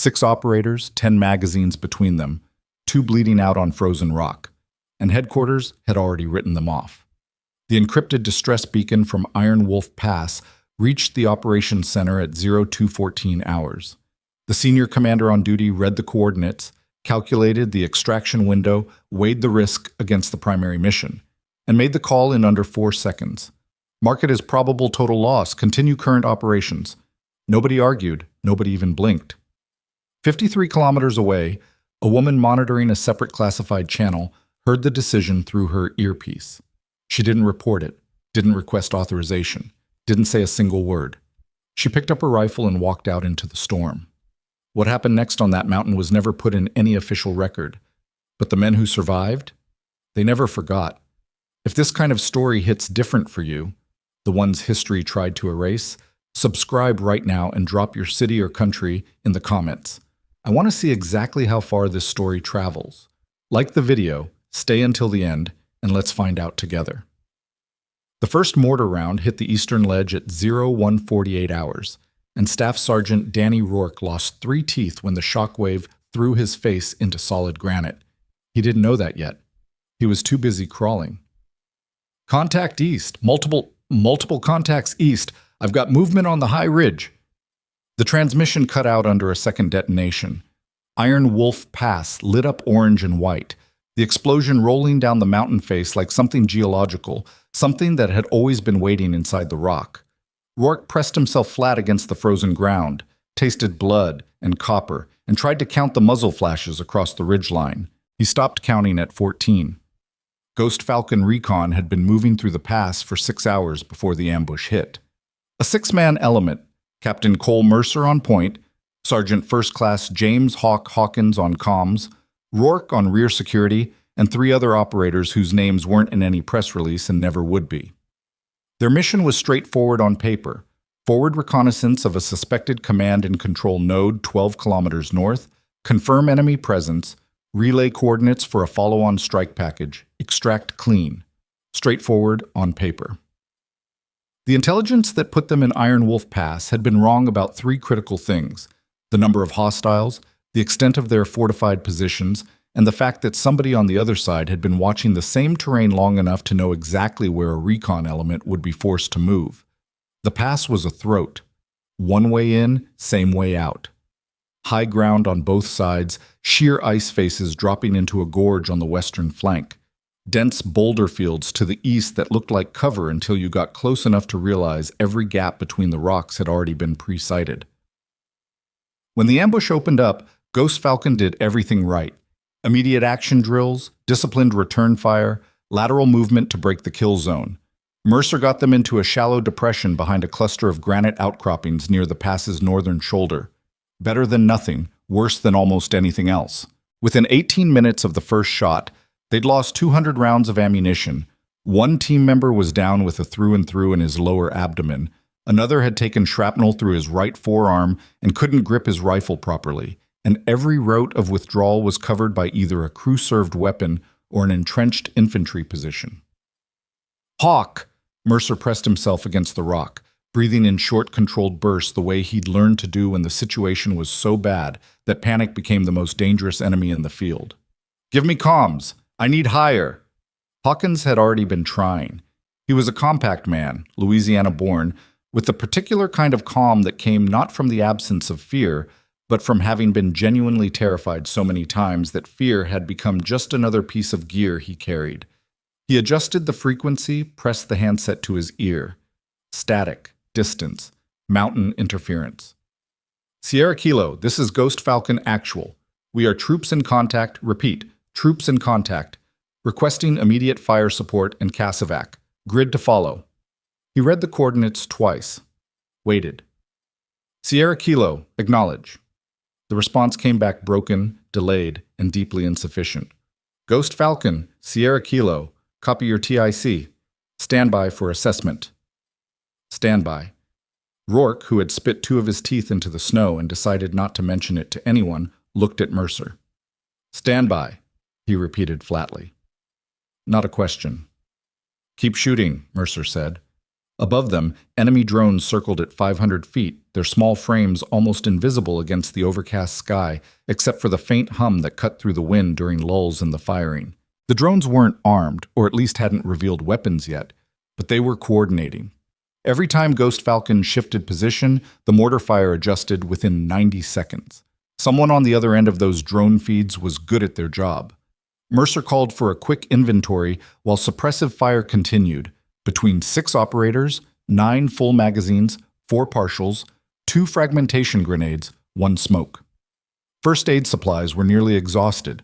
6 operators, 10 magazines between them, 2 bleeding out on frozen rock, and headquarters had already written them off. The encrypted distress beacon from Iron Wolf Pass reached the operations center at 0214 hours. The senior commander on duty read the coordinates, calculated the extraction window, weighed the risk against the primary mission, and made the call in under 4 seconds. Mark it as probable total loss. Continue current operations. Nobody argued. Nobody even blinked. 53 kilometers away, a woman monitoring a separate classified channel heard the decision through her earpiece. She didn't report it, didn't request authorization, didn't say a single word. She picked up her rifle and walked out into the storm. What happened next on that mountain was never put in any official record. But the men who survived? They never forgot. If this kind of story hits different for you, the ones history tried to erase, subscribe right now and drop your city or country in the comments. I want to see exactly how far this story travels. Like the video, stay until the end, and let's find out together. The first mortar round hit the eastern ledge at 0148 hours, and Staff Sergeant Danny Rourke lost 3 teeth when the shockwave threw his face into solid granite. He didn't know that yet. He was too busy crawling. Contact east. Multiple contacts east. I've got movement on the high ridge. The transmission cut out under a second detonation. Iron Wolf Pass lit up orange and white, the explosion rolling down the mountain face like something geological, something that had always been waiting inside the rock. Rourke pressed himself flat against the frozen ground, tasted blood and copper, and tried to count the muzzle flashes across the ridgeline. He stopped counting at 14. Ghost Falcon recon had been moving through the pass for 6 hours before the ambush hit. A 6-man element, Captain Cole Mercer on point, Sergeant First Class James Hawk Hawkins on comms, Rourke on rear security, and 3 other operators whose names weren't in any press release and never would be. Their mission was straightforward on paper: forward reconnaissance of a suspected command and control node 12 kilometers north, confirm enemy presence, relay coordinates for a follow-on strike package, extract clean. Straightforward on paper. The intelligence that put them in Iron Wolf Pass had been wrong about 3 critical things: the number of hostiles, the extent of their fortified positions, and the fact that somebody on the other side had been watching the same terrain long enough to know exactly where a recon element would be forced to move. The pass was a throat. One way in, same way out. High ground on both sides, sheer ice faces dropping into a gorge on the western flank. Dense boulder fields to the east that looked like cover until you got close enough to realize every gap between the rocks had already been pre-sighted. When the ambush opened up, Ghost Falcon did everything right. Immediate action drills, disciplined return fire, lateral movement to break the kill zone. Mercer got them into a shallow depression behind a cluster of granite outcroppings near the pass's northern shoulder. Better than nothing, worse than almost anything else. Within 18 minutes of the first shot, they'd lost 200 rounds of ammunition. 1 team member was down with a through-and-through in his lower abdomen. Another had taken shrapnel through his right forearm and couldn't grip his rifle properly. And every route of withdrawal was covered by either a crew-served weapon or an entrenched infantry position. Hawk! Mercer pressed himself against the rock, breathing in short, controlled bursts the way he'd learned to do when the situation was so bad that panic became the most dangerous enemy in the field. Give me comms! I need higher! Hawkins had already been trying. He was a compact man, Louisiana-born, with the particular kind of calm that came not from the absence of fear, but from having been genuinely terrified so many times that fear had become just another piece of gear he carried. He adjusted the frequency, pressed the handset to his ear. Static, distance, mountain interference. Sierra Kilo, this is Ghost Falcon Actual. We are troops in contact, repeat, troops in contact, requesting immediate fire support and CASEVAC. Grid to follow. He read the coordinates twice. Waited. Sierra Kilo, acknowledge. The response came back broken, delayed, and deeply insufficient. Ghost Falcon, Sierra Kilo, copy your TIC. Standby for assessment. Standby. Rourke, who had spit 2 of his teeth into the snow and decided not to mention it to anyone, looked at Mercer. Standby, he repeated flatly. Not a question. Keep shooting, Mercer said. Above them, enemy drones circled at 500 feet, their small frames almost invisible against the overcast sky, except for the faint hum that cut through the wind during lulls in the firing. The drones weren't armed, or at least hadn't revealed weapons yet, but they were coordinating. Every time Ghost Falcon shifted position, the mortar fire adjusted within 90 seconds. Someone on the other end of those drone feeds was good at their job. Mercer called for a quick inventory while suppressive fire continued. Between 6 operators, 9 full magazines, 4 partials, 2 fragmentation grenades, 1 smoke. First aid supplies were nearly exhausted.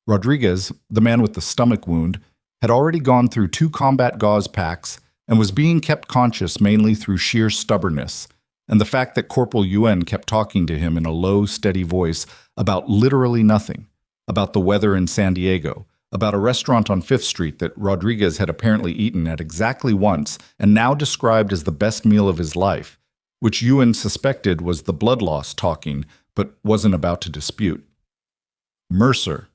Rodriguez, the man with the stomach wound, had already gone through 2 combat gauze packs and was being kept conscious mainly through sheer stubbornness, and the fact that Corporal Yuen kept talking to him in a low, steady voice about literally nothing, about the weather in San Diego, about a restaurant on 5th Street that Rodriguez had apparently eaten at exactly once and now described as the best meal of his life, which Yuen suspected was the blood loss talking, but wasn't about to dispute. Mercer.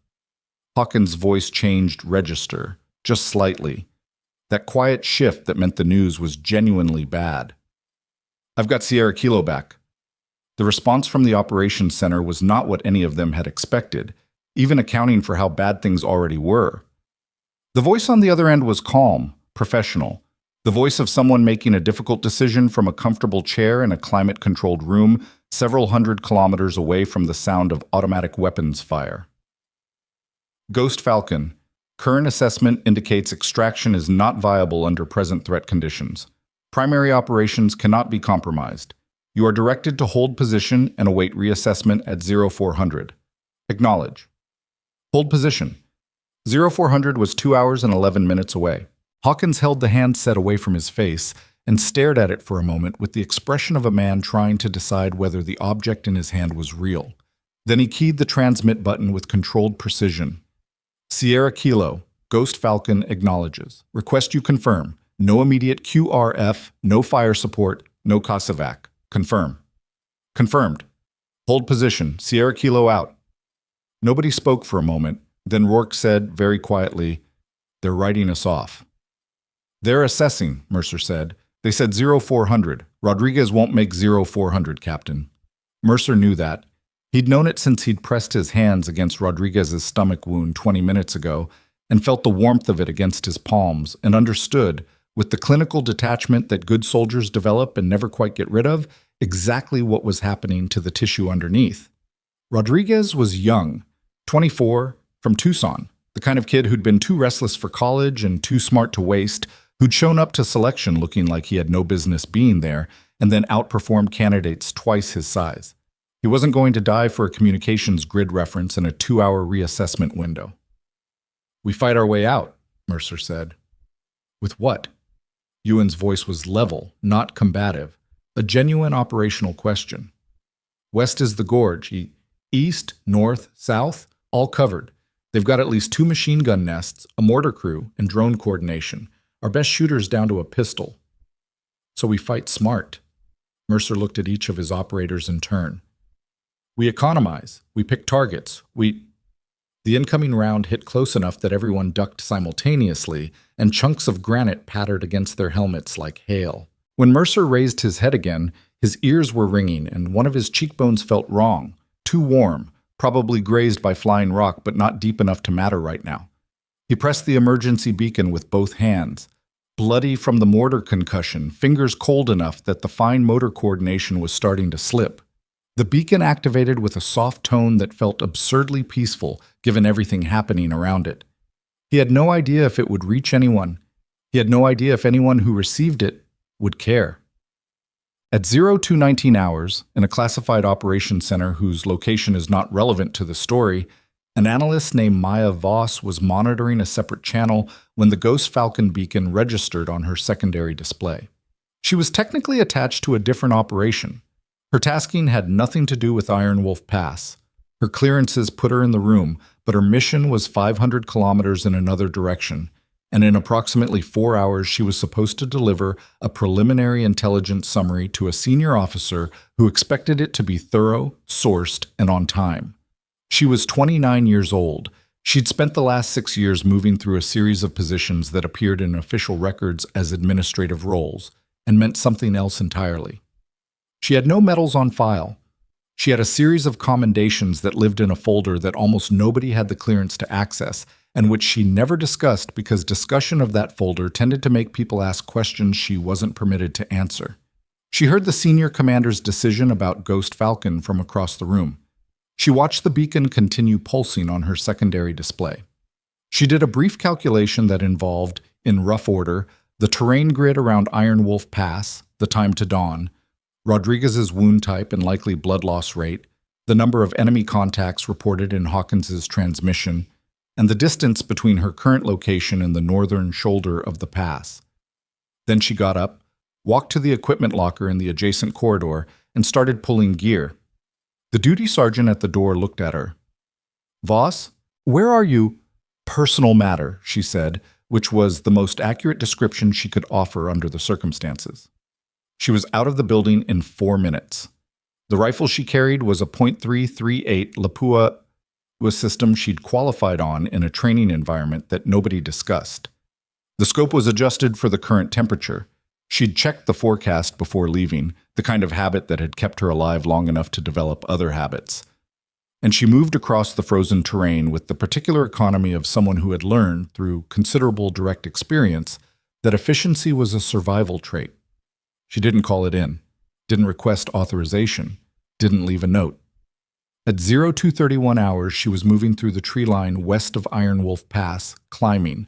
Hawkins' voice changed register, just slightly. That quiet shift that meant the news was genuinely bad. I've got Sierra Kilo back. The response from the operations center was not what any of them had expected, even accounting for how bad things already were. The voice on the other end was calm, professional, the voice of someone making a difficult decision from a comfortable chair in a climate-controlled room several hundred kilometers away from the sound of automatic weapons fire. Ghost Falcon. Current assessment indicates extraction is not viable under present threat conditions. Primary operations cannot be compromised. You are directed to hold position and await reassessment at 0400. Acknowledge. Hold position. 0400 was 2 hours and 11 minutes away. Hawkins held the handset away from his face and stared at it for a moment with the expression of a man trying to decide whether the object in his hand was real. Then he keyed the transmit button with controlled precision. Sierra Kilo, Ghost Falcon acknowledges. Request you confirm. No immediate QRF, no fire support, no COSAVAC. Confirm. Confirmed. Hold position. Sierra Kilo out. Nobody spoke for a moment. Then Rourke said, very quietly, "They're writing us off." "They're assessing," Mercer said. "They said 0400. Rodriguez won't make 0400, Captain." Mercer knew that. He'd known it since he'd pressed his hands against Rodriguez's stomach wound 20 minutes ago and felt the warmth of it against his palms and understood, with the clinical detachment that good soldiers develop and never quite get rid of, exactly what was happening to the tissue underneath. Rodriguez was young, 24, from Tucson, the kind of kid who'd been too restless for college and too smart to waste, who'd shown up to selection looking like he had no business being there, and then outperformed candidates twice his size. He wasn't going to die for a communications grid reference in a 2-hour reassessment window. "We fight our way out," Mercer said. "With what?" Yuen's voice was level, not combative, a genuine operational question. "West is the gorge. East, north, south, all covered. They've got at least 2 machine gun nests, a mortar crew, and drone coordination. Our best shooter's down to a pistol. So we fight smart." Mercer looked at each of his operators in turn. "We economize. We pick targets. The incoming round hit close enough that everyone ducked simultaneously, and chunks of granite pattered against their helmets like hail. When Mercer raised his head again, his ears were ringing, and one of his cheekbones felt wrong, too warm, probably grazed by flying rock, but not deep enough to matter right now. He pressed the emergency beacon with both hands, bloody from the mortar concussion, fingers cold enough that the fine motor coordination was starting to slip. The beacon activated with a soft tone that felt absurdly peaceful, given everything happening around it. He had no idea if it would reach anyone. He had no idea if anyone who received it would care. At 0219 hours, in a classified operations center whose location is not relevant to the story, an analyst named Maya Voss was monitoring a separate channel when the Ghost Falcon beacon registered on her secondary display. She was technically attached to a different operation. Her tasking had nothing to do with Iron Wolf Pass. Her clearances put her in the room, but her mission was 500 kilometers in another direction, and in approximately 4 hours she was supposed to deliver a preliminary intelligence summary to a senior officer who expected it to be thorough, sourced, and on time. She was 29 years old. She'd spent the last 6 years moving through a series of positions that appeared in official records as administrative roles, and meant something else entirely. She had no medals on file. She had a series of commendations that lived in a folder that almost nobody had the clearance to access, and which she never discussed because discussion of that folder tended to make people ask questions she wasn't permitted to answer. She heard the senior commander's decision about Ghost Falcon from across the room. She watched the beacon continue pulsing on her secondary display. She did a brief calculation that involved, in rough order, the terrain grid around Iron Wolf Pass, the time to dawn, Rodriguez's wound type and likely blood loss rate, the number of enemy contacts reported in Hawkins's transmission, and the distance between her current location and the northern shoulder of the pass. Then she got up, walked to the equipment locker in the adjacent corridor, and started pulling gear. The duty sergeant at the door looked at her. "Voss, where are you?" "Personal matter," she said, which was the most accurate description she could offer under the circumstances. She was out of the building in 4 minutes. The rifle she carried was a .338 Lapua system she'd qualified on in a training environment that nobody discussed. The scope was adjusted for the current temperature. She'd checked the forecast before leaving, the kind of habit that had kept her alive long enough to develop other habits. And she moved across the frozen terrain with the particular economy of someone who had learned, through considerable direct experience, that efficiency was a survival trait. She didn't call it in, didn't request authorization, didn't leave a note. At 0231 hours, she was moving through the tree line west of Iron Wolf Pass, climbing.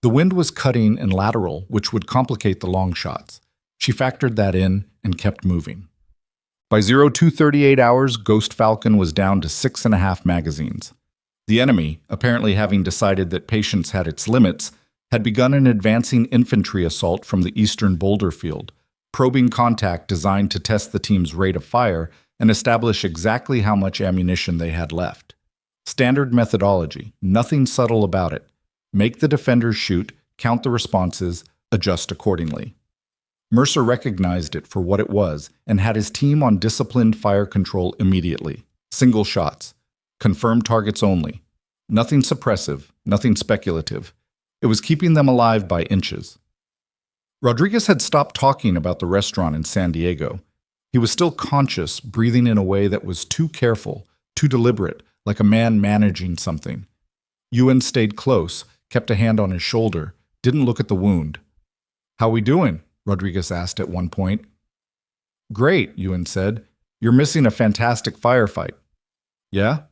The wind was cutting and lateral, which would complicate the long shots. She factored that in and kept moving. By 0238 hours, Ghost Falcon was down to 6.5 magazines. The enemy, apparently having decided that patience had its limits, had begun an advancing infantry assault from the eastern boulder field, probing contact designed to test the team's rate of fire and establish exactly how much ammunition they had left. Standard methodology, nothing subtle about it. Make the defenders shoot, count the responses, adjust accordingly. Mercer recognized it for what it was and had his team on disciplined fire control immediately. Single shots. Confirmed targets only. Nothing suppressive, nothing speculative. It was keeping them alive by inches. Rodriguez had stopped talking about the restaurant in San Diego. He was still conscious, breathing in a way that was too careful, too deliberate, like a man managing something. Ewan stayed close, kept a hand on his shoulder, didn't look at the wound. "How we doing?" Rodriguez asked at one point. "Great," Ewan said. "You're missing a fantastic firefight." "Yeah?"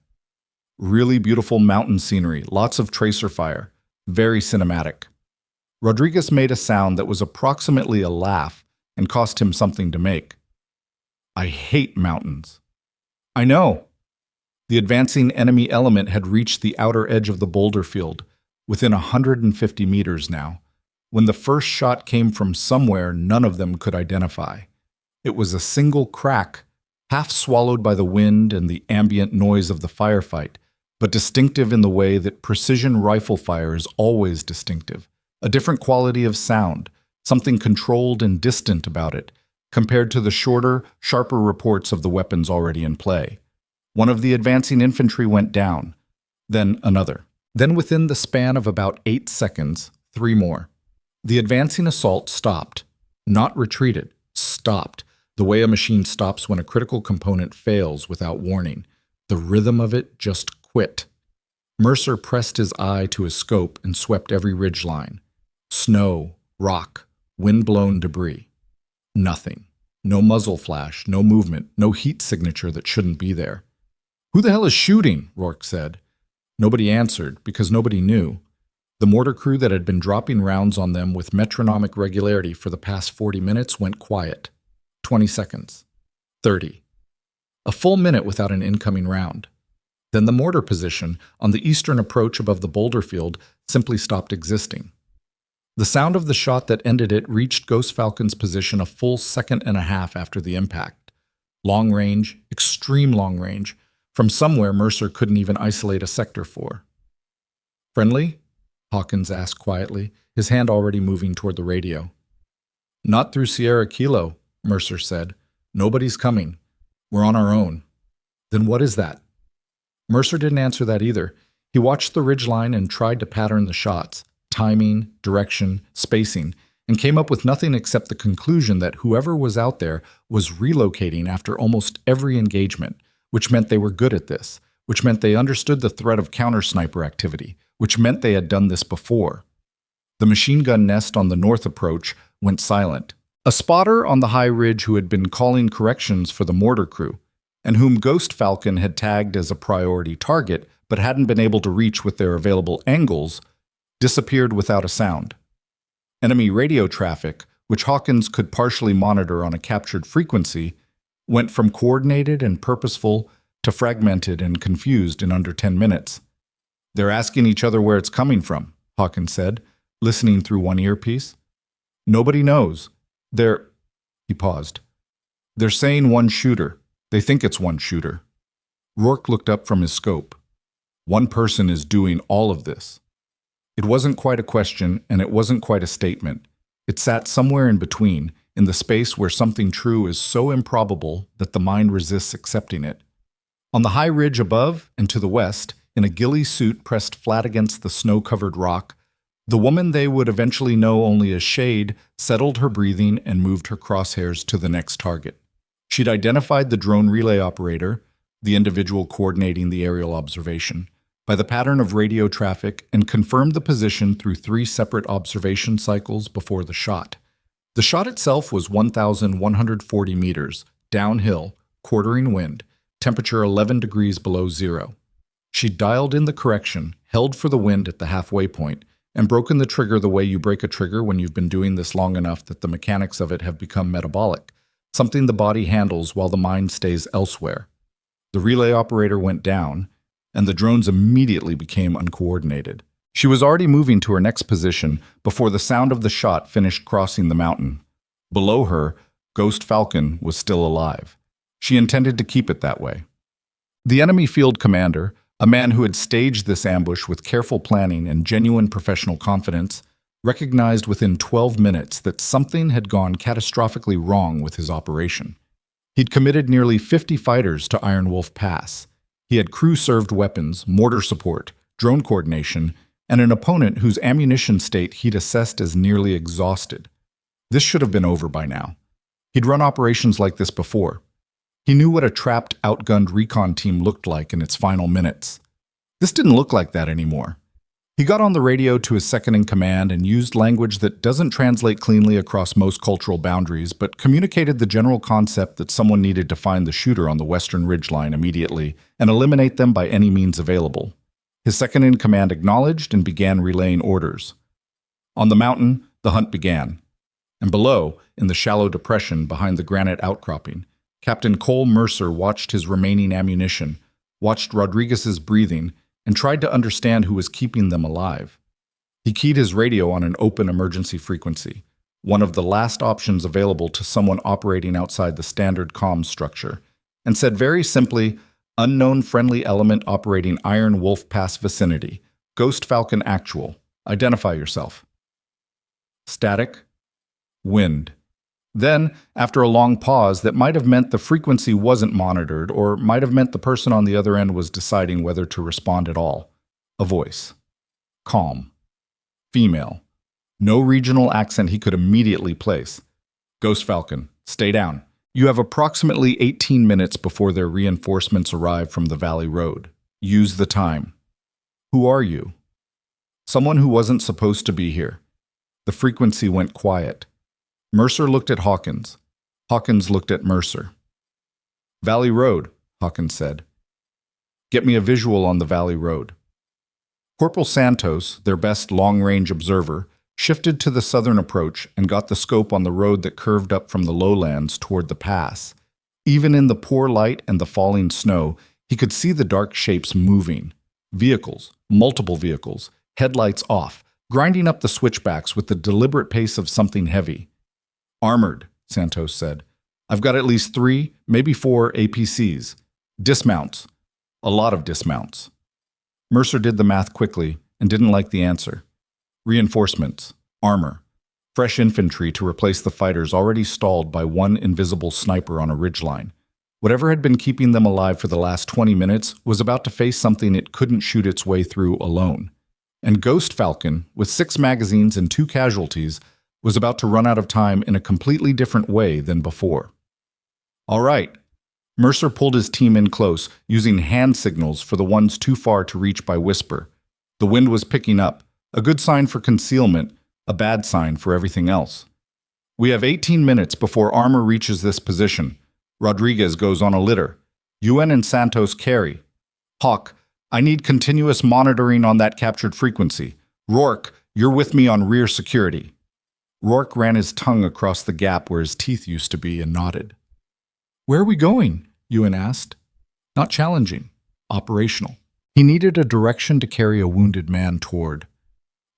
"Really beautiful mountain scenery, lots of tracer fire. Very cinematic." Rodriguez made a sound that was approximately a laugh and cost him something to make. "I hate mountains." "I know." The advancing enemy element had reached the outer edge of the boulder field, within 150 meters now. When the first shot came from somewhere none of them could identify. It was a single crack, half swallowed by the wind and the ambient noise of the firefight, but distinctive in the way that precision rifle fire is always distinctive. A different quality of sound, something controlled and distant about it, compared to the shorter, sharper reports of the weapons already in play. One of the advancing infantry went down, then another. Then within the span of about 8 seconds, 3 more. The advancing assault stopped. Not retreated, stopped, the way a machine stops when a critical component fails without warning. The rhythm of it just quit. Mercer pressed his eye to his scope and swept every ridgeline. Snow, rock, wind-blown debris. Nothing. No muzzle flash, no movement, no heat signature that shouldn't be there. "Who the hell is shooting?" Rourke said. Nobody answered, because nobody knew. The mortar crew that had been dropping rounds on them with metronomic regularity for the past 40 minutes went quiet. 20 seconds. 30. A full minute without an incoming round. Then the mortar position, on the eastern approach above the boulder field, simply stopped existing. The sound of the shot that ended it reached Ghost Falcon's position a full 1.5 seconds after the impact. Long range, extreme long range, from somewhere Mercer couldn't even isolate a sector for. "Friendly?" Hawkins asked quietly, his hand already moving toward the radio. "Not through Sierra Kilo," Mercer said. "Nobody's coming. We're on our own." "Then what is that?" Mercer didn't answer that either. He watched the ridgeline and tried to pattern the shots, timing, direction, spacing, and came up with nothing except the conclusion that whoever was out there was relocating after almost every engagement, which meant they were good at this, which meant they understood the threat of counter-sniper activity, which meant they had done this before. The machine gun nest on the north approach went silent. A spotter on the high ridge who had been calling corrections for the mortar crew, and whom Ghost Falcon had tagged as a priority target but hadn't been able to reach with their available angles, disappeared without a sound. Enemy radio traffic, which Hawkins could partially monitor on a captured frequency, went from coordinated and purposeful to fragmented and confused in under 10 minutes. "They're asking each other where it's coming from," Hawkins said, listening through one earpiece. "Nobody knows. He paused. "They're saying one shooter. They think it's one shooter." Rourke looked up from his scope. "One person is doing all of this." It wasn't quite a question, and it wasn't quite a statement. It sat somewhere in between, in the space where something true is so improbable that the mind resists accepting it. On the high ridge above and to the west, in a ghillie suit pressed flat against the snow-covered rock, the woman they would eventually know only as Shade settled her breathing and moved her crosshairs to the next target. She'd identified the drone relay operator, the individual coordinating the aerial observation, by the pattern of radio traffic and confirmed the position through 3 separate observation cycles before the shot. The shot itself was 1,140 meters, downhill, quartering wind, temperature 11 degrees below zero. She dialed in the correction, held for the wind at the halfway point, and broken the trigger the way you break a trigger when you've been doing this long enough that the mechanics of it have become metabolic, something the body handles while the mind stays elsewhere. The relay operator went down, and the drones immediately became uncoordinated. She was already moving to her next position before the sound of the shot finished crossing the mountain. Below her, Ghost Falcon was still alive. She intended to keep it that way. The enemy field commander, a man who had staged this ambush with careful planning and genuine professional confidence, recognized within 12 minutes that something had gone catastrophically wrong with his operation. He'd committed nearly 50 fighters to Iron Wolf Pass. He had crew-served weapons, mortar support, drone coordination, and an opponent whose ammunition state he'd assessed as nearly exhausted. This should have been over by now. He'd run operations like this before. He knew what a trapped, outgunned recon team looked like in its final minutes. This didn't look like that anymore. He got on the radio to his second-in-command and used language that doesn't translate cleanly across most cultural boundaries, but communicated the general concept that someone needed to find the shooter on the western ridgeline immediately and eliminate them by any means available. His second-in-command acknowledged and began relaying orders. On the mountain, the hunt began. And below, in the shallow depression behind the granite outcropping, Captain Cole Mercer watched his remaining ammunition, watched Rodriguez's breathing, and tried to understand who was keeping them alive. He keyed his radio on an open emergency frequency, one of the last options available to someone operating outside the standard comms structure, and said very simply, "Unknown friendly element operating Iron Wolf Pass vicinity. Ghost Falcon actual. Identify yourself." Static. Wind. Then, after a long pause that might have meant the frequency wasn't monitored or might have meant the person on the other end was deciding whether to respond at all, a voice. Calm. Female. No regional accent he could immediately place. "Ghost Falcon, stay down. You have approximately 18 minutes before their reinforcements arrive from the Valley Road. Use the time." "Who are you?" "Someone who wasn't supposed to be here." The frequency went quiet. Mercer looked at Hawkins. Hawkins looked at Mercer. "Valley Road," Hawkins said. "Get me a visual on the Valley Road." Corporal Santos, their best long-range observer, shifted to the southern approach and got the scope on the road that curved up from the lowlands toward the pass. Even in the poor light and the falling snow, he could see the dark shapes moving. Vehicles, multiple vehicles, headlights off, grinding up the switchbacks with the deliberate pace of something heavy. "Armored," Santos said. "I've got at least 3, maybe 4 APCs. Dismounts. A lot of dismounts." Mercer did the math quickly and didn't like the answer. Reinforcements. Armor. Fresh infantry to replace the fighters already stalled by one invisible sniper on a ridgeline. Whatever had been keeping them alive for the last 20 minutes was about to face something it couldn't shoot its way through alone. And Ghost Falcon, with 6 magazines and 2 casualties, was about to run out of time in a completely different way than before. All right. Mercer pulled his team in close, using hand signals for the ones too far to reach by whisper. The wind was picking up, a good sign for concealment, a bad sign for everything else. We have 18 minutes before armor reaches this position. Rodriguez goes on a litter. UN and Santos carry. Hawk, I need continuous monitoring on that captured frequency. Rourke, you're with me on rear security. Rourke ran his tongue across the gap where his teeth used to be and nodded. Where are we going? Ewan asked. Not challenging. Operational. He needed a direction to carry a wounded man toward.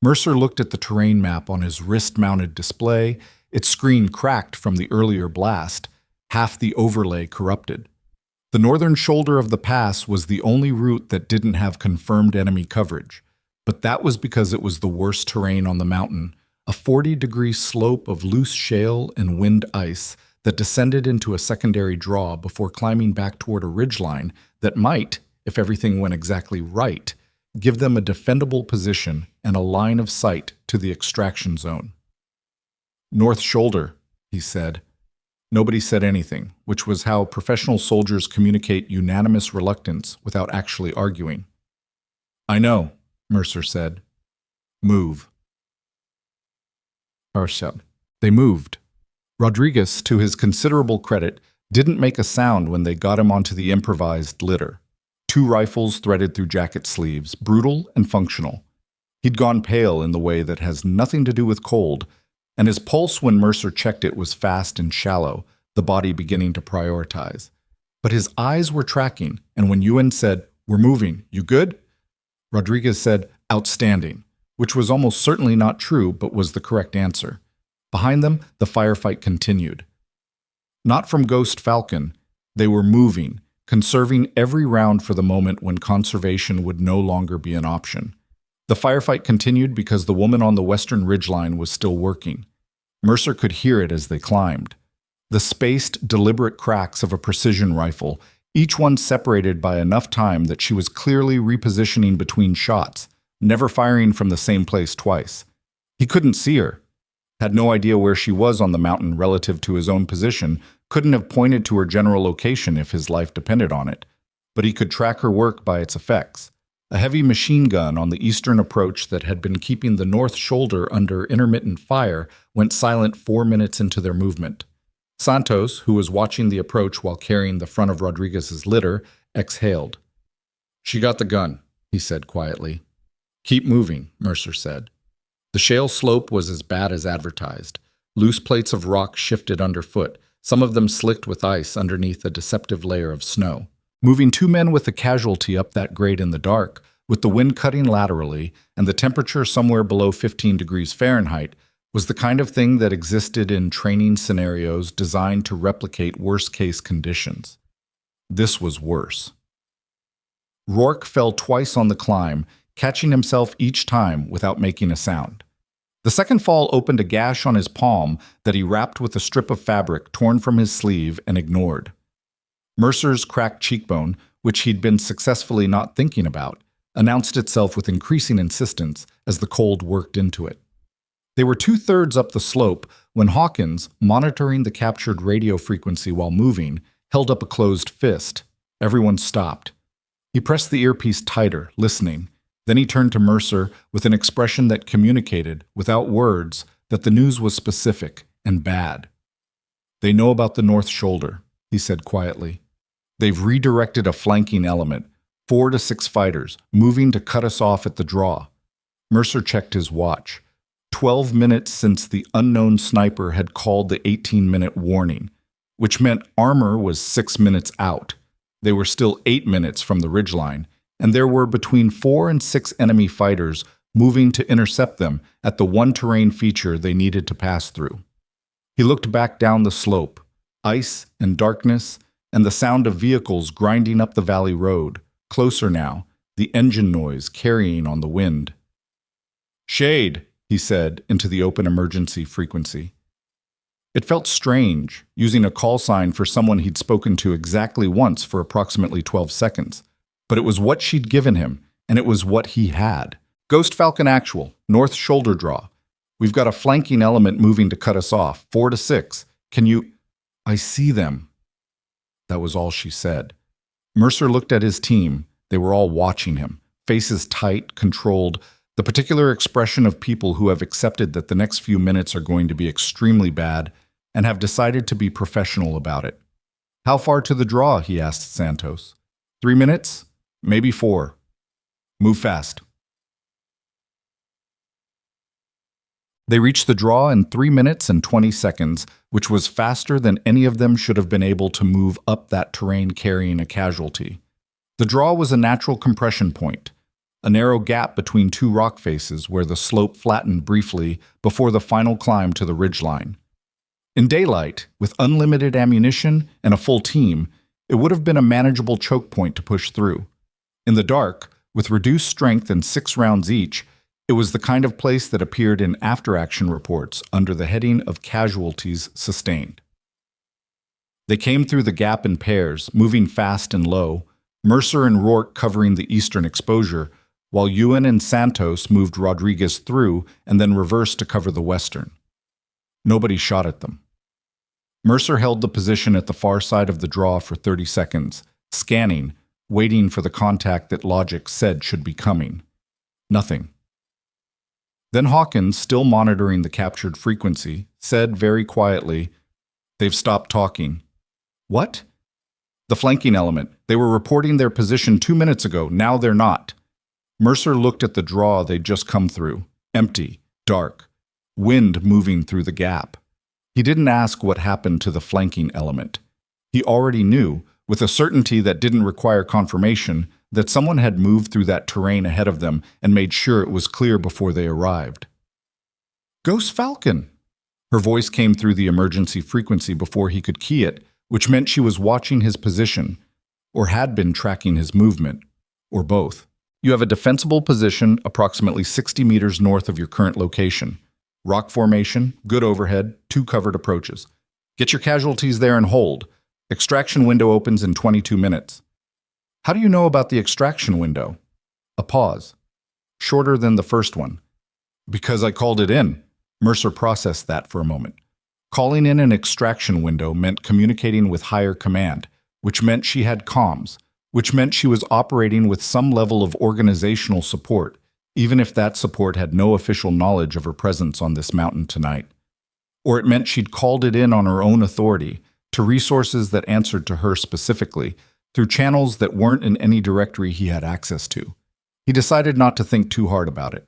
Mercer looked at the terrain map on his wrist-mounted display. Its screen cracked from the earlier blast, half the overlay corrupted. The northern shoulder of the pass was the only route that didn't have confirmed enemy coverage, but that was because it was the worst terrain on the mountain, a 40-degree slope of loose shale and wind ice that descended into a secondary draw before climbing back toward a ridgeline that might, if everything went exactly right, give them a defendable position and a line of sight to the extraction zone. North shoulder, he said. Nobody said anything, which was how professional soldiers communicate unanimous reluctance without actually arguing. I know, Mercer said. Move. Arshad. They moved. Rodriguez, to his considerable credit, didn't make a sound when they got him onto the improvised litter. 2 rifles threaded through jacket sleeves, brutal and functional. He'd gone pale in the way that has nothing to do with cold, and his pulse when Mercer checked it was fast and shallow, the body beginning to prioritize. But his eyes were tracking, and when Ewan said, "We're moving, you good?" Rodriguez said, "Outstanding," which was almost certainly not true, but was the correct answer. Behind them, the firefight continued. Not from Ghost Falcon, they were moving, conserving every round for the moment when conservation would no longer be an option. The firefight continued because the woman on the western ridgeline was still working. Mercer could hear it as they climbed. The spaced, deliberate cracks of a precision rifle, each one separated by enough time that she was clearly repositioning between shots, never firing from the same place twice. He couldn't see her, had no idea where she was on the mountain relative to his own position, couldn't have pointed to her general location if his life depended on it, but he could track her work by its effects. A heavy machine gun on the eastern approach that had been keeping the north shoulder under intermittent fire went silent 4 minutes into their movement. Santos, who was watching the approach while carrying the front of Rodriguez's litter, exhaled. "She got the gun," he said quietly. "Keep moving," Mercer said. The shale slope was as bad as advertised. Loose plates of rock shifted underfoot, some of them slicked with ice underneath a deceptive layer of snow. Moving 2 men with a casualty up that grade in the dark, with the wind cutting laterally and the temperature somewhere below 15 degrees Fahrenheit, was the kind of thing that existed in training scenarios designed to replicate worst-case conditions. This was worse. Rourke fell twice on the climb, catching himself each time without making a sound. The second fall opened a gash on his palm that he wrapped with a strip of fabric torn from his sleeve and ignored. Mercer's cracked cheekbone, which he'd been successfully not thinking about, announced itself with increasing insistence as the cold worked into it. They were 2/3 up the slope when Hawkins, monitoring the captured radio frequency while moving, held up a closed fist. Everyone stopped. He pressed the earpiece tighter, listening. Then he turned to Mercer with an expression that communicated, without words, that the news was specific and bad. "They know about the north shoulder," he said quietly. "They've redirected a flanking element, 4 to 6 fighters, moving to cut us off at the draw." Mercer checked his watch. 12 minutes since the unknown sniper had called the 18-minute warning, which meant armor was 6 minutes out. They were still 8 minutes from the ridgeline, and there were between 4 and 6 enemy fighters moving to intercept them at the one terrain feature they needed to pass through. He looked back down the slope, ice and darkness, and the sound of vehicles grinding up the valley road, closer now, the engine noise carrying on the wind. "Shade," he said into the open emergency frequency. It felt strange, using a call sign for someone he'd spoken to exactly once for approximately 12 seconds. But it was what she'd given him, and it was what he had. "Ghost Falcon actual, north shoulder draw. We've got a flanking element moving to cut us off. 4 to 6. Can you... I see them. That was all she said. Mercer looked at his team. They were all watching him. Faces tight, controlled. The particular expression of people who have accepted that the next few minutes are going to be extremely bad and have decided to be professional about it. How far to the draw? He asked Santos. 3 minutes? Maybe 4. Move fast. They reached the draw in 3 minutes and 20 seconds, which was faster than any of them should have been able to move up that terrain carrying a casualty. The draw was a natural compression point, a narrow gap between two rock faces where the slope flattened briefly before the final climb to the ridgeline. In daylight, with unlimited ammunition and a full team, it would have been a manageable choke point to push through. In the dark, with reduced strength and 6 rounds each, it was the kind of place that appeared in after-action reports under the heading of casualties sustained. They came through the gap in pairs, moving fast and low, Mercer and Rourke covering the eastern exposure, while Ewan and Santos moved Rodriguez through and then reversed to cover the western. Nobody shot at them. Mercer held the position at the far side of the draw for 30 seconds, scanning, waiting for the contact that logic said should be coming. Nothing. Then Hawkins, still monitoring the captured frequency, said very quietly, "They've stopped talking." "What?" "The flanking element. They were reporting their position 2 minutes ago. Now they're not." Mercer looked at the draw they'd just come through. Empty, dark, wind moving through the gap. He didn't ask what happened to the flanking element. He already knew, with a certainty that didn't require confirmation, that someone had moved through that terrain ahead of them and made sure it was clear before they arrived. "Ghost Falcon!" Her voice came through the emergency frequency before he could key it, which meant she was watching his position, or had been tracking his movement, or both. "You have a defensible position approximately 60 meters north of your current location. Rock formation, good overhead, 2 covered approaches. Get your casualties there and hold. Extraction window opens in 22 minutes. "How do you know about the extraction window?" A pause. Shorter than the first one. "Because I called it in." Mercer processed that for a moment. Calling in an extraction window meant communicating with higher command, which meant she had comms, which meant she was operating with some level of organizational support, even if that support had no official knowledge of her presence on this mountain tonight. Or it meant she'd called it in on her own authority, to resources that answered to her specifically, through channels that weren't in any directory he had access to. He decided not to think too hard about it.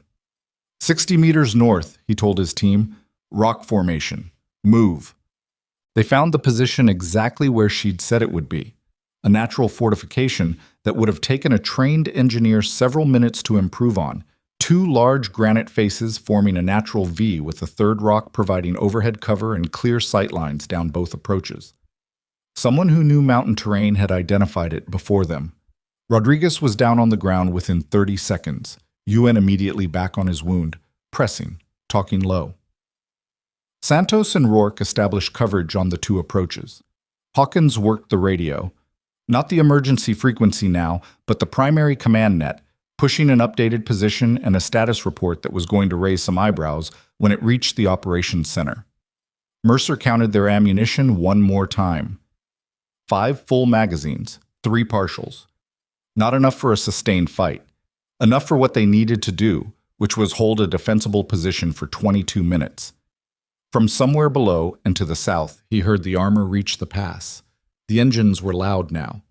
60 meters north, he told his team. Rock formation. Move. They found the position exactly where she'd said it would be. A natural fortification that would have taken a trained engineer several minutes to improve on. 2 large granite faces forming a natural V with a third rock providing overhead cover and clear sight lines down both approaches. Someone who knew mountain terrain had identified it before them. Rodriguez was down on the ground within 30 seconds. Ewan immediately back on his wound, pressing, talking low. Santos and Rourke established coverage on the 2 approaches. Hawkins worked the radio. Not the emergency frequency now, but the primary command net, pushing an updated position and a status report that was going to raise some eyebrows when it reached the operations center. Mercer counted their ammunition one more time. 5 full magazines, 3 partials. Not enough for a sustained fight. Enough for what they needed to do, which was hold a defensible position for 22 minutes. From somewhere below and to the south, he heard the armor reach the pass. The engines were loud now.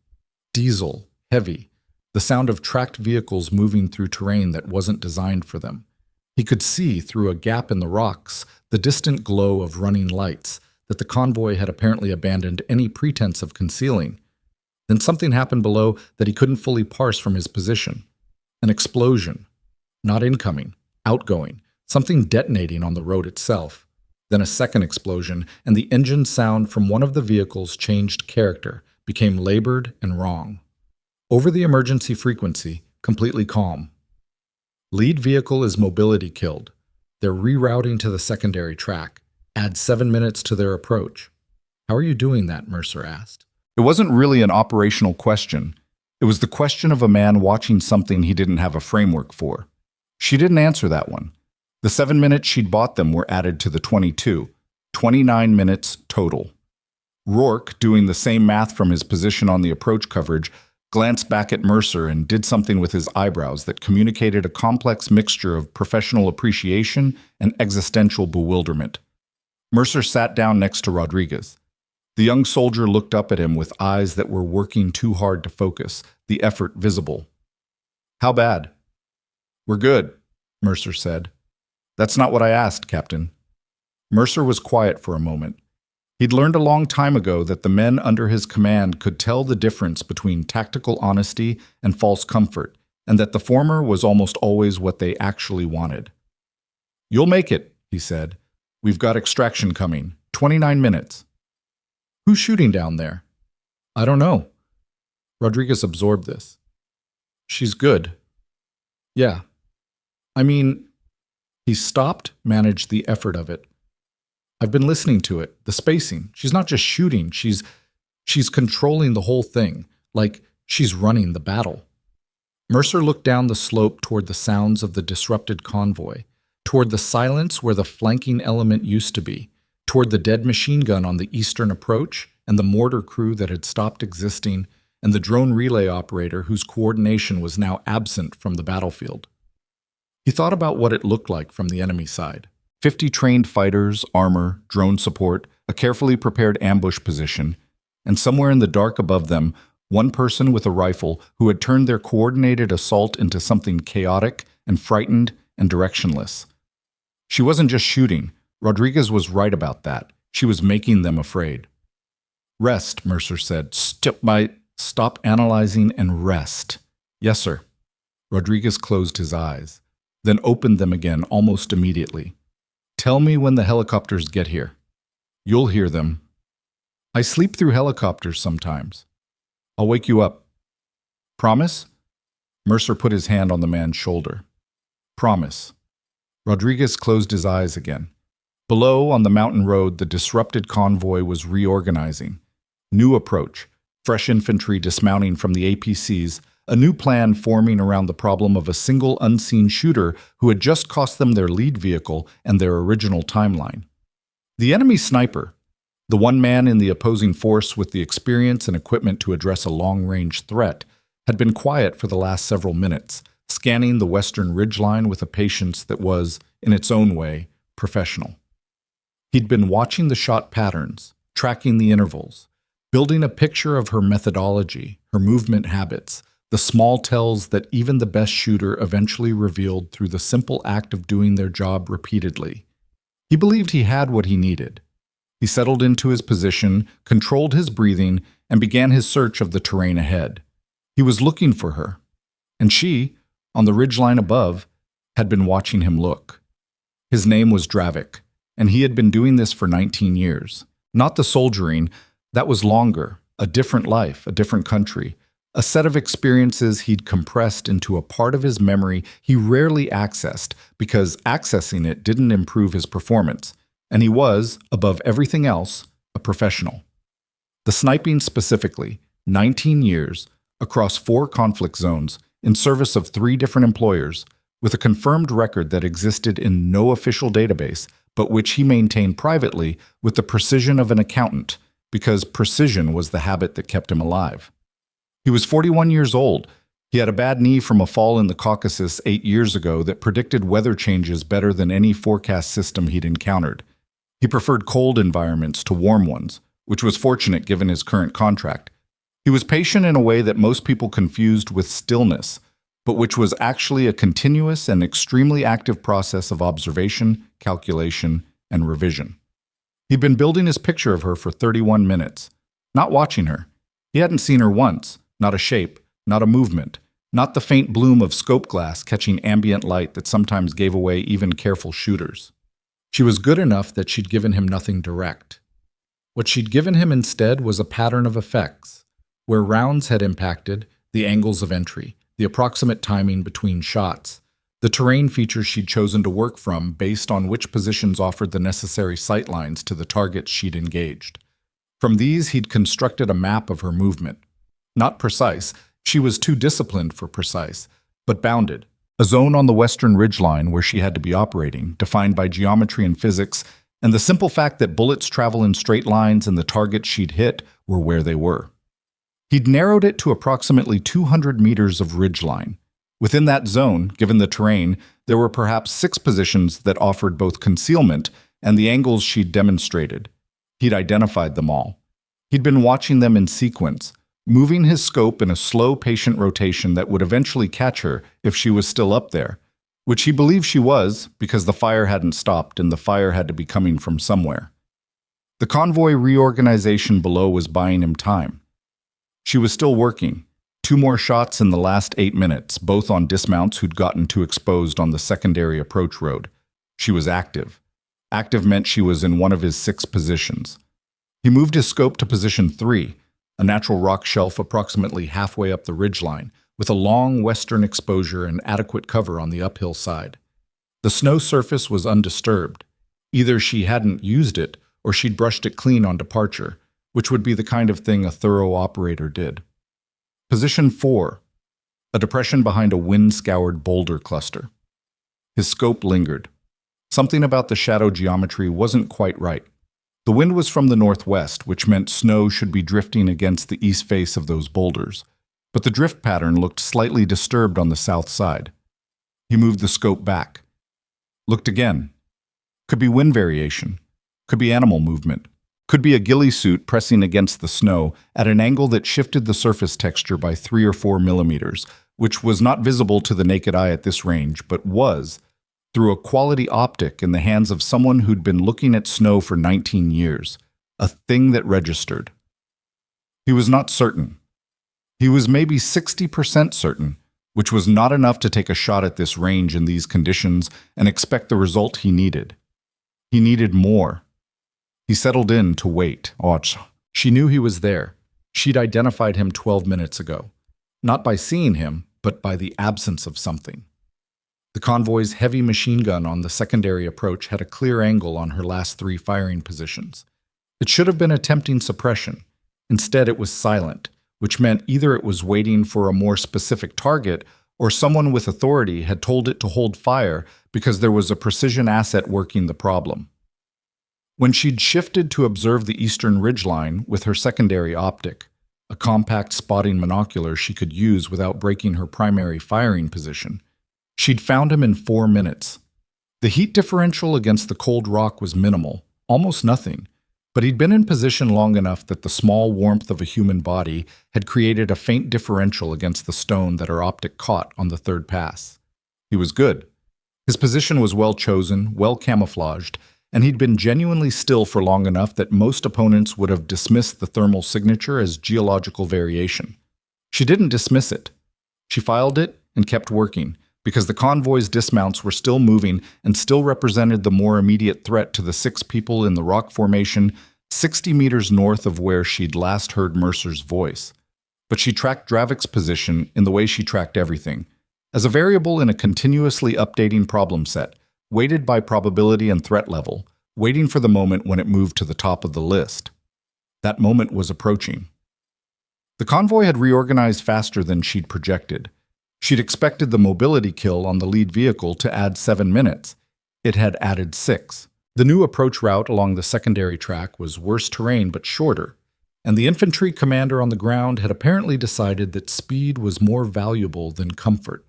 Diesel, heavy, the sound of tracked vehicles moving through terrain that wasn't designed for them. He could see, through a gap in the rocks, the distant glow of running lights that the convoy had apparently abandoned any pretense of concealing. Then something happened below that he couldn't fully parse from his position. An explosion. Not incoming, outgoing, something detonating on the road itself. Then a second explosion, and the engine sound from one of the vehicles changed character, became labored and wrong. Over the emergency frequency, completely calm. Lead vehicle is mobility killed. They're rerouting to the secondary track. Add 7 minutes to their approach. "How are you doing that?" Mercer asked. It wasn't really an operational question. It was the question of a man watching something he didn't have a framework for. She didn't answer that one. The 7 minutes she'd bought them were added to the 22, 29 minutes total. Rourke, doing the same math from his position on the approach coverage, glanced back at Mercer and did something with his eyebrows that communicated a complex mixture of professional appreciation and existential bewilderment. Mercer sat down next to Rodriguez. The young soldier looked up at him with eyes that were working too hard to focus, the effort visible. "How bad?" "We're good," Mercer said. "That's not what I asked, Captain." Mercer was quiet for a moment. He'd learned a long time ago that the men under his command could tell the difference between tactical honesty and false comfort, and that the former was almost always what they actually wanted. "You'll make it," he said. "We've got extraction coming. 29 minutes. "Who's shooting down there?" "I don't know." Rodriguez absorbed this. "She's good." "Yeah. I mean..." He stopped, managed the effort of it. "I've been listening to it, the spacing. She's not just shooting, she's controlling the whole thing, like she's running the battle." Mercer looked down the slope toward the sounds of the disrupted convoy, toward the silence where the flanking element used to be, toward the dead machine gun on the eastern approach and the mortar crew that had stopped existing, and the drone relay operator whose coordination was now absent from the battlefield. He thought about what it looked like from the enemy side. 50 trained fighters, armor, drone support, a carefully prepared ambush position, and somewhere in the dark above them, one person with a rifle who had turned their coordinated assault into something chaotic and frightened and directionless. She wasn't just shooting. Rodriguez was right about that. She was making them afraid. "Rest," Mercer said. Stop analyzing and rest." "Yes, sir." Rodriguez closed his eyes, then opened them again almost immediately. "Tell me when the helicopters get here." "You'll hear them." "I sleep through helicopters sometimes." "I'll wake you up." "Promise?" Mercer put his hand on the man's shoulder. "Promise." Rodriguez closed his eyes again. Below, on the mountain road, the disrupted convoy was reorganizing. New approach, fresh infantry dismounting from the APCs, a new plan forming around the problem of a single unseen shooter who had just cost them their lead vehicle and their original timeline. The enemy sniper, the one man in the opposing force with the experience and equipment to address a long-range threat, had been quiet for the last several minutes, scanning the western ridgeline with a patience that was, in its own way, professional. He'd been watching the shot patterns, tracking the intervals, building a picture of her methodology, her movement habits, the small tells that even the best shooter eventually revealed through the simple act of doing their job repeatedly. He believed he had what he needed. He settled into his position, controlled his breathing, and began his search of the terrain ahead. He was looking for her, and she, on the ridgeline above, had been watching him look. His name was Dravik, and he had been doing this for 19 years. Not the soldiering, that was longer, a different life, a different country, a set of experiences he'd compressed into a part of his memory he rarely accessed because accessing it didn't improve his performance, and he was, above everything else, a professional. The sniping specifically, 19 years, across 4 conflict zones, in service of 3 different employers, with a confirmed record that existed in no official database, but which he maintained privately with the precision of an accountant, because precision was the habit that kept him alive. He was 41 years old. He had a bad knee from a fall in the Caucasus 8 years ago that predicted weather changes better than any forecast system he'd encountered. He preferred cold environments to warm ones, which was fortunate given his current contract. He was patient in a way that most people confused with stillness, but which was actually a continuous and extremely active process of observation, calculation, and revision. He'd been building his picture of her for 31 minutes, not watching her. He hadn't seen her once, not a shape, not a movement, not the faint bloom of scope glass catching ambient light that sometimes gave away even careful shooters. She was good enough that she'd given him nothing direct. What she'd given him instead was a pattern of effects, where rounds had impacted, the angles of entry, the approximate timing between shots, the terrain features she'd chosen to work from based on which positions offered the necessary sightlines to the targets she'd engaged. From these, he'd constructed a map of her movement. Not precise, she was too disciplined for precise, but bounded, a zone on the western ridgeline where she had to be operating, defined by geometry and physics, and the simple fact that bullets travel in straight lines and the targets she'd hit were where they were. He'd narrowed it to approximately 200 meters of ridgeline. Within that zone, given the terrain, there were perhaps 6 positions that offered both concealment and the angles she'd demonstrated. He'd identified them all. He'd been watching them in sequence, moving his scope in a slow, patient rotation that would eventually catch her if she was still up there, which he believed she was because the fire hadn't stopped and the fire had to be coming from somewhere. The convoy reorganization below was buying him time. She was still working. 2 more shots in the last 8 minutes, both on dismounts who'd gotten too exposed on the secondary approach road. She was active. Active meant she was in one of his 6 positions. He moved his scope to position 3, a natural rock shelf approximately halfway up the ridgeline, with a long western exposure and adequate cover on the uphill side. The snow surface was undisturbed. Either she hadn't used it, or she'd brushed it clean on departure, which would be the kind of thing a thorough operator did. Position 4, a depression behind a wind-scoured boulder cluster. His scope lingered. Something about the shadow geometry wasn't quite right. The wind was from the northwest, which meant snow should be drifting against the east face of those boulders, but the drift pattern looked slightly disturbed on the south side. He moved the scope back. Looked again. Could be wind variation. Could be animal movement. Could be a ghillie suit pressing against the snow at an angle that shifted the surface texture by 3 or 4 millimeters, which was not visible to the naked eye at this range, but was, through a quality optic in the hands of someone who'd been looking at snow for 19 years, a thing that registered. He was not certain. He was maybe 60% certain, which was not enough to take a shot at this range in these conditions and expect the result he needed. He needed more. He settled in to wait. She knew he was there. She'd identified him 12 minutes ago. Not by seeing him, but by the absence of something. The convoy's heavy machine gun on the secondary approach had a clear angle on her last 3 firing positions. It should have been attempting suppression. Instead, it was silent, which meant either it was waiting for a more specific target or someone with authority had told it to hold fire because there was a precision asset working the problem. When she'd shifted to observe the eastern ridgeline with her secondary optic, a compact spotting monocular she could use without breaking her primary firing position, she'd found him in 4 minutes. The heat differential against the cold rock was minimal, almost nothing, but he'd been in position long enough that the small warmth of a human body had created a faint differential against the stone that her optic caught on the 3rd pass. He was good. His position was well chosen, well camouflaged, and he'd been genuinely still for long enough that most opponents would have dismissed the thermal signature as geological variation. She didn't dismiss it. She filed it and kept working, because the convoy's dismounts were still moving and still represented the more immediate threat to the 6 people in the rock formation 60 meters north of where she'd last heard Mercer's voice. But she tracked Dravik's position in the way she tracked everything, as a variable in a continuously updating problem set, weighted by probability and threat level, waiting for the moment when it moved to the top of the list. That moment was approaching. The convoy had reorganized faster than she'd projected. She'd expected the mobility kill on the lead vehicle to add 7 minutes. It had added 6. The new approach route along the secondary track was worse terrain but shorter, and the infantry commander on the ground had apparently decided that speed was more valuable than comfort.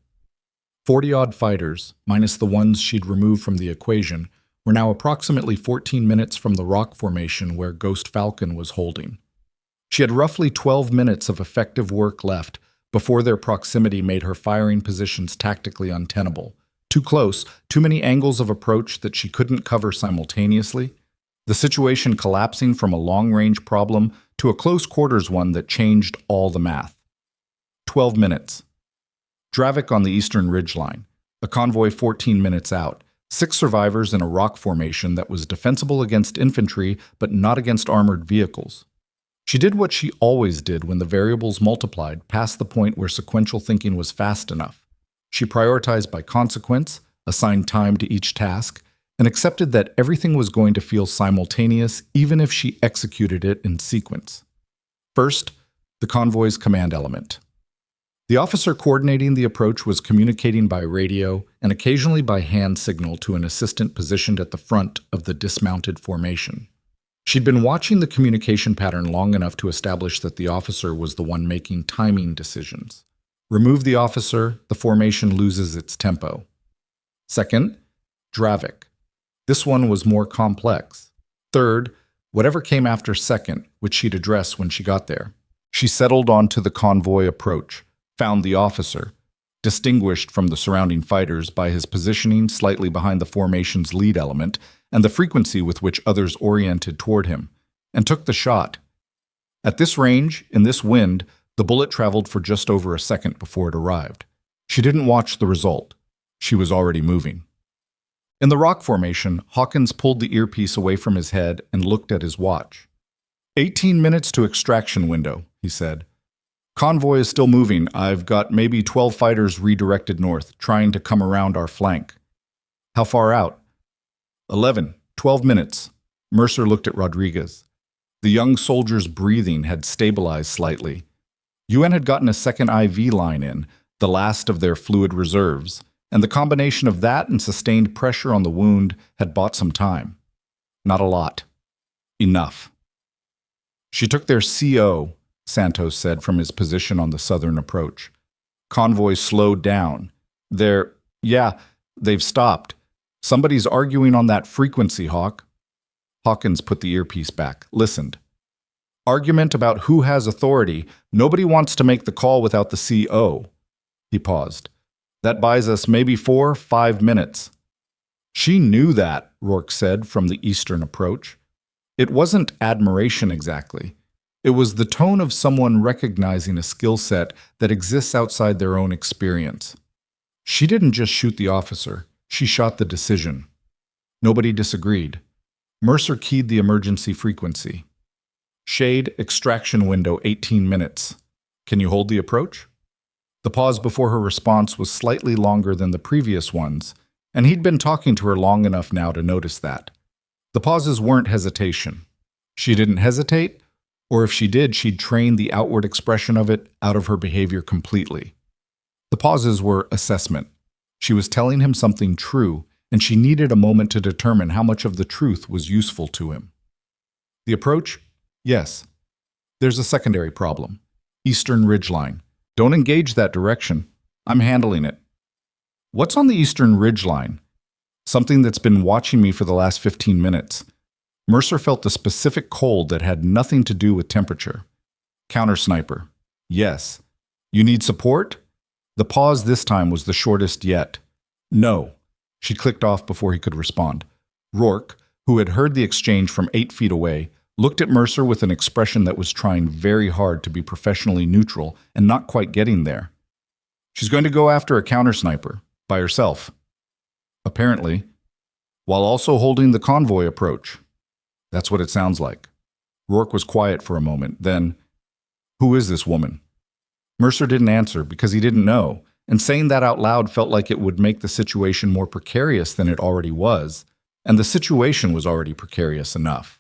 40-odd fighters, minus the ones she'd removed from the equation, were now approximately 14 minutes from the rock formation where Ghost Falcon was holding. She had roughly 12 minutes of effective work left before their proximity made her firing positions tactically untenable. Too close, too many angles of approach that she couldn't cover simultaneously, the situation collapsing from a long-range problem to a close-quarters one that changed all the math. 12 minutes. Dravik on the eastern ridgeline, a convoy 14 minutes out, 6 survivors in a rock formation that was defensible against infantry but not against armored vehicles. She did what she always did when the variables multiplied past the point where sequential thinking was fast enough. She prioritized by consequence, assigned time to each task, and accepted that everything was going to feel simultaneous even if she executed it in sequence. First, the convoy's command element. The officer coordinating the approach was communicating by radio and occasionally by hand signal to an assistant positioned at the front of the dismounted formation. She'd been watching the communication pattern long enough to establish that the officer was the one making timing decisions. Remove the officer, the formation loses its tempo. Second, Dravik. This one was more complex. Third, whatever came after second, which she'd address when she got there. She settled onto the convoy approach, found the officer, distinguished from the surrounding fighters by his positioning slightly behind the formation's lead element and the frequency with which others oriented toward him, and took the shot. At this range, in this wind, the bullet traveled for just over a second before it arrived. She didn't watch the result. She was already moving. In the rock formation, Hawkins pulled the earpiece away from his head and looked at his watch. 18 minutes to extraction window, he said. Convoy is still moving. I've got maybe 12 fighters redirected north, trying to come around our flank. How far out? 12 minutes. Mercer looked at Rodriguez. The young soldier's breathing had stabilized slightly. UN had gotten a second IV line in, the last of their fluid reserves, and the combination of that and sustained pressure on the wound had bought some time. Not a lot. Enough. She took their CO, Santos said from his position on the southern approach. Convoy slowed down. They've stopped. Somebody's arguing on that frequency, Hawk. Hawkins put the earpiece back, listened. Argument about who has authority. Nobody wants to make the call without the CO. He paused. That buys us maybe 4-5 minutes. She knew that, Rourke said from the eastern approach. It wasn't admiration exactly. It was the tone of someone recognizing a skill set that exists outside their own experience. She didn't just shoot the officer. She shot the decision. Nobody disagreed. Mercer keyed the emergency frequency. Shade, extraction window, 18 minutes. Can you hold the approach? The pause before her response was slightly longer than the previous ones, and he'd been talking to her long enough now to notice that. The pauses weren't hesitation. She didn't hesitate, or if she did, she'd trained the outward expression of it out of her behavior completely. The pauses were assessment. She was telling him something true, and she needed a moment to determine how much of the truth was useful to him. The approach? Yes. There's a secondary problem. Eastern ridgeline. Don't engage that direction. I'm handling it. What's on the eastern ridgeline? Something that's been watching me for the last 15 minutes. Mercer felt the specific cold that had nothing to do with temperature. Counter sniper. Yes. You need support? The pause this time was the shortest yet. No. She clicked off before he could respond. Rourke, who had heard the exchange from 8 feet away, looked at Mercer with an expression that was trying very hard to be professionally neutral and not quite getting there. She's going to go after a counter sniper, by herself. Apparently, while also holding the convoy approach. That's what it sounds like. Rourke was quiet for a moment, then, who is this woman? Mercer didn't answer because he didn't know, and saying that out loud felt like it would make the situation more precarious than it already was, and the situation was already precarious enough.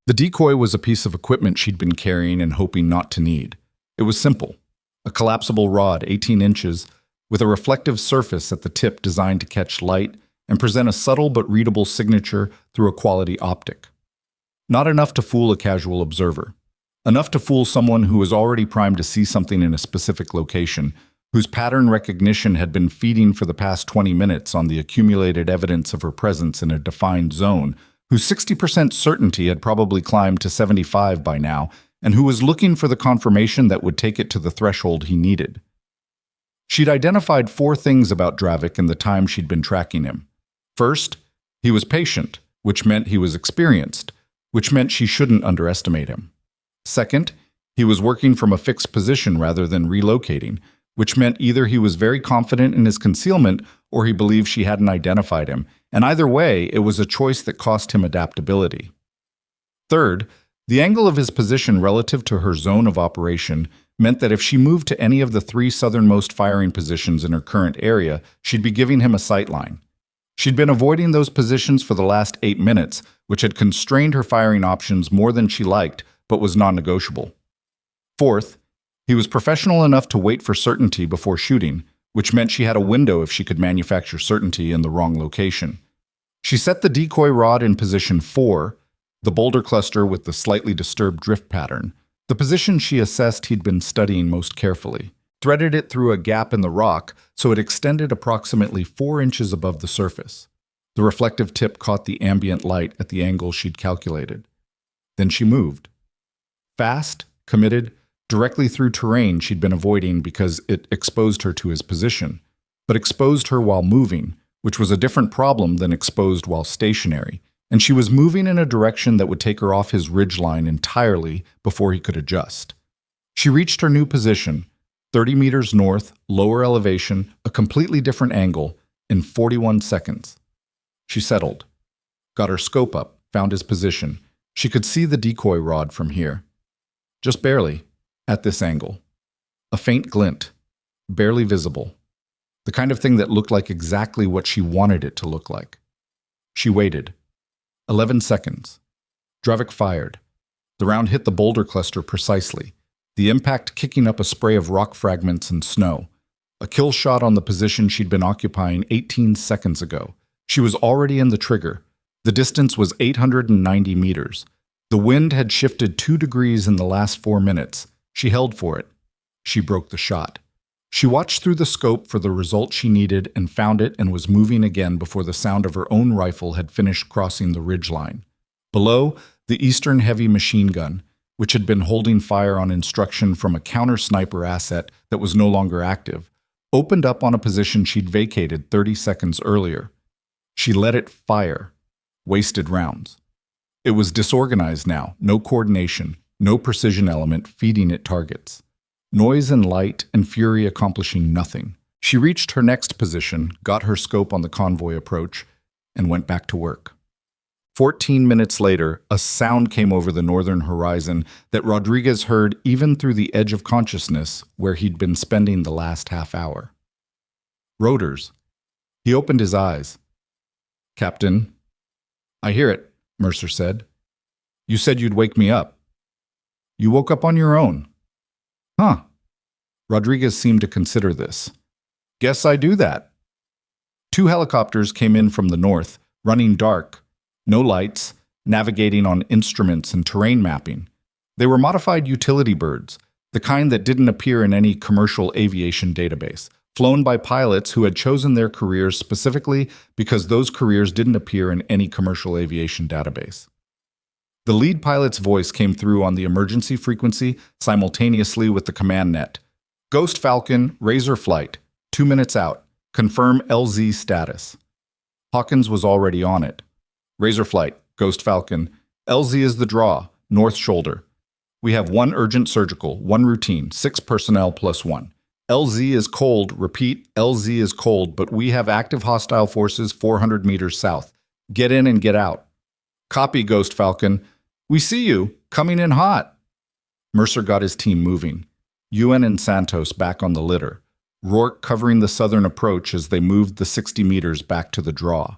The decoy was a piece of equipment she'd been carrying and hoping not to need. It was simple. A collapsible rod, 18 inches, with a reflective surface at the tip designed to catch light and present a subtle but readable signature through a quality optic. Not enough to fool a casual observer. Enough to fool someone who was already primed to see something in a specific location, whose pattern recognition had been feeding for the past 20 minutes on the accumulated evidence of her presence in a defined zone, whose 60% certainty had probably climbed to 75 by now, and who was looking for the confirmation that would take it to the threshold he needed. She'd identified 4 things about Dravik in the time she'd been tracking him. First, he was patient, which meant he was experienced, which meant she shouldn't underestimate him. Second, he was working from a fixed position rather than relocating, which meant either he was very confident in his concealment or he believed she hadn't identified him, and either way, it was a choice that cost him adaptability. Third, the angle of his position relative to her zone of operation meant that if she moved to any of the 3 southernmost firing positions in her current area, she'd be giving him a sightline. She'd been avoiding those positions for the last 8 minutes, which had constrained her firing options more than she liked, but was non-negotiable. Fourth, He was professional enough to wait for certainty before shooting, which meant she had a window if she could manufacture certainty in the wrong location. She set the decoy rod in position 4, the boulder cluster with the slightly disturbed drift pattern, the position she assessed he'd been studying most carefully, threaded it through a gap in the rock so it extended approximately 4 inches above the surface. The reflective tip caught the ambient light at the angle she'd calculated. Then she moved. Fast, committed, directly through terrain she'd been avoiding because it exposed her to his position, but exposed her while moving, which was a different problem than exposed while stationary, and she was moving in a direction that would take her off his ridgeline entirely before he could adjust. She reached her new position, 30 meters north, lower elevation, a completely different angle, in 41 seconds. She settled, got her scope up, found his position. She could see the decoy rod from here. Just barely, at this angle. A faint glint, barely visible. The kind of thing that looked like exactly what she wanted it to look like. She waited. 11 seconds. Dravik fired. The round hit the boulder cluster precisely, the impact kicking up a spray of rock fragments and snow. A kill shot on the position she'd been occupying 18 seconds ago. She was already in the trigger. The distance was 890 meters. The wind had shifted 2 degrees in the last 4 minutes. She held for it. She broke the shot. She watched through the scope for the result she needed and found it and was moving again before the sound of her own rifle had finished crossing the ridgeline. Below, the Eastern heavy machine gun, which had been holding fire on instruction from a counter-sniper asset that was no longer active, opened up on a position she'd vacated 30 seconds earlier. She let it fire. Wasted rounds. It was disorganized now, no coordination, no precision element feeding it targets. Noise and light and fury accomplishing nothing. She reached her next position, got her scope on the convoy approach, and went back to work. 14 minutes later, a sound came over the northern horizon that Rodriguez heard even through the edge of consciousness where he'd been spending the last half hour. Rotors. He opened his eyes. "Captain." "I hear it," Mercer said. "You said you'd wake me up." "You woke up on your own." "Huh." Rodriguez seemed to consider this. "Guess I do that." 2 helicopters came in from the north, running dark, no lights, navigating on instruments and terrain mapping. They were modified utility birds, the kind that didn't appear in any commercial aviation database, flown by pilots who had chosen their careers specifically because those careers didn't appear in any commercial aviation database. The lead pilot's voice came through on the emergency frequency simultaneously with the command net. "Ghost Falcon, Razor flight, 2 minutes out. Confirm LZ status." Hawkins was already on it. "Razor flight, Ghost Falcon. LZ is the draw, north shoulder. We have 1 urgent surgical, 1 routine, 6 personnel plus 1. LZ is cold, repeat, LZ is cold, but we have active hostile forces 400 meters south. Get in and get out." "Copy, Ghost Falcon. We see you, coming in hot." Mercer got his team moving. Ewan and Santos back on the litter. Rourke covering the southern approach as they moved the 60 meters back to the draw.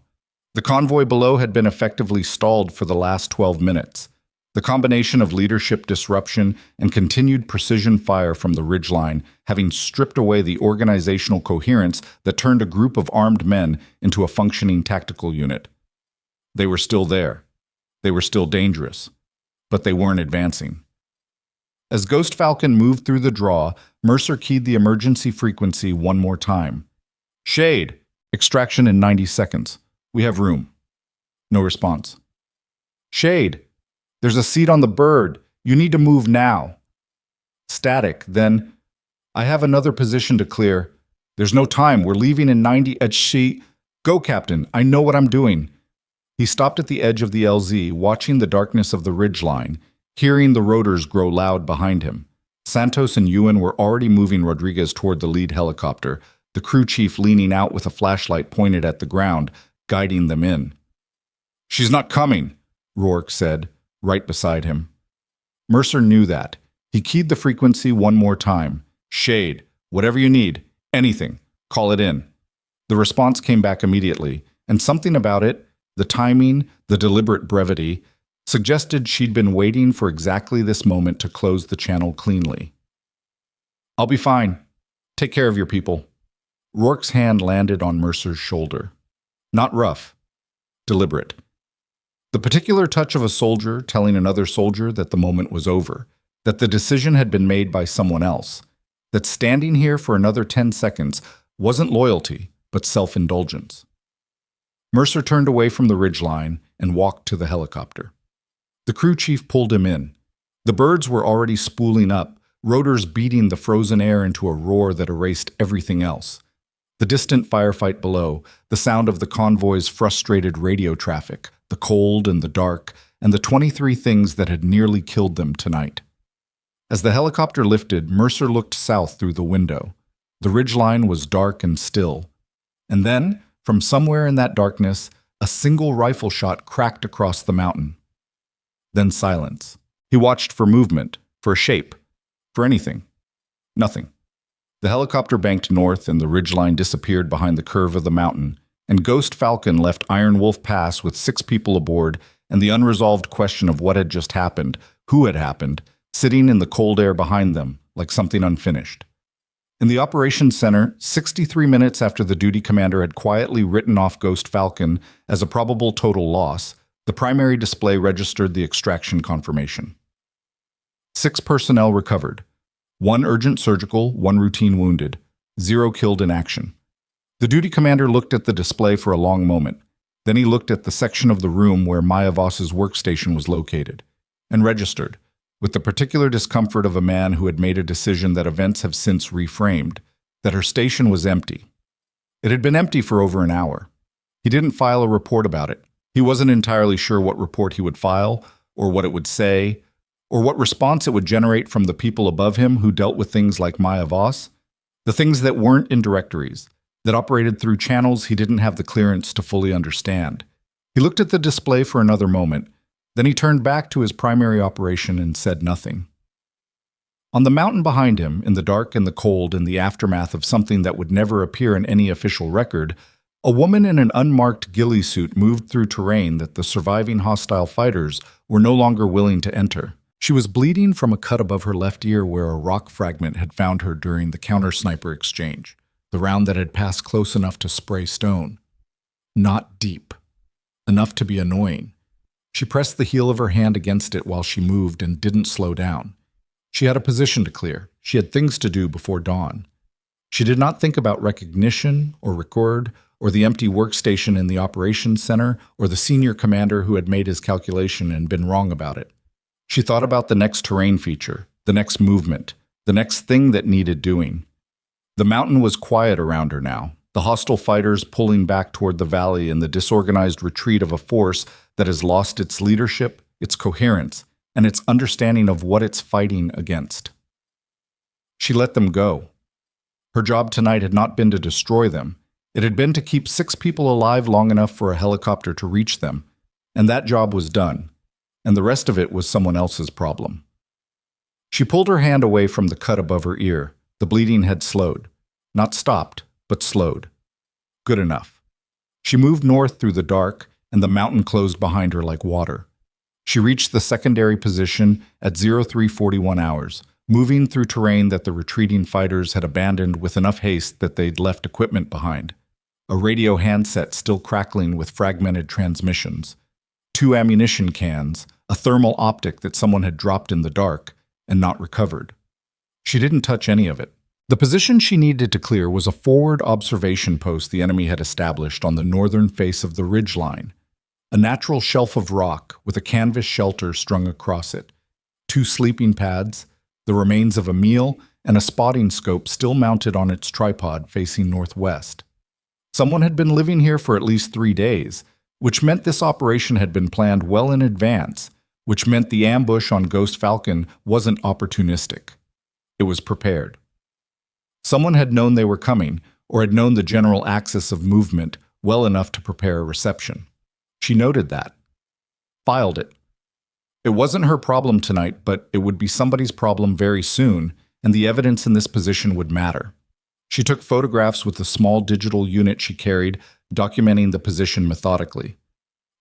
The convoy below had been effectively stalled for the last 12 minutes. The combination of leadership disruption and continued precision fire from the ridgeline having stripped away the organizational coherence that turned a group of armed men into a functioning tactical unit. They were still there. They were still dangerous. But they weren't advancing. As Ghost Falcon moved through the draw, Mercer keyed the emergency frequency one more time. "Shade. Extraction in 90 seconds. We have room." No response. "Shade. There's a seat on the bird. You need to move now." Static. Then, "I have another position to clear. There's no time. We're leaving in 90 at she. Go, Captain. I know what I'm doing." He stopped at the edge of the LZ, watching the darkness of the ridgeline, hearing the rotors grow loud behind him. Santos and Ewan were already moving Rodriguez toward the lead helicopter, the crew chief leaning out with a flashlight pointed at the ground, guiding them in. "She's not coming," Rourke said, right beside him. Mercer knew that. He keyed the frequency one more time. "Shade. Whatever you need. Anything. Call it in." The response came back immediately, and something about it, the timing, the deliberate brevity, suggested she'd been waiting for exactly this moment to close the channel cleanly. I'll be fine. Take care of your people. Rourke's hand landed on Mercer's shoulder. Not rough, deliberate. The particular touch of a soldier telling another soldier that the moment was over, that the decision had been made by someone else, that standing here for another 10 seconds wasn't loyalty, but self-indulgence. Mercer turned away from the ridgeline and walked to the helicopter. The crew chief pulled him in. The birds were already spooling up, rotors beating the frozen air into a roar that erased everything else. The distant firefight below, the sound of the convoy's frustrated radio traffic, the cold and the dark, and the 23 things that had nearly killed them tonight. As the helicopter lifted, Mercer looked south through the window. The ridgeline was dark and still. And then, from somewhere in that darkness, a single rifle shot cracked across the mountain. Then silence. He watched for movement, for a shape, for anything. Nothing. The helicopter banked north and the ridgeline disappeared behind the curve of the mountain, and Ghost Falcon left Iron Wolf Pass with 6 people aboard and the unresolved question of what had just happened, who had happened, sitting in the cold air behind them, like something unfinished. In the operations center, 63 minutes after the duty commander had quietly written off Ghost Falcon as a probable total loss, the primary display registered the extraction confirmation. 6 personnel recovered. 1 urgent surgical, 1 routine wounded. 0 killed in action. The duty commander looked at the display for a long moment. Then he looked at the section of the room where Maya Voss's workstation was located, and registered, with the particular discomfort of a man who had made a decision that events have since reframed, that her station was empty. It had been empty for over an hour. He didn't file a report about it. He wasn't entirely sure what report he would file, or what it would say, or what response it would generate from the people above him who dealt with things like Maya Voss, the things that weren't in directories, that operated through channels he didn't have the clearance to fully understand. He looked at the display for another moment, then he turned back to his primary operation and said nothing. On the mountain behind him, in the dark and the cold, in the aftermath of something that would never appear in any official record, a woman in an unmarked ghillie suit moved through terrain that the surviving hostile fighters were no longer willing to enter. She was bleeding from a cut above her left ear where a rock fragment had found her during the counter-sniper exchange, the round that had passed close enough to spray stone. Not deep. Enough to be annoying. She pressed the heel of her hand against it while she moved and didn't slow down. She had a position to clear. She had things to do before dawn. She did not think about recognition or record or the empty workstation in the operations center or the senior commander who had made his calculation and been wrong about it. She thought about the next terrain feature, the next movement, the next thing that needed doing. The mountain was quiet around her now, the hostile fighters pulling back toward the valley in the disorganized retreat of a force that has lost its leadership, its coherence, and its understanding of what it's fighting against. She let them go. Her job tonight had not been to destroy them. It had been to keep 6 people alive long enough for a helicopter to reach them, and that job was done. And the rest of it was someone else's problem. She pulled her hand away from the cut above her ear. The bleeding had slowed. Not stopped, but slowed. Good enough. She moved north through the dark, and the mountain closed behind her like water. She reached the secondary position at 0341 hours, moving through terrain that the retreating fighters had abandoned with enough haste that they'd left equipment behind. A radio handset still crackling with fragmented transmissions. 2 ammunition cans, a thermal optic that someone had dropped in the dark and not recovered. She didn't touch any of it. The position she needed to clear was a forward observation post the enemy had established on the northern face of the ridgeline. A natural shelf of rock with a canvas shelter strung across it. 2 sleeping pads, the remains of a meal, and a spotting scope still mounted on its tripod facing northwest. Someone had been living here for at least 3 days, which meant this operation had been planned well in advance, which meant the ambush on Ghost Falcon wasn't opportunistic. It was prepared. Someone had known they were coming, or had known the general axis of movement well enough to prepare a reception. She noted that. Filed it. It wasn't her problem tonight, but it would be somebody's problem very soon, and the evidence in this position would matter. She took photographs with the small digital unit she carried, documenting the position methodically.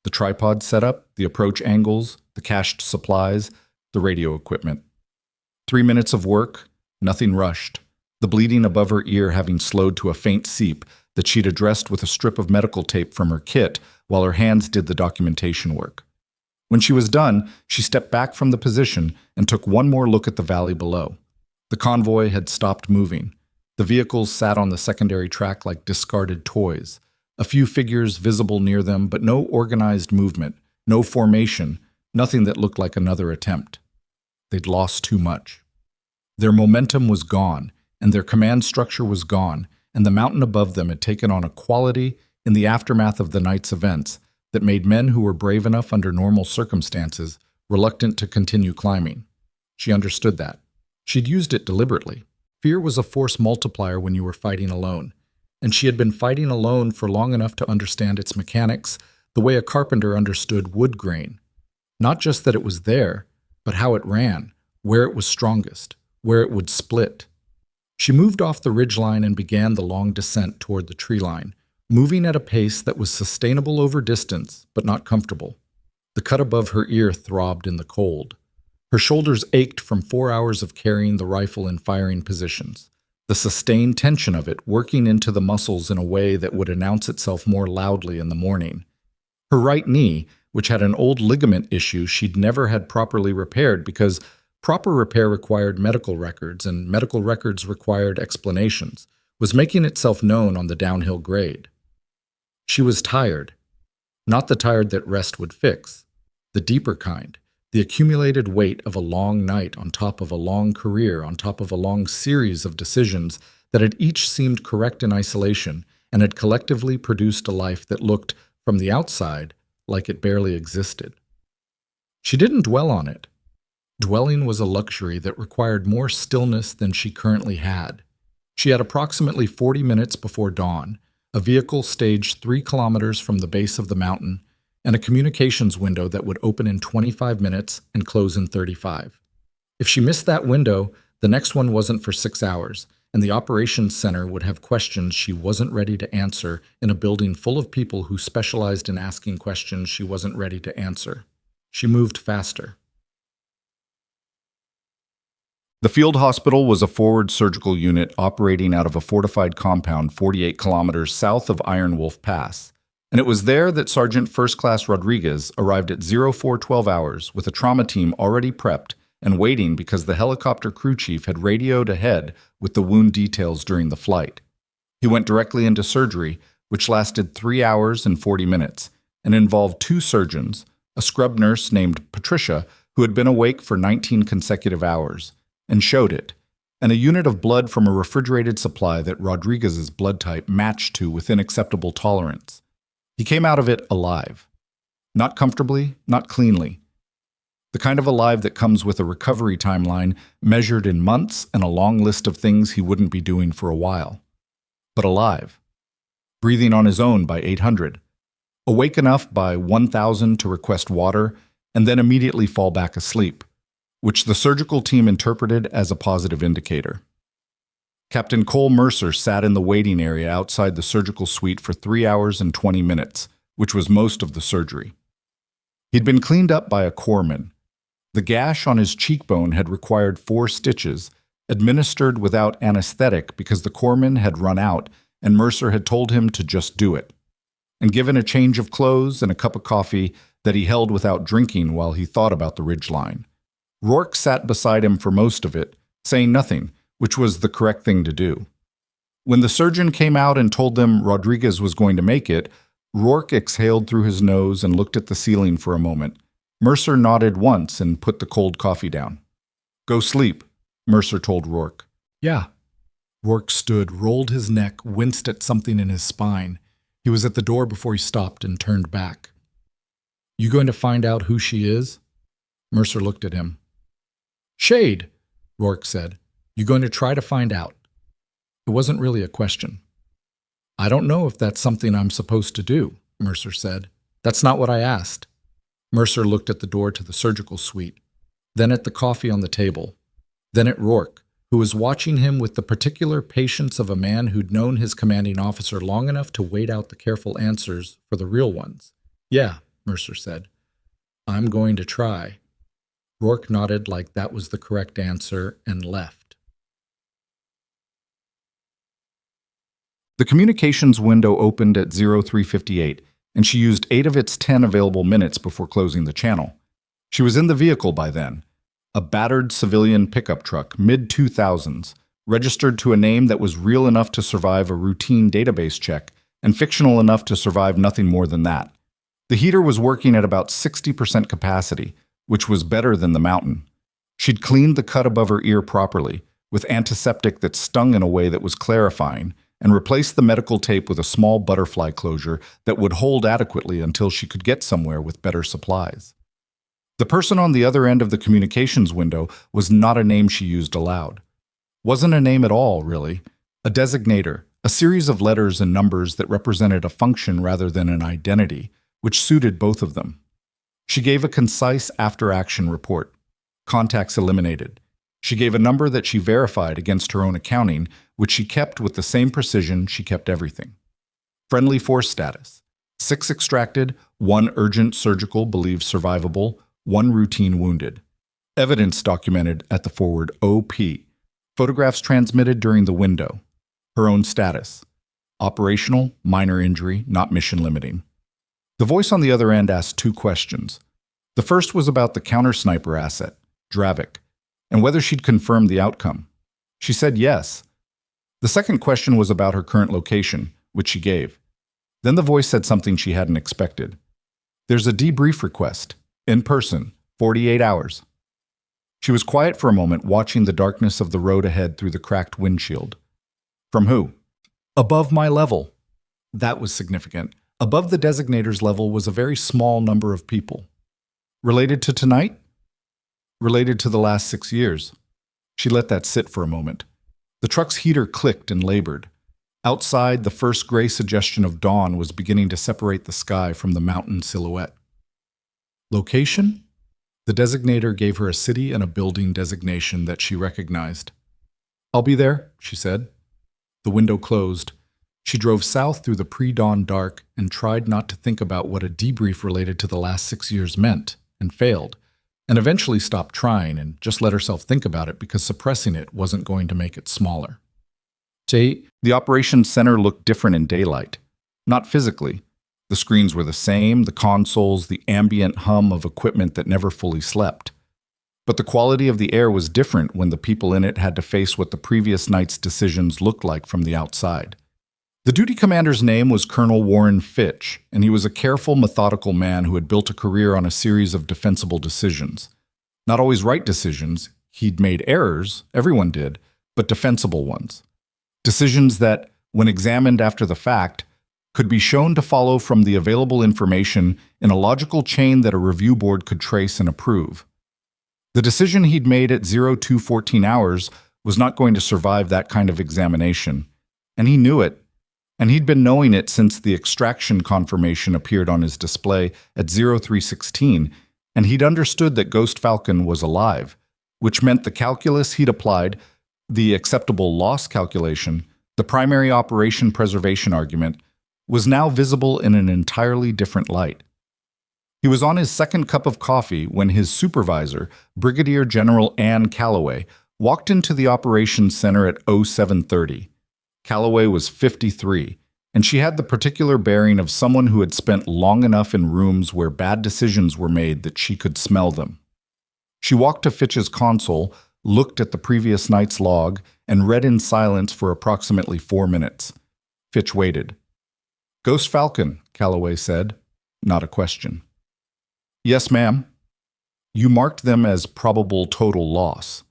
The tripod setup, the approach angles, the cached supplies, the radio equipment. 3 minutes of work, nothing rushed, the bleeding above her ear having slowed to a faint seep that she'd addressed with a strip of medical tape from her kit while her hands did the documentation work. When she was done, she stepped back from the position and took one more look at the valley below. The convoy had stopped moving. The vehicles sat on the secondary track like discarded toys. A few figures visible near them, but no organized movement, no formation, nothing that looked like another attempt. They'd lost too much. Their momentum was gone, and their command structure was gone, and the mountain above them had taken on a quality in the aftermath of the night's events that made men who were brave enough under normal circumstances reluctant to continue climbing. She understood that. She'd used it deliberately. Fear was a force multiplier when you were fighting alone, and she had been fighting alone for long enough to understand its mechanics the way a carpenter understood wood grain. Not just that it was there, but how it ran, where it was strongest, where it would split. She moved off the ridgeline and began the long descent toward the tree line, moving at a pace that was sustainable over distance, but not comfortable. The cut above her ear throbbed in the cold. Her shoulders ached from 4 hours of carrying the rifle in firing positions, the sustained tension of it working into the muscles in a way that would announce itself more loudly in the morning. Her right knee, which had an old ligament issue she'd never had properly repaired because proper repair required medical records and medical records required explanations, was making itself known on the downhill grade. She was tired. Not the tired that rest would fix, the deeper kind, the accumulated weight of a long night on top of a long career, on top of a long series of decisions that had each seemed correct in isolation and had collectively produced a life that looked, from the outside, like it barely existed. She didn't dwell on it. Dwelling was a luxury that required more stillness than she currently had. She had approximately 40 minutes before dawn, a vehicle staged 3 kilometers from the base of the mountain, and a communications window that would open in 25 minutes and close in 35. If she missed that window, the next one wasn't for 6 hours, and the operations center would have questions she wasn't ready to answer in a building full of people who specialized in asking questions she wasn't ready to answer. She moved faster. The field hospital was a forward surgical unit operating out of a fortified compound 48 kilometers south of Iron Wolf Pass. And it was there that Sergeant First Class Rodriguez arrived at 0412 hours with a trauma team already prepped and waiting because the helicopter crew chief had radioed ahead with the wound details during the flight. He went directly into surgery, which lasted 3 hours and 40 minutes, and involved 2 surgeons, a scrub nurse named Patricia, who had been awake for 19 consecutive hours, and showed it, and a unit of blood from a refrigerated supply that Rodriguez's blood type matched to within acceptable tolerance. He came out of it alive. Not comfortably, not cleanly. The kind of alive that comes with a recovery timeline measured in months and a long list of things he wouldn't be doing for a while. But alive. Breathing on his own by 800. Awake enough by 1,000 to request water, and then immediately fall back asleep, which the surgical team interpreted as a positive indicator. Captain Cole Mercer sat in the waiting area outside the surgical suite for 3 hours and 20 minutes, which was most of the surgery. He'd been cleaned up by a corpsman. The gash on his cheekbone had required 4 stitches, administered without anesthetic because the corpsman had run out and Mercer had told him to just do it. And given a change of clothes and a cup of coffee that he held without drinking while he thought about the ridgeline. Rourke sat beside him for most of it, saying nothing, which was the correct thing to do. When the surgeon came out and told them Rodriguez was going to make it, Rourke exhaled through his nose and looked at the ceiling for a moment. Mercer nodded once and put the cold coffee down. "Go sleep," Mercer told Rourke. "Yeah." Rourke stood, rolled his neck, winced at something in his spine. He was at the door before he stopped and turned back. "You going to find out who she is?" Mercer looked at him. "Shade," Rourke said. "You going to try to find out?" It wasn't really a question. "I don't know if that's something I'm supposed to do," Mercer said. "That's not what I asked." Mercer looked at the door to the surgical suite, then at the coffee on the table, then at Rourke, who was watching him with the particular patience of a man who'd known his commanding officer long enough to wait out the careful answers for the real ones. "Yeah," Mercer said. "I'm going to try." Rourke nodded like that was the correct answer and left. The communications window opened at 0358, and she used 8 of its 10 available minutes before closing the channel. She was in the vehicle by then, a battered civilian pickup truck, mid-2000s, registered to a name that was real enough to survive a routine database check and fictional enough to survive nothing more than that. The heater was working at about 60% capacity, which was better than the mountain. She'd cleaned the cut above her ear properly, with antiseptic that stung in a way that was clarifying, and replaced the medical tape with a small butterfly closure that would hold adequately until she could get somewhere with better supplies. The person on the other end of the communications window was not a name she used aloud. Wasn't a name at all, really. A designator, a series of letters and numbers that represented a function rather than an identity, which suited both of them. She gave a concise after-action report. Contacts eliminated. She gave a number that she verified against her own accounting, which she kept with the same precision she kept everything. Friendly force status. 6 extracted, 1 urgent surgical believed survivable, 1 routine wounded. Evidence documented at the forward OP. Photographs transmitted during the window. Her own status. Operational, minor injury, not mission limiting. The voice on the other end asked 2 questions. The first was about the counter-sniper asset, Dravik, and whether she'd confirmed the outcome. She said yes. The second question was about her current location, which she gave. Then the voice said something she hadn't expected. There's a debrief request, in person, 48 hours. She was quiet for a moment, watching the darkness of the road ahead through the cracked windshield. From who? Above my level. That was significant. Above the designator's level was a very small number of people. Related to tonight? Related to the last 6 years. She let that sit for a moment. The truck's heater clicked and labored. Outside, the first gray suggestion of dawn was beginning to separate the sky from the mountain silhouette. Location? The designator gave her a city and a building designation that she recognized. I'll be there, she said. The window closed. She drove south through the pre-dawn dark and tried not to think about what a debrief related to the last 6 years meant, and failed, and eventually stopped trying and just let herself think about it because suppressing it wasn't going to make it smaller. The operations center looked different in daylight. Not physically. The screens were the same, the consoles, the ambient hum of equipment that never fully slept. But the quality of the air was different when the people in it had to face what the previous night's decisions looked like from the outside. The duty commander's name was Colonel Warren Fitch, and he was a careful, methodical man who had built a career on a series of defensible decisions. Not always right decisions. He'd made errors, everyone did, but defensible ones. Decisions that, when examined after the fact, could be shown to follow from the available information in a logical chain that a review board could trace and approve. The decision he'd made at 0214 hours was not going to survive that kind of examination, and he knew it. And he'd been knowing it since the extraction confirmation appeared on his display at 0316, and he'd understood that Ghost Falcon was alive, which meant the calculus he'd applied, the acceptable loss calculation, the primary operation preservation argument, was now visible in an entirely different light. He was on his second cup of coffee when his supervisor, Brigadier General Ann Calloway, walked into the operations center at 0730. Calloway was 53, and she had the particular bearing of someone who had spent long enough in rooms where bad decisions were made that she could smell them. She walked to Fitch's console, looked at the previous night's log, and read in silence for approximately 4 minutes. Fitch waited. "Ghost Falcon," Calloway said. Not a question. "Yes, ma'am." "You marked them as probable total loss.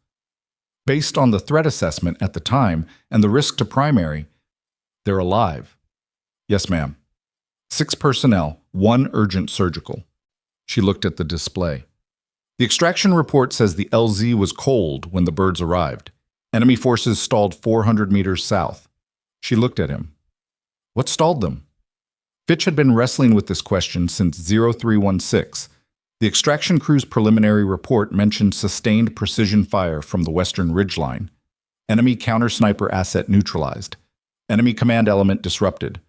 Based on the threat assessment at the time and the risk to primary, they're alive." "Yes, ma'am." 6 personnel, 1 urgent surgical. She looked at the display. The extraction report says the LZ was cold when the birds arrived. Enemy forces stalled 400 meters south. She looked at him. What stalled them? Fitch had been wrestling with this question since 0316. The extraction crew's preliminary report mentioned sustained precision fire from the western ridgeline. Enemy counter-sniper asset neutralized. Enemy command element disrupted.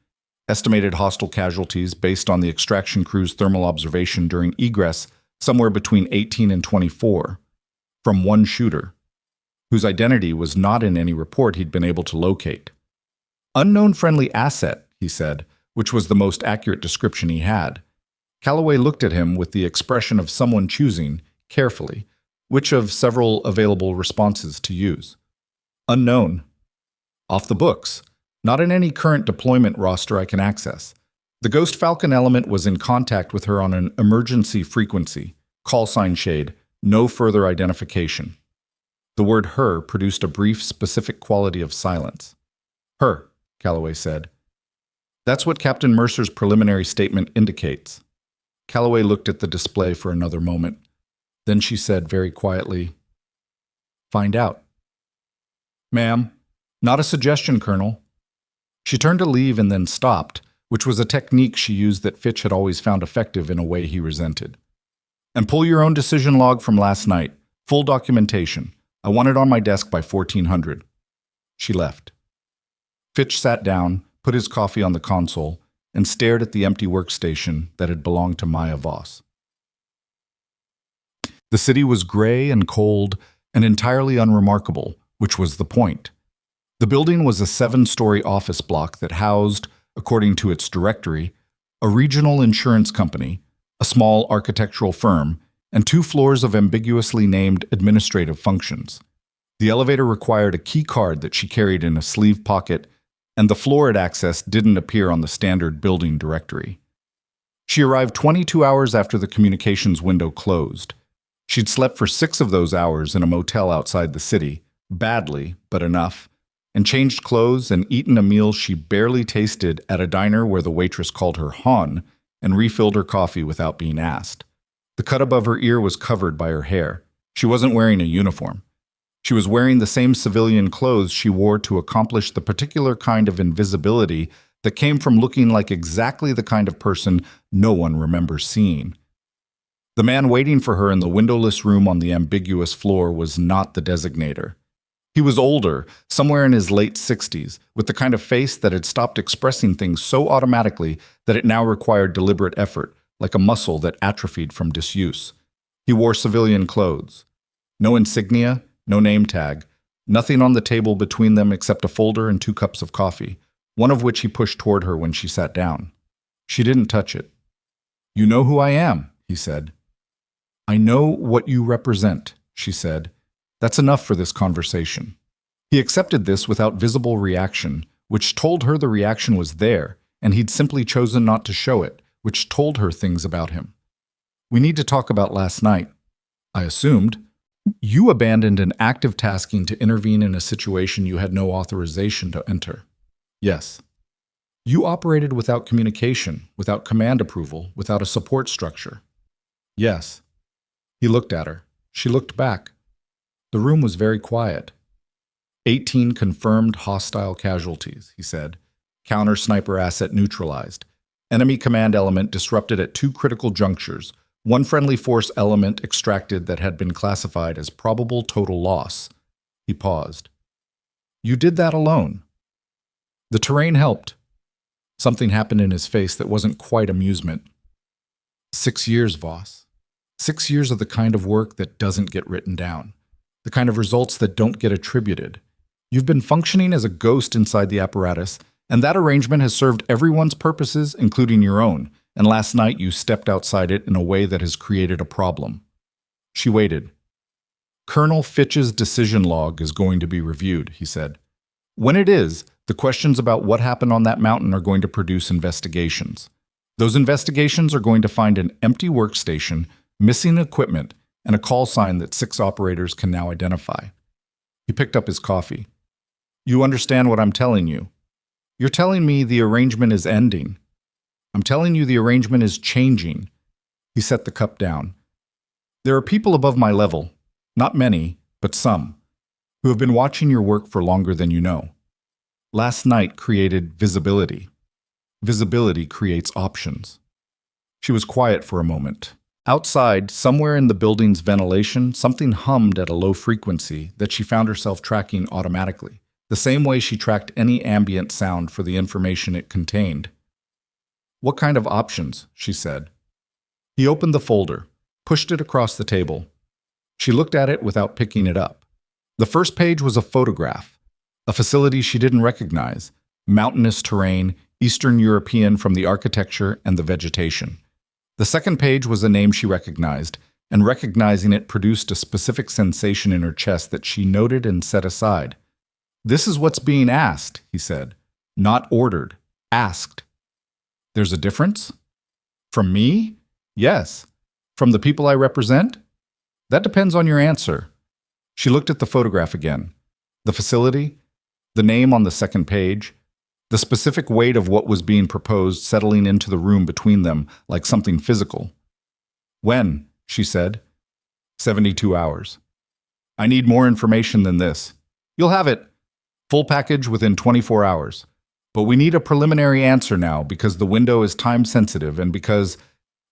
Estimated hostile casualties based on the extraction crew's thermal observation during egress somewhere between 18 and 24. From 1 shooter, whose identity was not in any report he'd been able to locate. Unknown friendly asset, he said, which was the most accurate description he had. Calloway looked at him with the expression of someone choosing, carefully, which of several available responses to use. Unknown. Off the books. Not in any current deployment roster I can access. The Ghost Falcon element was in contact with her on an emergency frequency. Callsign shade. No further identification. The word her produced a brief, specific quality of silence. Her, Calloway said. That's what Captain Mercer's preliminary statement indicates. Calloway looked at the display for another moment. Then she said very quietly, "Find out." "Ma'am, not a suggestion, Colonel." She turned to leave and then stopped, which was a technique she used that Fitch had always found effective in a way he resented. "And pull your own decision log from last night. Full documentation. I want it on my desk by 1400. She left. Fitch sat down, put his coffee on the console, and stared at the empty workstation that had belonged to Maya Voss. The city was gray and cold and entirely unremarkable, which was the point. The building was a 7-story office block that housed, according to its directory, a regional insurance company, a small architectural firm, and 2 floors of ambiguously named administrative functions. The elevator required a key card that she carried in a sleeve pocket, and the floor it accessed didn't appear on the standard building directory. She arrived 22 hours after the communications window closed. She'd slept for 6 of those hours in a motel outside the city, badly, but enough, and changed clothes and eaten a meal she barely tasted at a diner where the waitress called her Hon and refilled her coffee without being asked. The cut above her ear was covered by her hair. She wasn't wearing a uniform. She was wearing the same civilian clothes she wore to accomplish the particular kind of invisibility that came from looking like exactly the kind of person no one remembers seeing. The man waiting for her in the windowless room on the ambiguous floor was not the designator. He was older, somewhere in his late 60s, with the kind of face that had stopped expressing things so automatically that it now required deliberate effort, like a muscle that atrophied from disuse. He wore civilian clothes. No insignia, no name tag, nothing on the table between them except a folder and 2 cups of coffee, one of which he pushed toward her when she sat down. She didn't touch it. "You know who I am," he said. "I know what you represent," she said. "That's enough for this conversation." He accepted this without visible reaction, which told her the reaction was there, and he'd simply chosen not to show it, which told her things about him. "We need to talk about last night." "I assumed. You abandoned an active tasking to intervene in a situation you had no authorization to enter." "Yes." "You operated without communication, without command approval, without a support structure." "Yes." He looked at her. She looked back. The room was very quiet. 18 confirmed hostile casualties, he said. Counter-sniper asset neutralized. Enemy command element disrupted at 2 critical junctures. 1 friendly force element extracted that had been classified as probable total loss. He paused. "You did that alone." "The terrain helped." Something happened in his face that wasn't quite amusement. 6 years, Voss. 6 years of the kind of work that doesn't get written down. The kind of results that don't get attributed. You've been functioning as a ghost inside the apparatus, and that arrangement has served everyone's purposes, including your own. And last night you stepped outside it in a way that has created a problem. She waited. "Colonel Fitch's decision log is going to be reviewed," he said. "When it is, the questions about what happened on that mountain are going to produce investigations. Those investigations are going to find an empty workstation, missing equipment, and a call sign that 6 operators can now identify." He picked up his coffee. "You understand what I'm telling you? You're telling me the arrangement is ending. I'm telling you the arrangement is changing." He set the cup down. "There are people above my level, not many, but some, who have been watching your work for longer than you know. Last night created visibility. Visibility creates options." She was quiet for a moment. Outside, somewhere in the building's ventilation, something hummed at a low frequency that she found herself tracking automatically, the same way she tracked any ambient sound for the information it contained. "What kind of options?" she said. He opened the folder, pushed it across the table. She looked at it without picking it up. The first page was a photograph, a facility she didn't recognize, mountainous terrain, Eastern European from the architecture and the vegetation. The second page was a name she recognized, and recognizing it produced a specific sensation in her chest that she noted and set aside. "This is what's being asked," he said. "Not ordered. Asked." "There's a difference?" "From me? Yes. From the people I represent? That depends on your answer." She looked at the photograph again. The facility, the name on the second page, the specific weight of what was being proposed settling into the room between them like something physical. "When?" she said. 72 hours. "I need more information than this." "You'll have it. Full package within 24 hours. But we need a preliminary answer now because the window is time-sensitive and because—"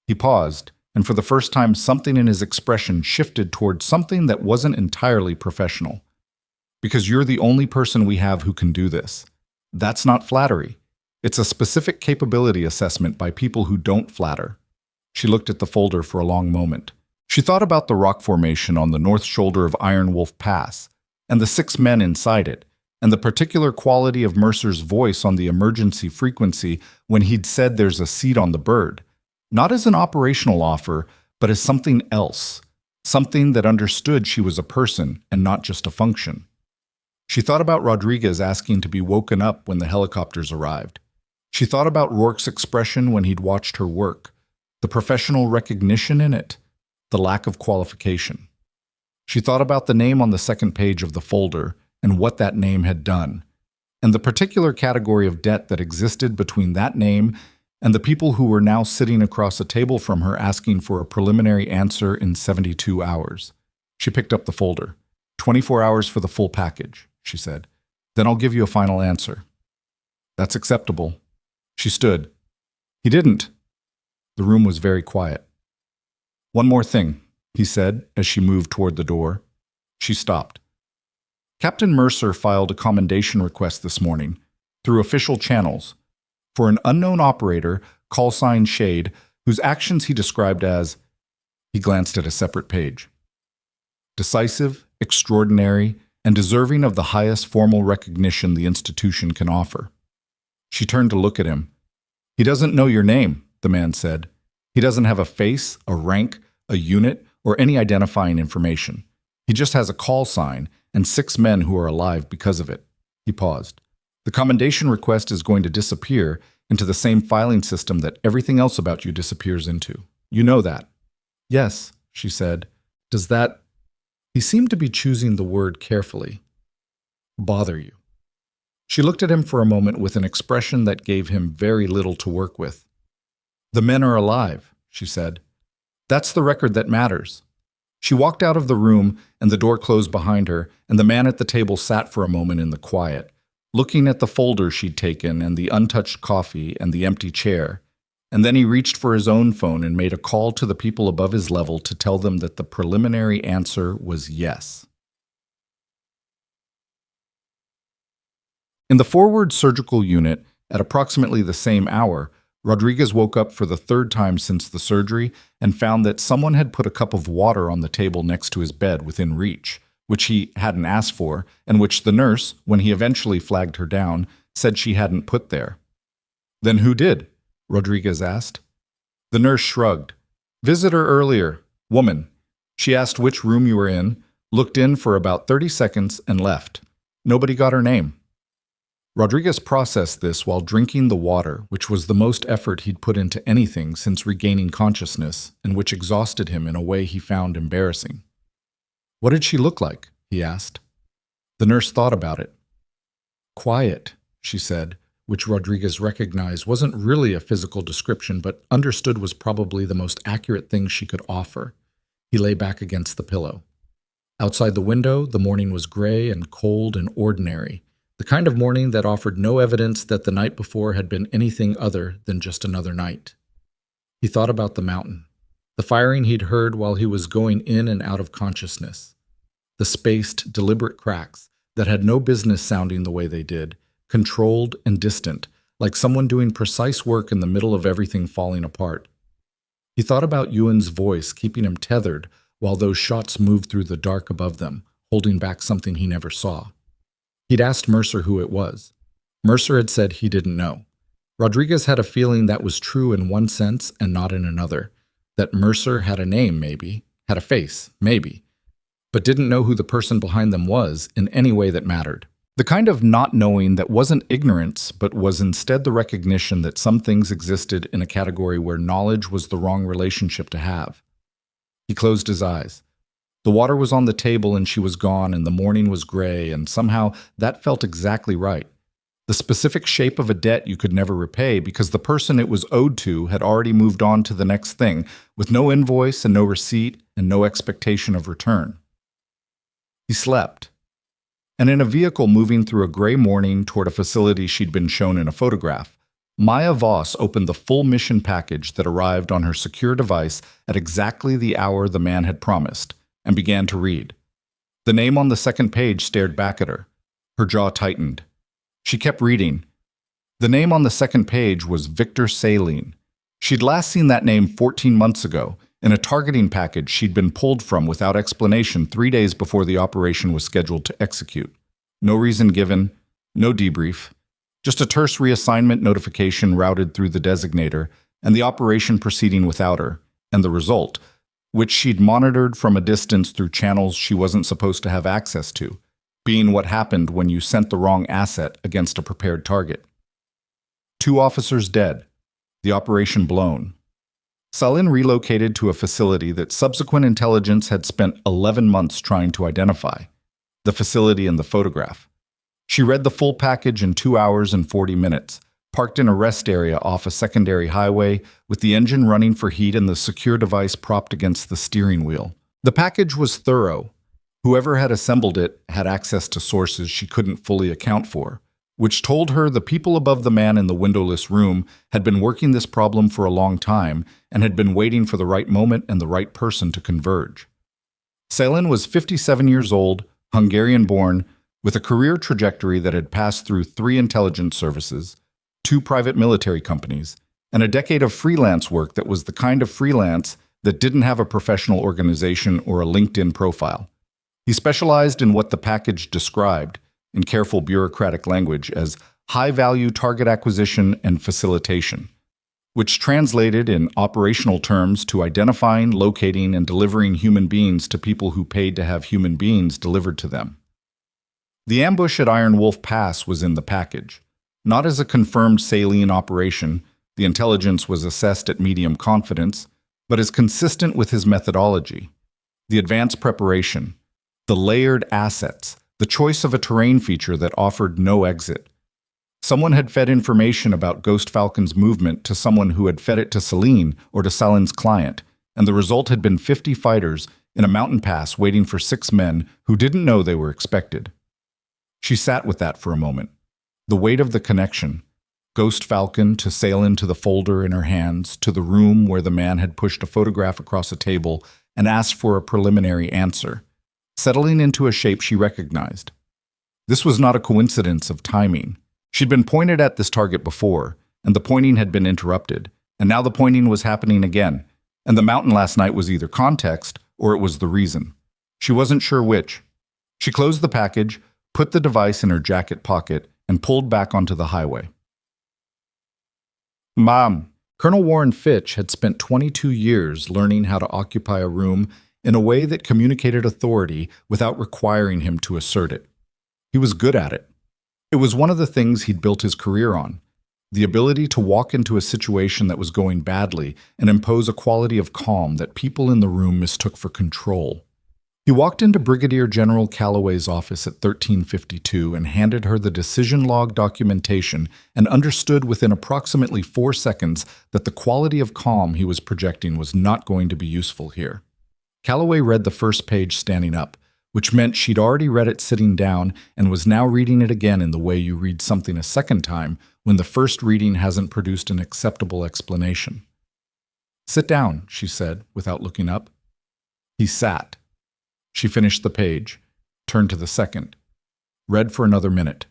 He paused, and for the first time something in his expression shifted toward something that wasn't entirely professional. "Because you're the only person we have who can do this. That's not flattery. It's a specific capability assessment by people who don't flatter." She looked at the folder for a long moment. She thought about the rock formation on the north shoulder of Iron Wolf Pass, and the 6 men inside it, and the particular quality of Mercer's voice on the emergency frequency when he'd said there's a seat on the bird, not as an operational offer, but as something else, something that understood she was a person and not just a function. She thought about Rodriguez asking to be woken up when the helicopters arrived. She thought about Rourke's expression when he'd watched her work, the professional recognition in it, the lack of qualification. She thought about the name on the second page of the folder and what that name had done, and the particular category of debt that existed between that name and the people who were now sitting across a table from her asking for a preliminary answer in 72 hours. She picked up the folder. 24 hours for the full package, she said. Then I'll give you a final answer. That's acceptable. She stood. He didn't. The room was very quiet. One more thing, he said as she moved toward the door. She stopped. Captain Mercer filed a commendation request this morning, through official channels, for an unknown operator, callsign Shade, whose actions he described as, he glanced at a separate page, decisive, extraordinary, and deserving of the highest formal recognition the institution can offer. She turned to look at him. He doesn't know your name, the man said. He doesn't have a face, a rank, a unit, or any identifying information. He just has a call sign and 6 men who are alive because of it. He paused. The commendation request is going to disappear into the same filing system that everything else about you disappears into. You know that. Yes, she said. Does that... He seemed to be choosing the word carefully. Bother you. She looked at him for a moment with an expression that gave him very little to work with. The men are alive, she said. That's the record that matters. She walked out of the room, and the door closed behind her, and the man at the table sat for a moment in the quiet, looking at the folder she'd taken and the untouched coffee and the empty chair, and then he reached for his own phone and made a call to the people above his level to tell them that the preliminary answer was yes. In the forward surgical unit, at approximately the same hour, Rodriguez woke up for the 3rd time since the surgery and found that someone had put a cup of water on the table next to his bed within reach, which he hadn't asked for, and which the nurse, when he eventually flagged her down, said she hadn't put there. Then who did? Rodriguez asked. The nurse shrugged. Visitor earlier, woman. She asked which room you were in, looked in for about 30 seconds, and left. Nobody got her name. Rodriguez processed this while drinking the water, which was the most effort he'd put into anything since regaining consciousness, and which exhausted him in a way he found embarrassing. What did she look like? He asked. The nurse thought about it. Quiet, she said, which Rodriguez recognized wasn't really a physical description, but understood was probably the most accurate thing she could offer. He lay back against the pillow. Outside the window, the morning was gray and cold and ordinary, the kind of morning that offered no evidence that the night before had been anything other than just another night. He thought about the mountain, the firing he'd heard while he was going in and out of consciousness, the spaced, deliberate cracks that had no business sounding the way they did, controlled and distant, like someone doing precise work in the middle of everything falling apart. He thought about Ewan's voice keeping him tethered while those shots moved through the dark above them, holding back something he never saw. He'd asked Mercer who it was. Mercer had said he didn't know. Rodriguez had a feeling that was true in one sense and not in another. That Mercer had a name, maybe, had a face, maybe, but didn't know who the person behind them was in any way that mattered. The kind of not knowing that wasn't ignorance, but was instead the recognition that some things existed in a category where knowledge was the wrong relationship to have. He closed his eyes. The water was on the table and she was gone, and the morning was gray, and somehow that felt exactly right. The specific shape of a debt you could never repay because the person it was owed to had already moved on to the next thing, with no invoice and no receipt and no expectation of return. He slept. And in a vehicle moving through a gray morning toward a facility she'd been shown in a photograph, Maya Voss opened the full mission package that arrived on her secure device at exactly the hour the man had promised, and began to read. The name on the second page stared back at her. Her jaw tightened. She kept reading. The name on the second page was Victor Saline. She'd last seen that name 14 months ago, in a targeting package she'd been pulled from without explanation 3 days before the operation was scheduled to execute. No reason given, no debrief, just a terse reassignment notification routed through the designator, and the operation proceeding without her, and the result, which she'd monitored from a distance through channels she wasn't supposed to have access to, being what happened when you sent the wrong asset against a prepared target. 2 officers dead, the operation blown. Salin relocated to a facility that subsequent intelligence had spent 11 months trying to identify, the facility in the photograph. She read the full package in 2 hours and 40 minutes, parked in a rest area off a secondary highway with the engine running for heat and the secure device propped against the steering wheel. The package was thorough. Whoever had assembled it had access to sources she couldn't fully account for, which told her the people above the man in the windowless room had been working this problem for a long time and had been waiting for the right moment and the right person to converge. Salin was 57 years old, Hungarian-born, with a career trajectory that had passed through 3 intelligence services, 2 private military companies, and a decade of freelance work that was the kind of freelance that didn't have a professional organization or a LinkedIn profile. He specialized in what the package described, in careful bureaucratic language, as high-value target acquisition and facilitation, which translated in operational terms to identifying, locating, and delivering human beings to people who paid to have human beings delivered to them. The ambush at Iron Wolf Pass was in the package. Not as a confirmed saline operation, the intelligence was assessed at medium confidence, but as consistent with his methodology. The advanced preparation, the layered assets, the choice of a terrain feature that offered no exit. Someone had fed information about Ghost Falcon's movement to someone who had fed it to Celine or to Salin's client, and the result had been 50 fighters in a mountain pass waiting for 6 men who didn't know they were expected. She sat with that for a moment. The weight of the connection, Ghost Falcon to Salin to the folder in her hands, to the room where the man had pushed a photograph across a table and asked for a preliminary answer, settling into a shape she recognized. This was not a coincidence of timing. She'd been pointed at this target before, and the pointing had been interrupted, and now the pointing was happening again, and the mountain last night was either context or it was the reason. She wasn't sure which. She closed the package, put the device in her jacket pocket, and pulled back onto the highway. Mom, Colonel Warren Fitch had spent 22 years learning how to occupy a room in a way that communicated authority without requiring him to assert it. He was good at it. It was one of the things he'd built his career on, the ability to walk into a situation that was going badly and impose a quality of calm that people in the room mistook for control. He walked into Brigadier General Calloway's office at 1352 and handed her the decision log documentation and understood within approximately 4 seconds that the quality of calm he was projecting was not going to be useful here. Calloway read the first page standing up, which meant she'd already read it sitting down and was now reading it again in the way you read something a second time when the first reading hasn't produced an acceptable explanation. "Sit down," she said, without looking up. He sat. She finished the page, turned to the second, read for another minute.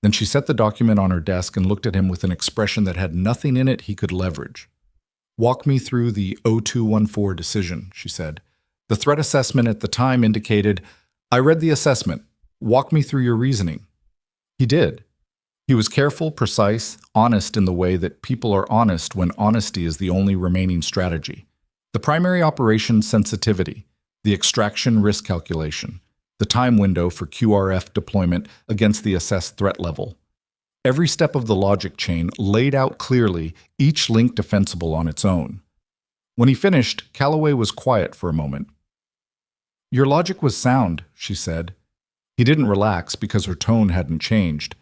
Then she set the document on her desk and looked at him with an expression that had nothing in it he could leverage. "Walk me through the 0214 decision," she said. "The threat assessment at the time indicated, I read the assessment. Walk me through your reasoning." He did. He was careful, precise, honest in the way that people are honest when honesty is the only remaining strategy. The primary operation sensitivity, the extraction risk calculation, the time window for QRF deployment against the assessed threat level. Every step of the logic chain laid out clearly, each link defensible on its own. When he finished, Calloway was quiet for a moment. "Your logic was sound," she said. He didn't relax because her tone hadn't changed.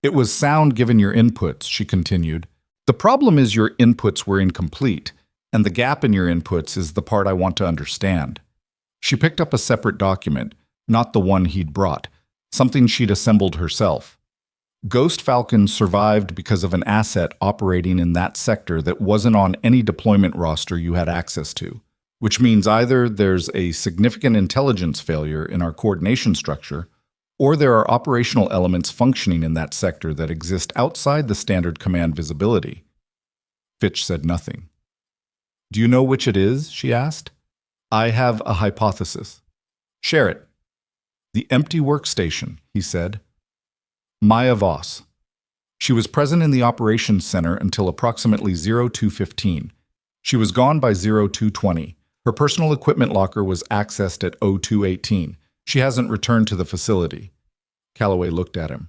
"It was sound given your inputs," she continued. "The problem is your inputs were incomplete, and the gap in your inputs is the part I want to understand." She picked up a separate document, not the one he'd brought, something she'd assembled herself. Ghost Falcon survived because of an asset operating in that sector that wasn't on any deployment roster you had access to, which means either there's a significant intelligence failure in our coordination structure, or there are operational elements functioning in that sector that exist outside the standard command visibility. Fitch said nothing. "Do you know which it is?" she asked. "I have a hypothesis." "Share it." "The empty workstation," he said. Maya Voss. She was present in the operations center until approximately 02:15. She was gone by 02:20. Her personal equipment locker was accessed at 02:18. She hasn't returned to the facility. Calloway looked at him.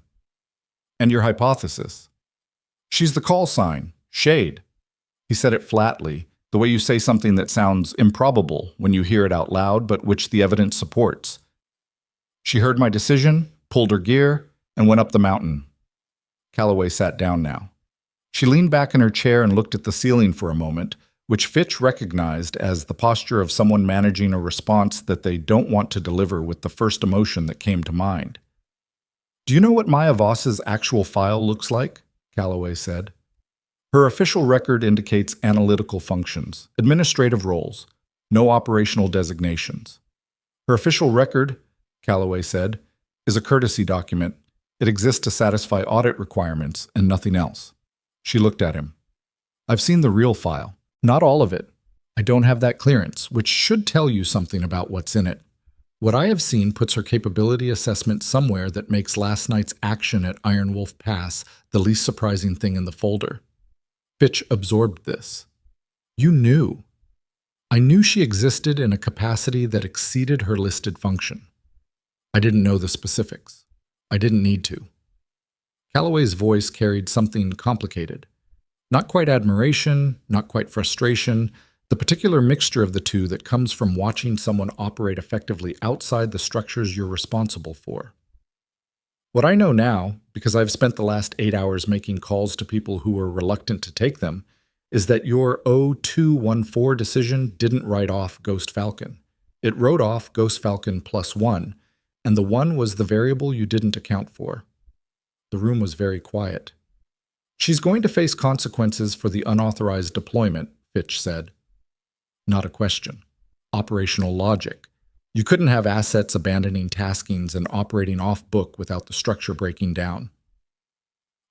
"And your hypothesis?" "She's the call sign, shade." He said it flatly, the way you say something that sounds improbable when you hear it out loud, but which the evidence supports. "She heard my decision, pulled her gear, and went up the mountain." Calloway sat down now. She leaned back in her chair and looked at the ceiling for a moment, which Fitch recognized as the posture of someone managing a response that they don't want to deliver with the first emotion that came to mind. "Do you know what Maya Voss's actual file looks like?" Calloway said. "Her official record indicates analytical functions, administrative roles, no operational designations. Her official record," Calloway said, "is a courtesy document. It exists to satisfy audit requirements and nothing else." She looked at him. "I've seen the real file. Not all of it. I don't have that clearance, which should tell you something about what's in it. What I have seen puts her capability assessment somewhere that makes last night's action at Iron Wolf Pass the least surprising thing in the folder." Fitch absorbed this. "You knew." "I knew she existed in a capacity that exceeded her listed function. I didn't know the specifics. I didn't need to." Calloway's voice carried something complicated. Not quite admiration, not quite frustration, the particular mixture of the two that comes from watching someone operate effectively outside the structures you're responsible for. "What I know now, because I've spent the last 8 hours making calls to people who were reluctant to take them, is that your 0214 decision didn't write off Ghost Falcon. It wrote off Ghost Falcon +1, and the 1 was the variable you didn't account for." The room was very quiet. "She's going to face consequences for the unauthorized deployment," Fitch said. Not a question. Operational logic. You couldn't have assets abandoning taskings and operating off-book without the structure breaking down.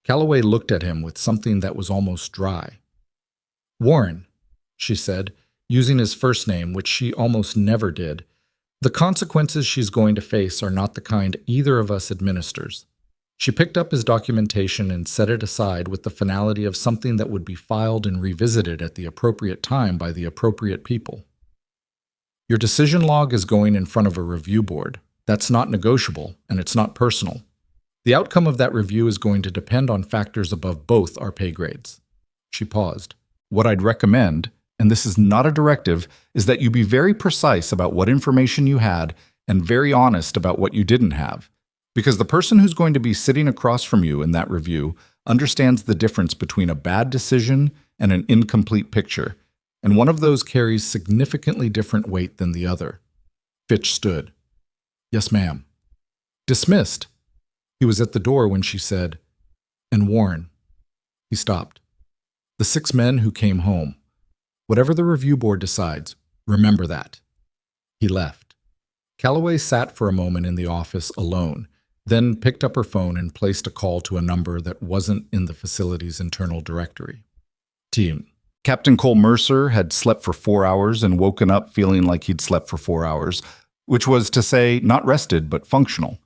Calloway looked at him with something that was almost dry. "Warren," she said, using his first name, which she almost never did, "the consequences she's going to face are not the kind either of us administers." She picked up his documentation and set it aside with the finality of something that would be filed and revisited at the appropriate time by the appropriate people. "Your decision log is going in front of a review board. That's not negotiable, and it's not personal. The outcome of that review is going to depend on factors above both our pay grades." She paused. "What I'd recommend, and this is not a directive, is that you be very precise about what information you had and very honest about what you didn't have. Because the person who's going to be sitting across from you in that review understands the difference between a bad decision and an incomplete picture, and one of those carries significantly different weight than the other." Fitch stood. "Yes, ma'am." "Dismissed." He was at the door when she said, "And Warren." He stopped. "The 6 men who came home. Whatever the review board decides, remember that." He left. Calloway sat for a moment in the office alone, then picked up her phone and placed a call to a number that wasn't in the facility's internal directory. "Team, Captain Cole Mercer had slept for 4 hours and woken up feeling like he'd slept for 4 hours, which was to say not rested but functional,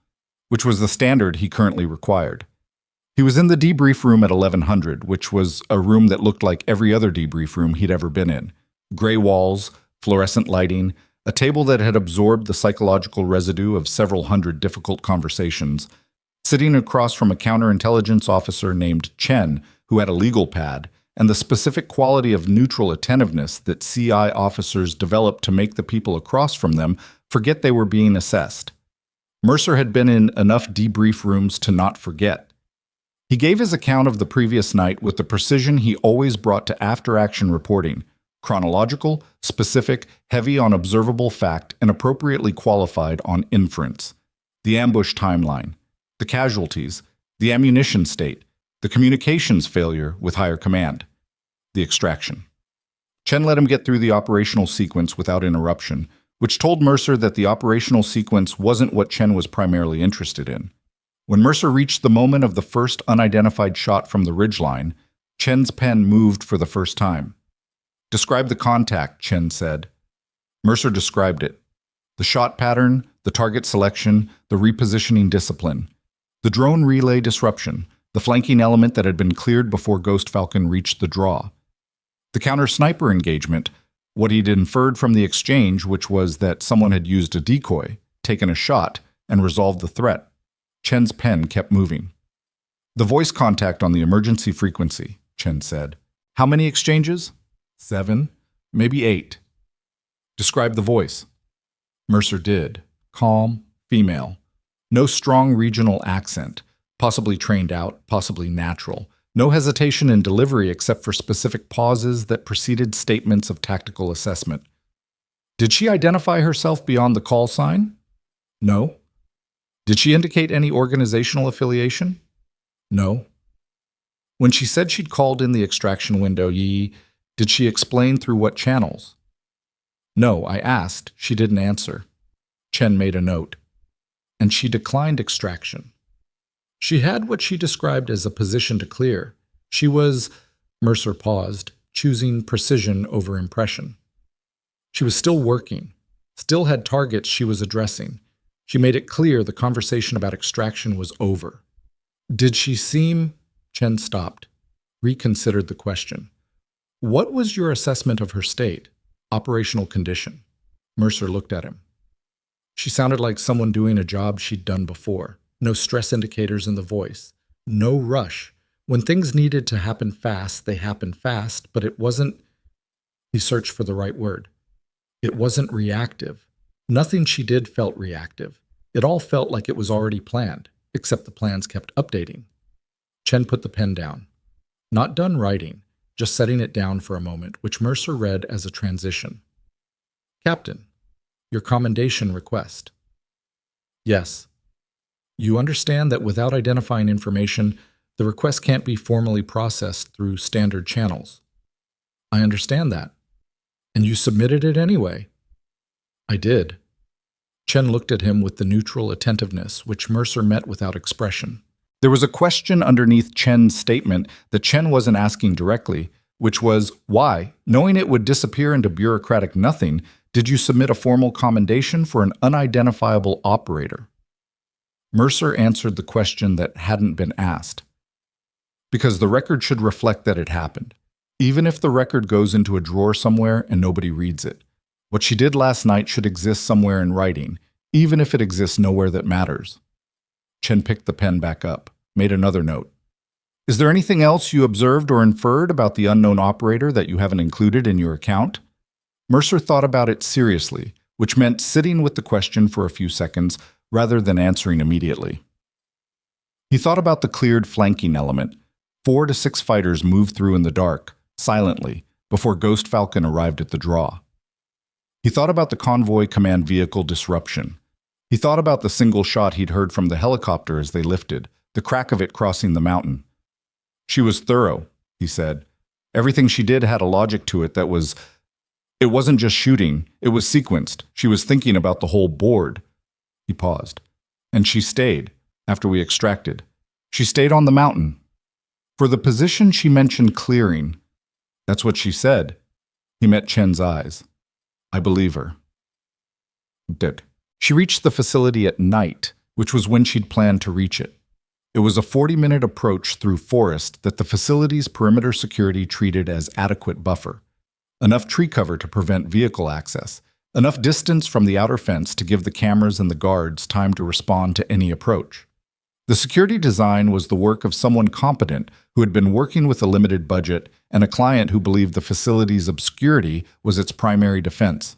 which was the standard he currently required. He was in the debrief room at 1100, which was a room that looked like every other debrief room he'd ever been in. Gray walls, fluorescent lighting, a table that had absorbed the psychological residue of several hundred difficult conversations. Sitting across from a counterintelligence officer named Chen, who had a legal pad, and the specific quality of neutral attentiveness that CI officers developed to make the people across from them forget they were being assessed. Mercer had been in enough debrief rooms to not forget. He gave his account of the previous night with the precision he always brought to after-action reporting: chronological, specific, heavy on observable fact, and appropriately qualified on inference. The ambush timeline, the casualties, the ammunition state, the communications failure with higher command, the extraction. Chen let him get through the operational sequence without interruption, which told Mercer that the operational sequence wasn't what Chen was primarily interested in. When Mercer reached the moment of the first unidentified shot from the ridgeline, Chen's pen moved for the first time. "Describe the contact," Chen said. Mercer described it. The shot pattern, the target selection, the repositioning discipline. The drone relay disruption, the flanking element that had been cleared before Ghost Falcon reached the draw. The counter-sniper engagement, what he'd inferred from the exchange, which was that someone had used a decoy, taken a shot, and resolved the threat. Chen's pen kept moving. "The voice contact on the emergency frequency," Chen said. "How many exchanges?" 7, maybe 8. "Describe the voice." Mercer did. Calm, female. No strong regional accent, possibly trained out, possibly natural. No hesitation in delivery except for specific pauses that preceded statements of tactical assessment. "Did she identify herself beyond the call sign?" "No." "Did she indicate any organizational affiliation?" "No." "When she said she'd called in the extraction window, did she explain through what channels?" "No, I asked. She didn't answer." Chen made a note. "And she declined extraction." "She had what she described as a position to clear. She was," Mercer paused, choosing precision over impression. "She was still working, still had targets she was addressing. She made it clear the conversation about extraction was over." "Did she seem—" Chen stopped, reconsidered the question. "What was your assessment of her state, operational condition?" Mercer looked at him. "She sounded like someone doing a job she'd done before. No stress indicators in the voice. No rush. When things needed to happen fast, they happened fast, but it wasn't—" He searched for the right word. "It wasn't reactive. Nothing she did felt reactive. It all felt like it was already planned, except the plans kept updating." Chen put the pen down. Not done writing, just setting it down for a moment, which Mercer read as a transition. "Captain, your commendation request." "Yes. You understand that without identifying information, the request can't be formally processed through standard channels." "I understand that." "And you submitted it anyway." "I did." Chen looked at him with the neutral attentiveness, which Mercer met without expression. There was a question underneath Chen's statement that Chen wasn't asking directly, which was, why, knowing it would disappear into bureaucratic nothing, did you submit a formal commendation for an unidentifiable operator? Mercer answered the question that hadn't been asked. "Because the record should reflect that it happened, even if the record goes into a drawer somewhere and nobody reads it. What she did last night should exist somewhere in writing, even if it exists nowhere that matters." Chen picked the pen back up, made another note. "Is there anything else you observed or inferred about the unknown operator that you haven't included in your account?" Mercer thought about it seriously, which meant sitting with the question for a few seconds rather than answering immediately. He thought about the cleared flanking element. 4 to 6 fighters moved through in the dark, silently, before Ghost Falcon arrived at the draw. He thought about the convoy command vehicle disruption. He thought about the single shot he'd heard from the helicopter as they lifted, the crack of it crossing the mountain. "She was thorough," he said. "Everything she did had a logic to it that was... It wasn't just shooting, it was sequenced. She was thinking about the whole board." He paused. "And she stayed, after we extracted. She stayed on the mountain. For the position she mentioned clearing, that's what she said." He met Chen's eyes. "I believe her." Did. She reached the facility at night, which was when she'd planned to reach it. It was a 40-minute approach through forest that the facility's perimeter security treated as adequate buffer. Enough tree cover to prevent vehicle access, enough distance from the outer fence to give the cameras and the guards time to respond to any approach. The security design was the work of someone competent who had been working with a limited budget and a client who believed the facility's obscurity was its primary defense.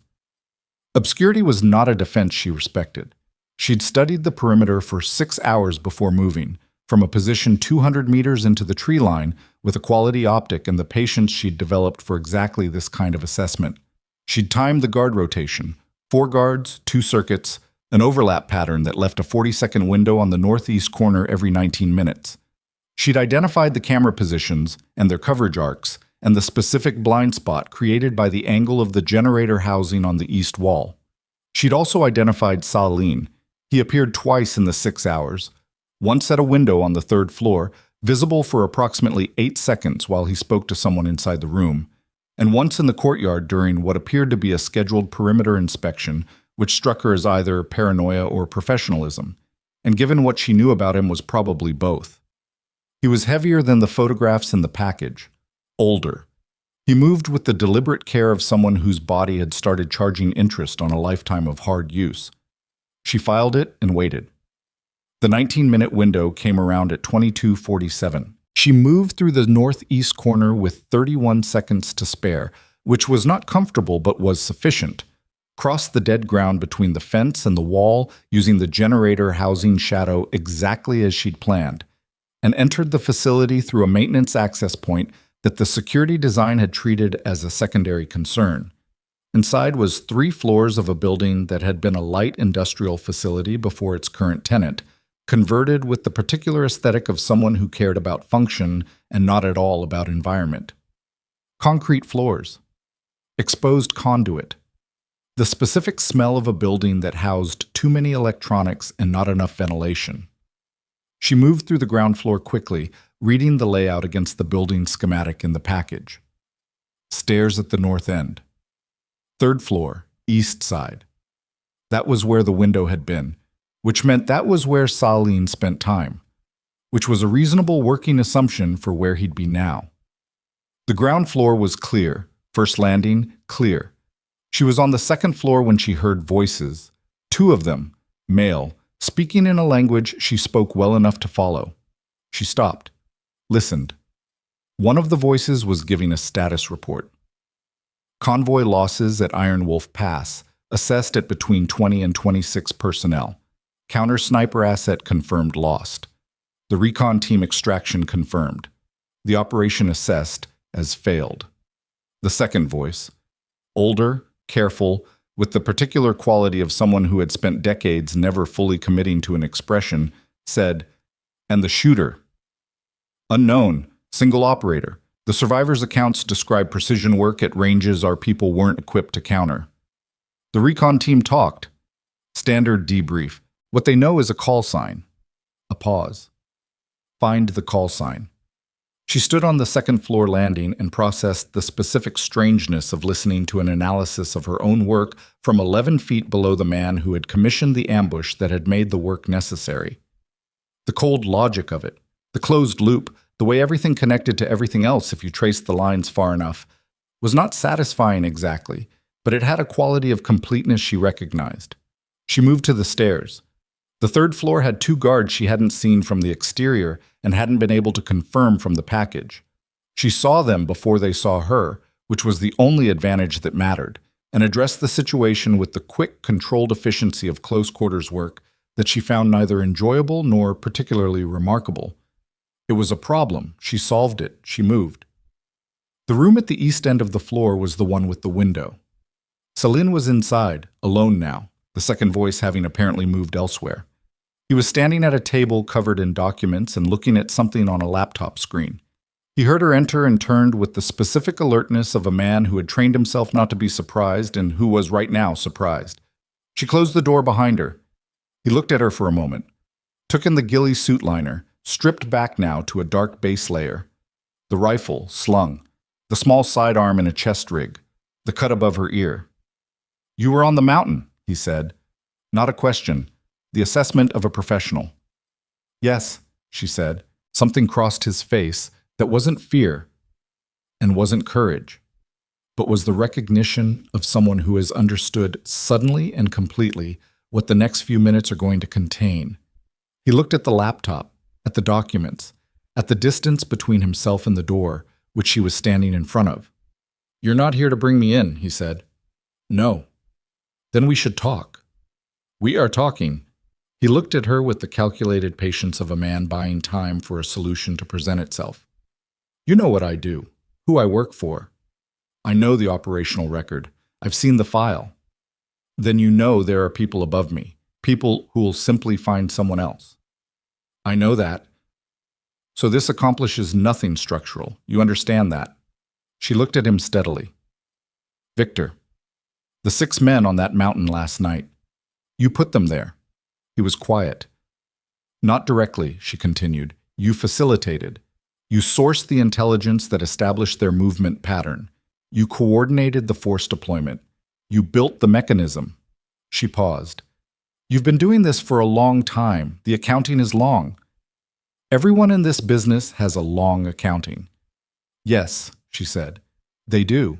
Obscurity was not a defense she respected. She'd studied the perimeter for 6 hours before moving, from a position 200 meters into the tree line, with a quality optic and the patience she'd developed for exactly this kind of assessment. She'd timed the guard rotation, 4 guards, 2 circuits, an overlap pattern that left a 40-second window on the northeast corner every 19 minutes. She'd identified the camera positions and their coverage arcs and the specific blind spot created by the angle of the generator housing on the east wall. She'd also identified Salim. He appeared twice in the 6 hours, once at a window on the 3rd floor, visible for approximately 8 seconds while he spoke to someone inside the room, and once in the courtyard during what appeared to be a scheduled perimeter inspection, which struck her as either paranoia or professionalism, and given what she knew about him was probably both. He was heavier than the photographs in the package, older. He moved with the deliberate care of someone whose body had started charging interest on a lifetime of hard use. She filed it and waited. The 19-minute window came around at 22:47. She moved through the northeast corner with 31 seconds to spare, which was not comfortable but was sufficient. Crossed the dead ground between the fence and the wall using the generator housing shadow exactly as she'd planned, and entered the facility through a maintenance access point that the security design had treated as a secondary concern. Inside was 3 floors of a building that had been a light industrial facility before its current tenant, converted with the particular aesthetic of someone who cared about function and not at all about environment. Concrete floors. Exposed conduit. The specific smell of a building that housed too many electronics and not enough ventilation. She moved through the ground floor quickly, reading the layout against the building schematic in the package. Stairs at the north end. 3rd floor, east side. That was where the window had been, which meant that was where Salim spent time, which was a reasonable working assumption for where he'd be now. The ground floor was clear, first landing, clear. She was on the 2nd floor when she heard voices, 2 of them, male, speaking in a language she spoke well enough to follow. She stopped, listened. One of the voices was giving a status report. Convoy losses at Iron Wolf Pass, assessed at between 20 and 26 personnel. Counter-sniper asset confirmed lost. The recon team extraction confirmed. The operation assessed as failed. The second voice, older, careful, with the particular quality of someone who had spent decades never fully committing to an expression, said, "And the shooter? Unknown, single operator. The survivors' accounts describe precision work at ranges our people weren't equipped to counter." The recon team talked. Standard debrief. What they know is a call sign. A pause. Find the call sign. She stood on the 2nd floor landing and processed the specific strangeness of listening to an analysis of her own work from 11 feet below the man who had commissioned the ambush that had made the work necessary. The cold logic of it, the closed loop, the way everything connected to everything else if you traced the lines far enough, was not satisfying exactly, but it had a quality of completeness she recognized. She moved to the stairs. The 3rd floor had 2 guards she hadn't seen from the exterior and hadn't been able to confirm from the package. She saw them before they saw her, which was the only advantage that mattered, and addressed the situation with the quick, controlled efficiency of close-quarters work that she found neither enjoyable nor particularly remarkable. It was a problem. She solved it. She moved. The room at the east end of the floor was the one with the window. Salim was inside, alone now, the second voice having apparently moved elsewhere. He was standing at a table covered in documents and looking at something on a laptop screen. He heard her enter and turned with the specific alertness of a man who had trained himself not to be surprised and who was right now surprised. She closed the door behind her. He looked at her for a moment, took in the ghillie suit liner, stripped back now to a dark base layer. The rifle, slung, the small sidearm in a chest rig, the cut above her ear. "You were on the mountain," he said. Not a question. The assessment of a professional. "Yes," she said. Something crossed his face that wasn't fear and wasn't courage, but was the recognition of someone who has understood suddenly and completely what the next few minutes are going to contain. He looked at the laptop, at the documents, at the distance between himself and the door, which she was standing in front of. "You're not here to bring me in," he said. "No." "Then we should talk." "We are talking." He looked at her with the calculated patience of a man buying time for a solution to present itself. "You know what I do, who I work for. I know the operational record. I've seen the file. Then you know there are people above me, people who will simply find someone else." "I know that. So this accomplishes nothing structural. You understand that?" She looked at him steadily. "Victor, the 6 men on that mountain last night, you put them there." He was quiet. "Not directly," she continued. "You facilitated. You sourced the intelligence that established their movement pattern. You coordinated the force deployment. You built the mechanism." She paused. "You've been doing this for a long time. The accounting is long. Everyone in this business has a long accounting." "Yes," she said, "they do."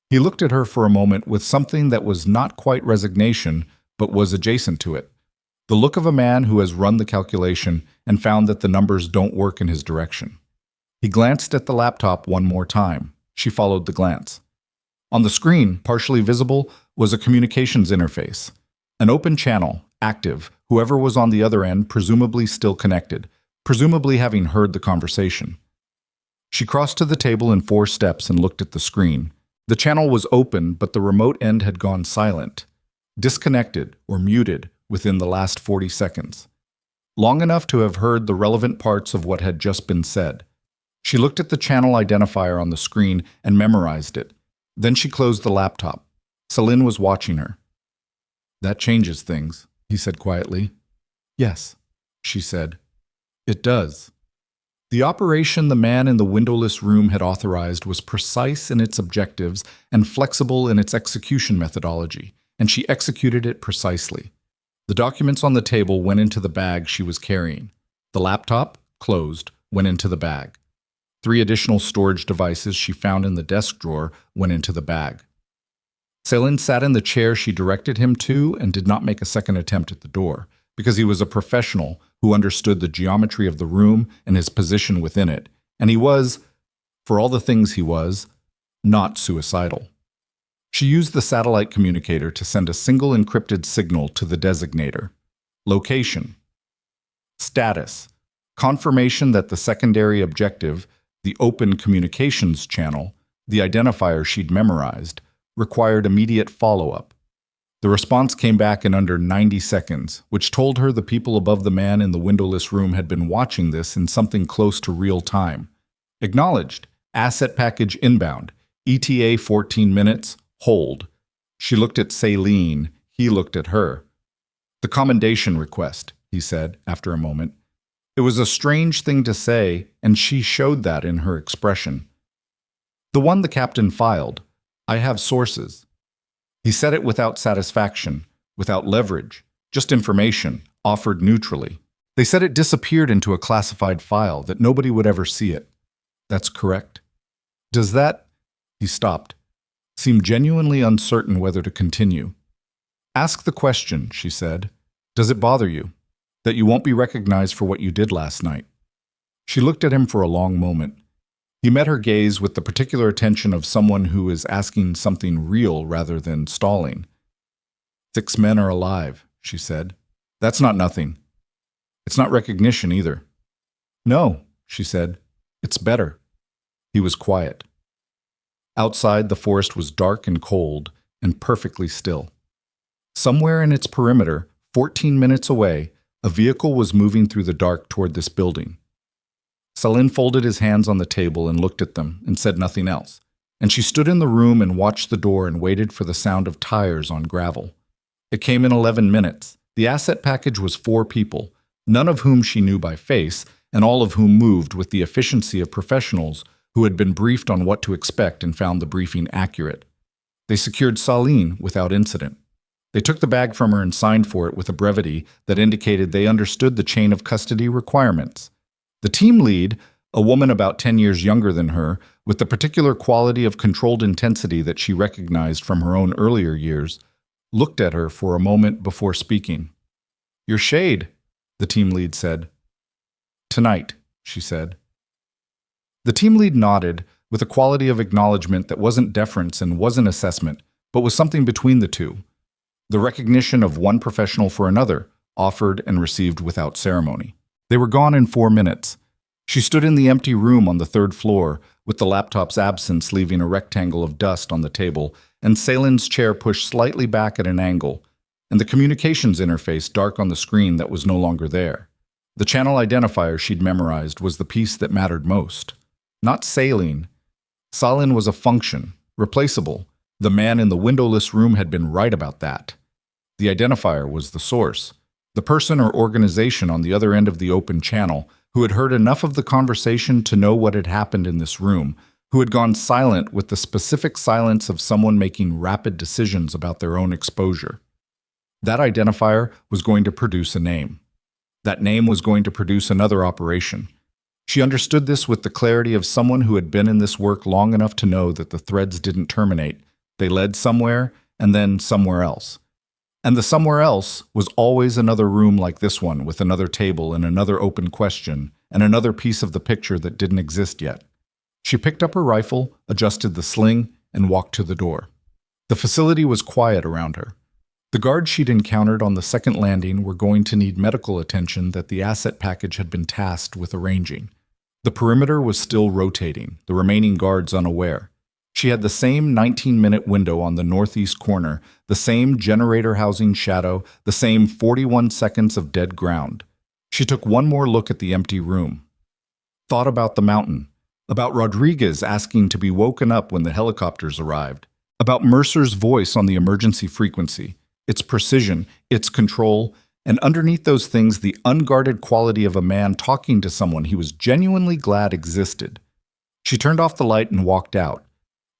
He looked at her for a moment with something that was not quite resignation, but was adjacent to it. The look of a man who has run the calculation and found that the numbers don't work in his direction. He glanced at the laptop one more time. She followed the glance. On the screen, partially visible, was a communications interface. An open channel, active, whoever was on the other end presumably still connected, presumably having heard the conversation. She crossed to the table in 4 steps and looked at the screen. The channel was open, but the remote end had gone silent, disconnected or muted within the last 40 seconds. Long enough to have heard the relevant parts of what had just been said. She looked at the channel identifier on the screen and memorized it. Then she closed the laptop. Celine was watching her. "That changes things," he said quietly. "Yes," she said. "It does." The operation the man in the windowless room had authorized was precise in its objectives and flexible in its execution methodology, and she executed it precisely. The documents on the table went into the bag she was carrying. The laptop, closed, went into the bag. 3 additional storage devices she found in the desk drawer went into the bag. Celine sat in the chair she directed him to and did not make a second attempt at the door, because he was a professional who understood the geometry of the room and his position within it, and he was, for all the things he was, not suicidal. She used the satellite communicator to send a single encrypted signal to the designator. Location. Status. Confirmation that the secondary objective, the open communications channel, the identifier she'd memorized, required immediate follow-up. The response came back in under 90 seconds, which told her the people above the man in the windowless room had been watching this in something close to real time. Acknowledged. Asset package inbound. ETA 14 minutes. Hold. She looked at Celine. He looked at her. "The commendation request," he said after a moment. It was a strange thing to say, and she showed that in her expression. "The one the captain filed. I have sources." He said it without satisfaction, without leverage, just information, offered neutrally. "They said it disappeared into a classified file, that nobody would ever see it." "That's correct." "Does that—" He stopped, seemed genuinely uncertain whether to continue. "Ask the question," she said. "Does it bother you, that you won't be recognized for what you did last night?" She looked at him for a long moment. He met her gaze with the particular attention of someone who is asking something real rather than stalling. 6 men are alive," she said. "That's not nothing. It's not recognition either." "No," she said. "It's better." He was quiet. Outside, the forest was dark and cold and perfectly still. Somewhere in its perimeter, 14 minutes away, a vehicle was moving through the dark toward this building. Celine folded his hands on the table and looked at them and said nothing else, and she stood in the room and watched the door and waited for the sound of tires on gravel. It came in 11 minutes. The asset package was 4 people, none of whom she knew by face, and all of whom moved with the efficiency of professionals who had been briefed on what to expect and found the briefing accurate. They secured Celine without incident. They took the bag from her and signed for it with a brevity that indicated they understood the chain of custody requirements. The team lead, a woman about 10 years younger than her, with the particular quality of controlled intensity that she recognized from her own earlier years, looked at her for a moment before speaking. "Your shade," the team lead said. "Tonight," she said. The team lead nodded, with a quality of acknowledgement that wasn't deference and wasn't assessment, but was something between the two. The recognition of one professional for another, offered and received without ceremony. They were gone in 4 minutes. She stood in the empty room on the 3rd floor, with the laptop's absence leaving a rectangle of dust on the table, and Salen's chair pushed slightly back at an angle, and the communications interface dark on the screen that was no longer there. The channel identifier she'd memorized was the piece that mattered most. Not Salen. Salen was a function, replaceable. The man in the windowless room had been right about that. The identifier was the source, the person or organization on the other end of the open channel who had heard enough of the conversation to know what had happened in this room, who had gone silent with the specific silence of someone making rapid decisions about their own exposure. That identifier was going to produce a name. That name was going to produce another operation. She understood this with the clarity of someone who had been in this work long enough to know that the threads didn't terminate. They led somewhere, and then somewhere else. And the somewhere else was always another room like this one, with another table and another open question, and another piece of the picture that didn't exist yet. She picked up her rifle, adjusted the sling, and walked to the door. The facility was quiet around her. The guards she'd encountered on the second landing were going to need medical attention that the asset package had been tasked with arranging. The perimeter was still rotating, the remaining guards unaware. She had the same 19-minute window on the northeast corner, the same generator housing shadow, the same 41 seconds of dead ground. She took one more look at the empty room. Thought about the mountain, about Rodriguez asking to be woken up when the helicopters arrived, about Mercer's voice on the emergency frequency, its precision, its control, and underneath those things the unguarded quality of a man talking to someone he was genuinely glad existed. She turned off the light and walked out.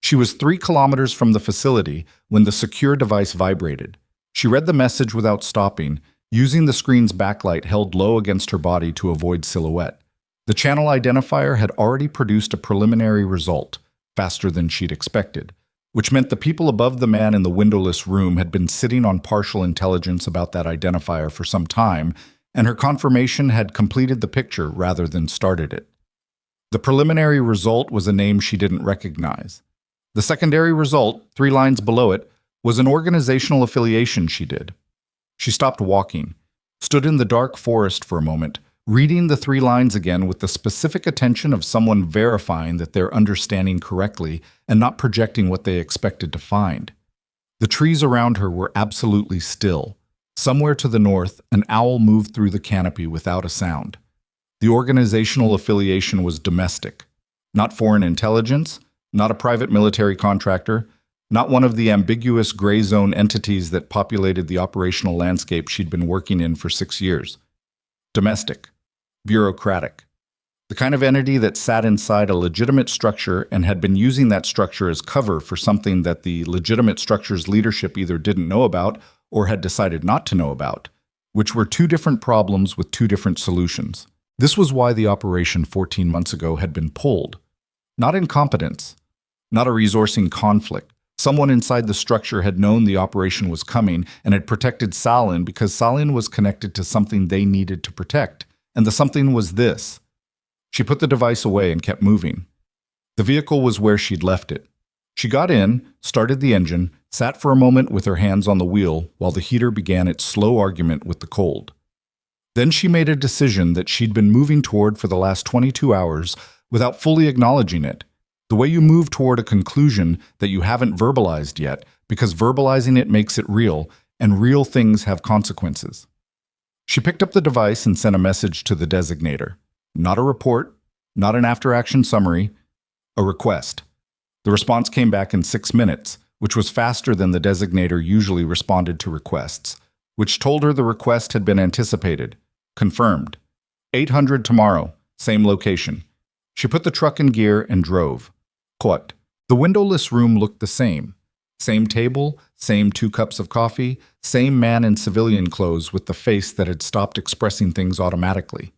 She was 3 kilometers from the facility when the secure device vibrated. She read the message without stopping, using the screen's backlight held low against her body to avoid silhouette. The channel identifier had already produced a preliminary result, faster than she'd expected, which meant the people above the man in the windowless room had been sitting on partial intelligence about that identifier for some time, and her confirmation had completed the picture rather than started it. The preliminary result was a name she didn't recognize. The secondary result, 3 lines below it, was an organizational affiliation she did. She stopped walking, stood in the dark forest for a moment, reading the 3 lines again with the specific attention of someone verifying that they're understanding correctly and not projecting what they expected to find. The trees around her were absolutely still. Somewhere to the north, an owl moved through the canopy without a sound. The organizational affiliation was domestic, not foreign intelligence, not a private military contractor, not one of the ambiguous gray zone entities that populated the operational landscape she'd been working in for 6 years. Domestic, bureaucratic, the kind of entity that sat inside a legitimate structure and had been using that structure as cover for something that the legitimate structure's leadership either didn't know about or had decided not to know about, which were 2 different problems with 2 different solutions. This was why the operation 14 months ago had been pulled. Not incompetence, not a resourcing conflict. Someone inside the structure had known the operation was coming and had protected Salen because Salen was connected to something they needed to protect, and the something was this. She put the device away and kept moving. The vehicle was where she'd left it. She got in, started the engine, sat for a moment with her hands on the wheel while the heater began its slow argument with the cold. Then she made a decision that she'd been moving toward for the last 22 hours without fully acknowledging it. The way you move toward a conclusion that you haven't verbalized yet, because verbalizing it makes it real, and real things have consequences. She picked up the device and sent a message to the designator. Not a report, not an after-action summary, a request. The response came back in 6 minutes, which was faster than the designator usually responded to requests, which told her the request had been anticipated. Confirmed. 800 tomorrow, same location. She put the truck in gear and drove. Quote, the windowless room looked the same. Same table, same 2 cups of coffee, same man in civilian clothes with the face that had stopped expressing things automatically.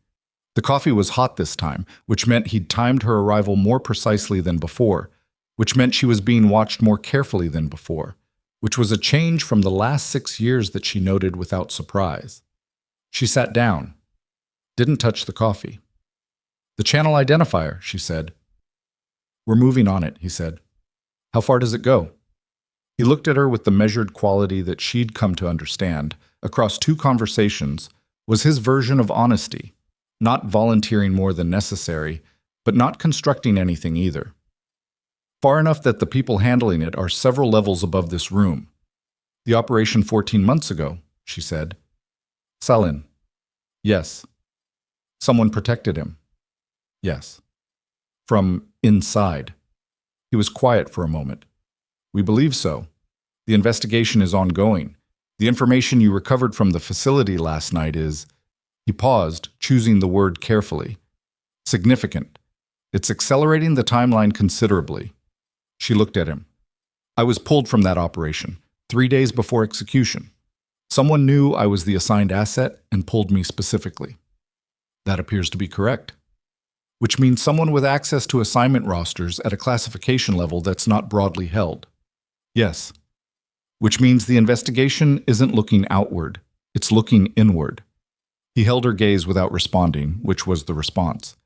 The coffee was hot this time, which meant he'd timed her arrival more precisely than before, which meant she was being watched more carefully than before, which was a change from the last 6 years that she noted without surprise. She sat down, didn't touch the coffee. "The channel identifier," she said. "We're moving on it," he said. "How far does it go?" He looked at her with the measured quality that she'd come to understand, across 2 conversations, was his version of honesty, not volunteering more than necessary, but not constructing anything either. "Far enough that the people handling it are several levels above this room. The operation 14 months ago," she said. "Salin." "Yes." "Someone protected him." "Yes." "From inside." He was quiet for a moment. "We believe so. The investigation is ongoing. The information you recovered from the facility last night is—" He paused, choosing the word carefully. "Significant. It's accelerating the timeline considerably." She looked at him. "I was pulled from that operation, 3 days before execution. Someone knew I was the assigned asset and pulled me specifically." "That appears to be correct." "Which means someone with access to assignment rosters at a classification level that's not broadly held." "Yes." "Which means the investigation isn't looking outward, it's looking inward." He held her gaze without responding, which was the response.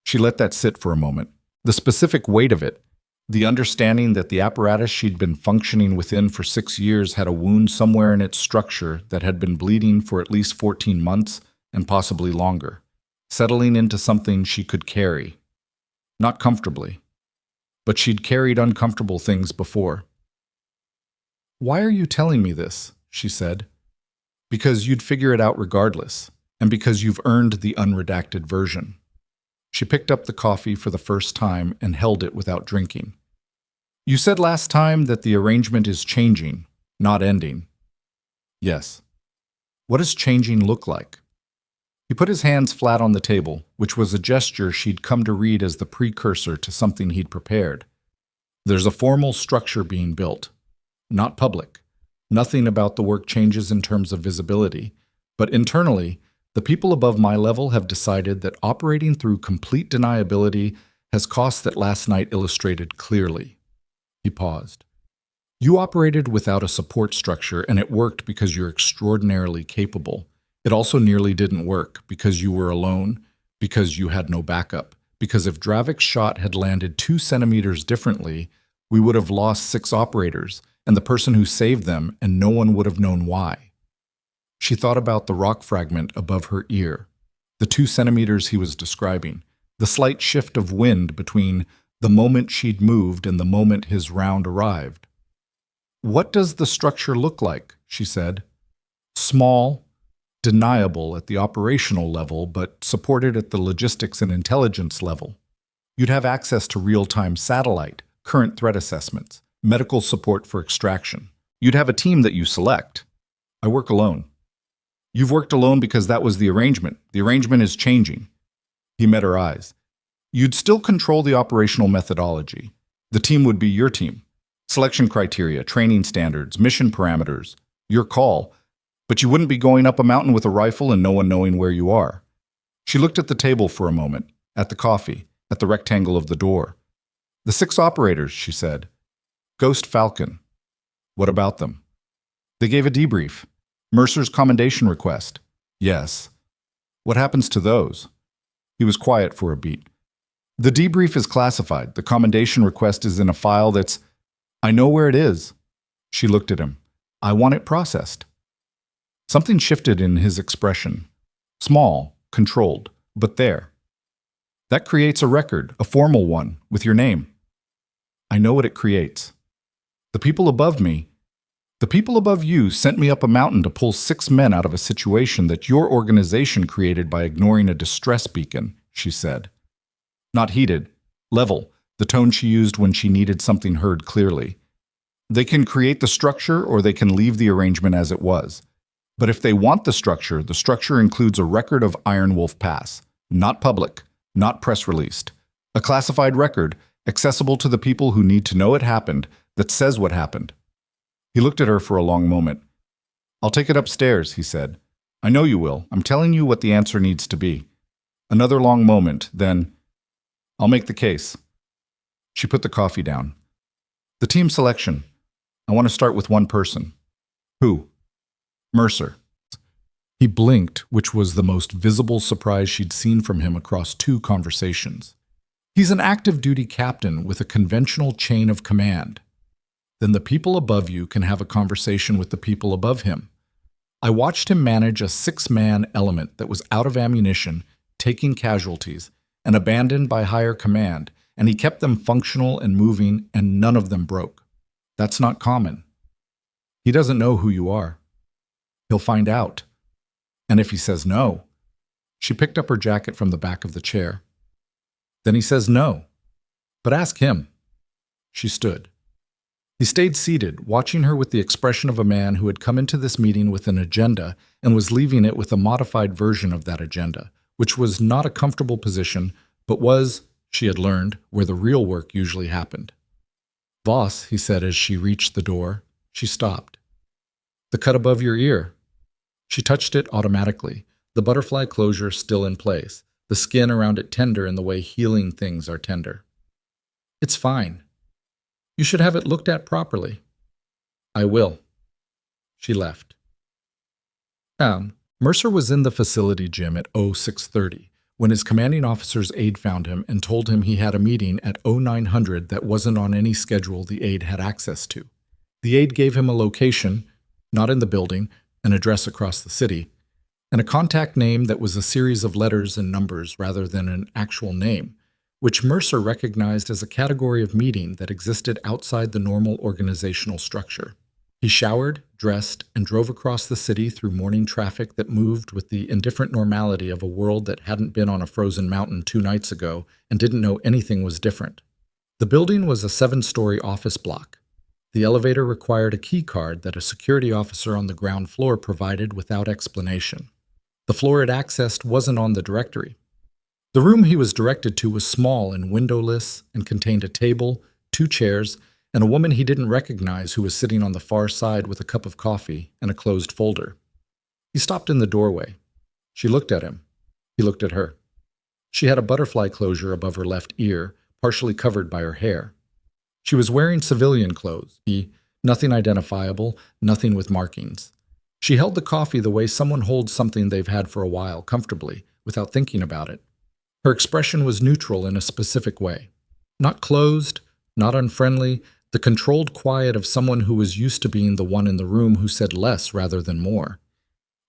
She let that sit for a moment. The specific weight of it, the understanding that the apparatus she'd been functioning within for 6 years had a wound somewhere in its structure that had been bleeding for at least 14 months and possibly longer, settling into something she could carry. Not comfortably. But she'd carried uncomfortable things before. "Why are you telling me this?" she said. "Because you'd figure it out regardless, and because you've earned the unredacted version." She picked up the coffee for the first time and held it without drinking. "You said last time that the arrangement is changing, not ending." "Yes." "What does changing look like?" He put his hands flat on the table, which was a gesture she'd come to read as the precursor to something he'd prepared. "There's a formal structure being built. Not public. Nothing about the work changes in terms of visibility. But internally, the people above my level have decided that operating through complete deniability has costs that last night illustrated clearly." He paused. "You operated without a support structure, and it worked because you're extraordinarily capable. It also nearly didn't work because you were alone, because you had no backup, because if Dravik's shot had landed 2 centimeters differently, we would have lost 6 operators, and the person who saved them, and no one would have known why." She thought about the rock fragment above her ear, the 2 centimeters he was describing, the slight shift of wind between the moment she'd moved and the moment his round arrived. "What does the structure look like?" she said. "Small, deniable at the operational level, but supported at the logistics and intelligence level. You'd have access to real-time satellite, current threat assessments, medical support for extraction. You'd have a team that you select. I work alone." "You've worked alone because that was the arrangement. The arrangement is changing." He met her eyes. "You'd still control the operational methodology. The team would be your team. Selection criteria, training standards, mission parameters, your call. But you wouldn't be going up a mountain with a rifle and no one knowing where you are." She looked at the table for a moment, at the coffee, at the rectangle of the door. "The 6 operators," she said. "Ghost Falcon." "What about them?" "They gave a debrief. Mercer's commendation request." "Yes." "What happens to those?" He was quiet for a beat. "The debrief is classified. The commendation request is in a file that's—" "I know where it is." She looked at him. "I want it processed." Something shifted in his expression. Small, controlled, but there. "That creates a record, a formal one, with your name." "I know what it creates. The people above you sent me up a mountain to pull 6 men out of a situation that your organization created by ignoring a distress beacon," she said. Not heated, level, the tone she used when she needed something heard clearly. "They can create the structure or they can leave the arrangement as it was. But if they want the structure includes a record of Iron Wolf Pass, not public, not press released. A classified record, accessible to the people who need to know it happened, that says what happened. He looked at her for a long moment. "I'll take it upstairs," he said. "I know you will. I'm telling you what the answer needs to be." Another long moment, then, "I'll make the case." She put the coffee down. "The team selection. I want to start with one person." "Who?" "Mercer." He blinked, which was the most visible surprise she'd seen from him across 2 conversations. "He's an active duty captain with a conventional chain of command. Then the people above you can have a conversation with the people above him. I watched him manage a 6-man element that was out of ammunition, taking casualties, and abandoned by higher command, and he kept them functional and moving, and none of them broke. That's not common. He doesn't know who you are. He'll find out. And if he says no," she picked up her jacket from the back of the chair, "then he says no. But ask him." She stood. He stayed seated, watching her with the expression of a man who had come into this meeting with an agenda and was leaving it with a modified version of that agenda, which was not a comfortable position, but was, she had learned, where the real work usually happened. "Voss," he said as she reached the door. She stopped. "The cut above your ear." She touched it automatically, the butterfly closure still in place, the skin around it tender in the way healing things are tender. "It's fine. You should have it looked at properly." "I will." She left. Mercer was in the facility gym at 0630 when his commanding officer's aide found him and told him he had a meeting at 0900 that wasn't on any schedule the aide had access to. The aide gave him a location, not in the building, an address across the city, and a contact name that was a series of letters and numbers rather than an actual name, which Mercer recognized as a category of meeting that existed outside the normal organizational structure. He showered, dressed, and drove across the city through morning traffic that moved with the indifferent normality of a world that hadn't been on a frozen mountain 2 nights ago and didn't know anything was different. The building was a 7-story office block. The elevator required a key card that a security officer on the ground floor provided without explanation. The floor it accessed wasn't on the directory. The room he was directed to was small and windowless and contained a table, 2 chairs, and a woman he didn't recognize who was sitting on the far side with a cup of coffee and a closed folder. He stopped in the doorway. She looked at him. He looked at her. She had a butterfly closure above her left ear, partially covered by her hair. She was wearing civilian clothes. Nothing identifiable, nothing with markings. She held the coffee the way someone holds something they've had for a while, comfortably, without thinking about it. Her expression was neutral in a specific way. Not closed, not unfriendly, the controlled quiet of someone who was used to being the one in the room who said less rather than more.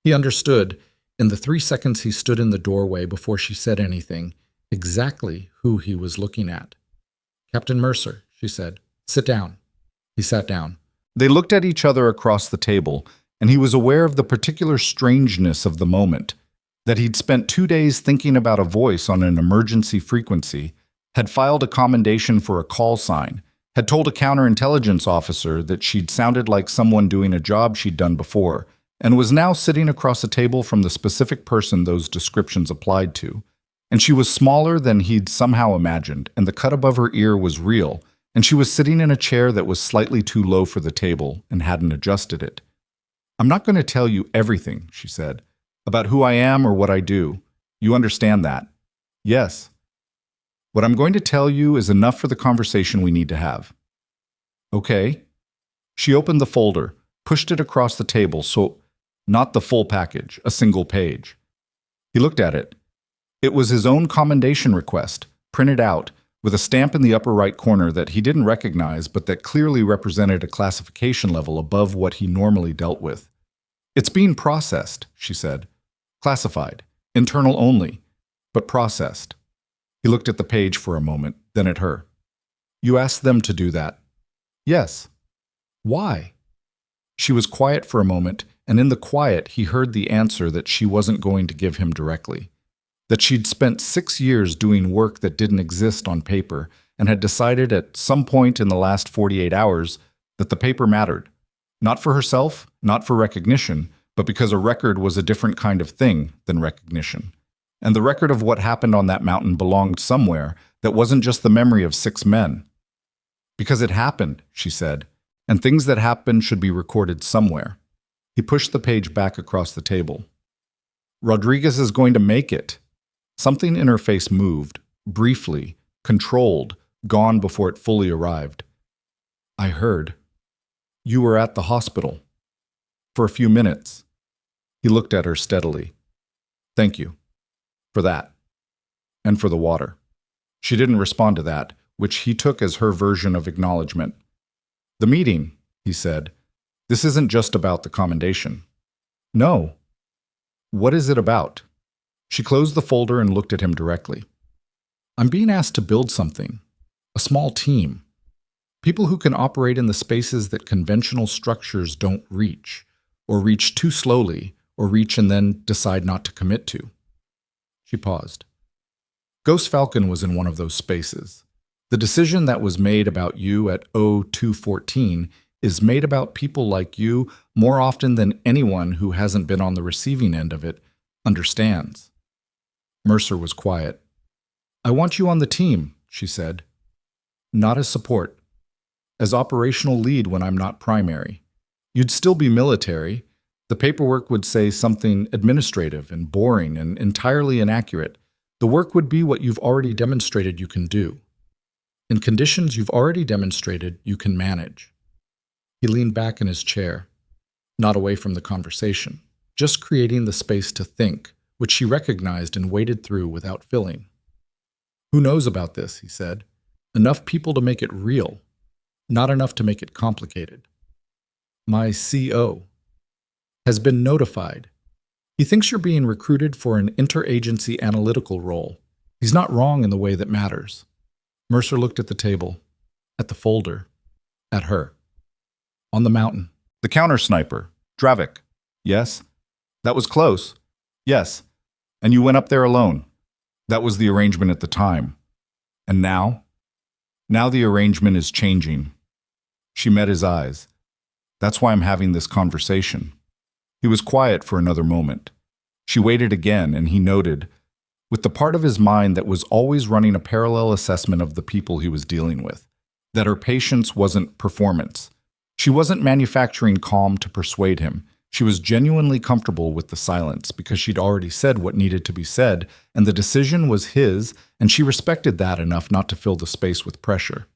He understood, in the 3 seconds he stood in the doorway before she said anything, exactly who he was looking at. "Captain Mercer," she said. "Sit down." He sat down. They looked at each other across the table, and he was aware of the particular strangeness of the moment, that he'd spent 2 days thinking about a voice on an emergency frequency, had filed a commendation for a call sign, had told a counterintelligence officer that she'd sounded like someone doing a job she'd done before, and was now sitting across a table from the specific person those descriptions applied to. And she was smaller than he'd somehow imagined, and the cut above her ear was real, and she was sitting in a chair that was slightly too low for the table and hadn't adjusted it. "I'm not going to tell you everything," she said, "about who I am or what I do. You understand that?" "Yes." "What I'm going to tell you is enough for the conversation we need to have." "Okay." She opened the folder, pushed it across the table, so not the full package, a single page. He looked at it. It was his own commendation request, printed out, with a stamp in the upper right corner that he didn't recognize but that clearly represented a classification level above what he normally dealt with. "It's being processed," she said. "Classified. Internal only. But processed." He looked at the page for a moment, then at her. "You asked them to do that?" "Yes." "Why?" She was quiet for a moment, and in the quiet he heard the answer that she wasn't going to give him directly. That she'd spent 6 years doing work that didn't exist on paper and had decided at some point in the last 48 hours that the paper mattered. Not for herself, not for recognition, but because a record was a different kind of thing than recognition. And the record of what happened on that mountain belonged somewhere that wasn't just the memory of 6 men. "Because it happened," she said, And things that happen should be recorded somewhere. He pushed the page back across the table. Rodriguez is going to make it. Something in her face moved, briefly, controlled, gone before it fully arrived. I heard. You were at the hospital. For a few minutes. He looked at her steadily. Thank you. For that. And for the water. She didn't respond to that, which he took as her version of acknowledgement. The meeting, he said. This isn't just about the commendation. No. What is it about? She closed the folder and looked at him directly. I'm being asked to build something. A small team. People who can operate in the spaces that conventional structures don't reach, or reach too slowly, or reach and then decide not to commit to. She paused. Ghost Falcon was in one of those spaces. The decision that was made about you at 0214 is made about people like you more often than anyone who hasn't been on the receiving end of it understands. Mercer was quiet. I want you on the team, she said. Not as support. As operational lead when I'm not primary. You'd still be military. The paperwork would say something administrative and boring and entirely inaccurate. The work would be what you've already demonstrated you can do. In conditions you've already demonstrated you can manage. He leaned back in his chair, not away from the conversation, just creating the space to think, which she recognized and waded through without filling. Who knows about this, he said. Enough people to make it real, not enough to make it complicated. My CO has been notified. He thinks you're being recruited for an interagency analytical role. He's not wrong in the way that matters. Mercer looked at the table, at the folder, at her. On the mountain. The counter sniper, Dravik. Yes. That was close. Yes. And you went up there alone. That was the arrangement at the time. And now? Now the arrangement is changing. She met his eyes. That's why I'm having this conversation. He was quiet for another moment. She waited again, and he noted, with the part of his mind that was always running a parallel assessment of the people he was dealing with, that her patience wasn't performance. She wasn't manufacturing calm to persuade him. She was genuinely comfortable with the silence because she'd already said what needed to be said, and the decision was his, and she respected that enough not to fill the space with pressure.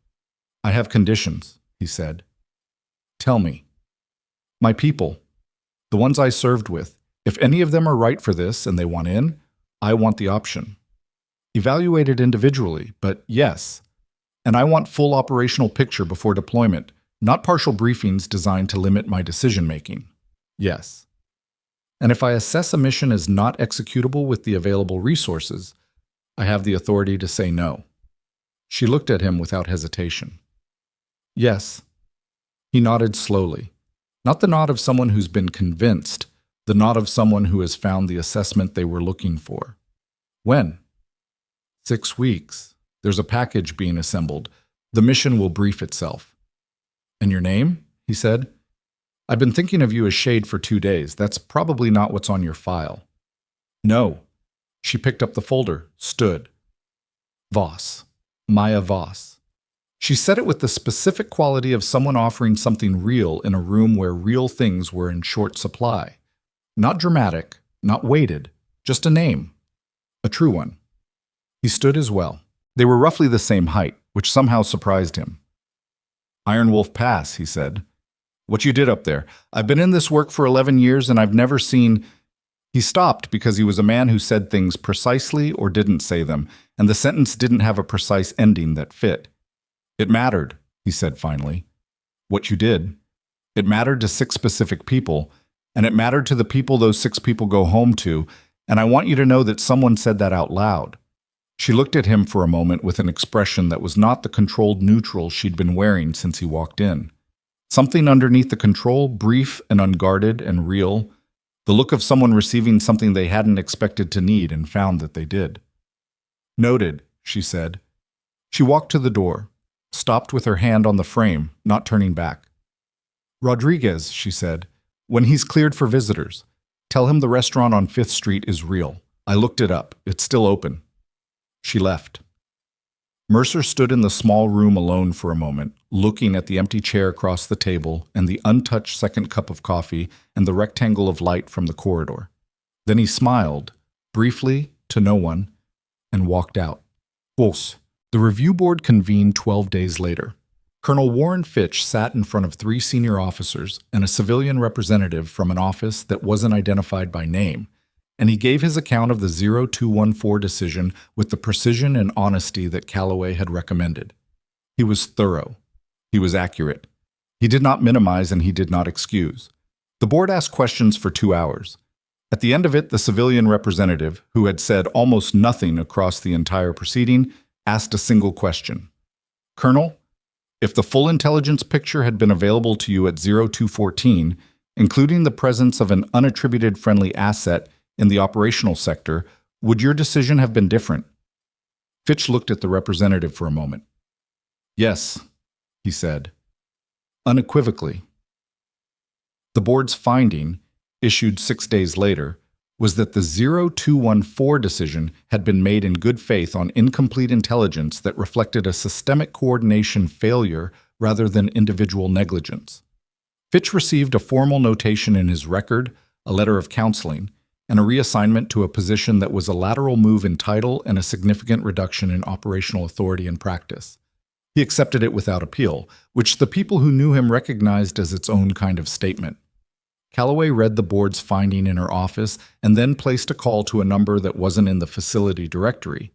I have conditions, he said. Tell me. My people, the ones I served with, if any of them are right for this and they want in, I want the option. Evaluated individually, but yes. And I want full operational picture before deployment, not partial briefings designed to limit my decision-making. Yes. And if I assess a mission as not executable with the available resources, I have the authority to say no. She looked at him without hesitation. Yes. He nodded slowly. Not the nod of someone who's been convinced, the nod of someone who has found the assessment they were looking for. When? 6 weeks. There's a package being assembled. The mission will brief itself. And your name? He said. I've been thinking of you as Shade for 2 days. That's probably not what's on your file. No. She picked up the folder, stood. Voss. Maya Voss. She said it with the specific quality of someone offering something real in a room where real things were in short supply. Not dramatic, not weighted, just a name. A true one. He stood as well. They were roughly the same height, which somehow surprised him. Iron Wolf Pass, he said. What you did up there. I've been in this work for 11 years and I've never seen... He stopped because he was a man who said things precisely or didn't say them, and the sentence didn't have a precise ending that fit. It mattered, he said finally. What you did. It mattered to 6 specific people, and it mattered to the people those 6 people go home to, and I want you to know that someone said that out loud. She looked at him for a moment with an expression that was not the controlled neutral she'd been wearing since he walked in. Something underneath the control, brief and unguarded and real, the look of someone receiving something they hadn't expected to need and found that they did. Noted, she said. She walked to the door, stopped with her hand on the frame, not turning back. Rodriguez, she said, when he's cleared for visitors, tell him the restaurant on 5th Street is real. I looked it up. It's still open. She left. Mercer stood in the small room alone for a moment, looking at the empty chair across the table and the untouched second cup of coffee and the rectangle of light from the corridor. Then he smiled, briefly, to no one, and walked out. Voss. The review board convened 12 days later. Colonel Warren Fitch sat in front of 3 senior officers and a civilian representative from an office that wasn't identified by name, and he gave his account of the 0214 decision with the precision and honesty that Calloway had recommended. He was thorough. He was accurate. He did not minimize and he did not excuse. The board asked questions for 2 hours. At the end of it, the civilian representative, who had said almost nothing across the entire proceeding, asked a single question. Colonel, if the full intelligence picture had been available to you at 0214, including the presence of an unattributed friendly asset in the operational sector, would your decision have been different? Fitch looked at the representative for a moment. Yes, he said, unequivocally. The board's finding, issued 6 days later, was that the 0214 decision had been made in good faith on incomplete intelligence that reflected a systemic coordination failure rather than individual negligence. Fitch received a formal notation in his record, a letter of counseling, and a reassignment to a position that was a lateral move in title and a significant reduction in operational authority and practice. He accepted it without appeal, which the people who knew him recognized as its own kind of statement. Calloway read the board's finding in her office and then placed a call to a number that wasn't in the facility directory.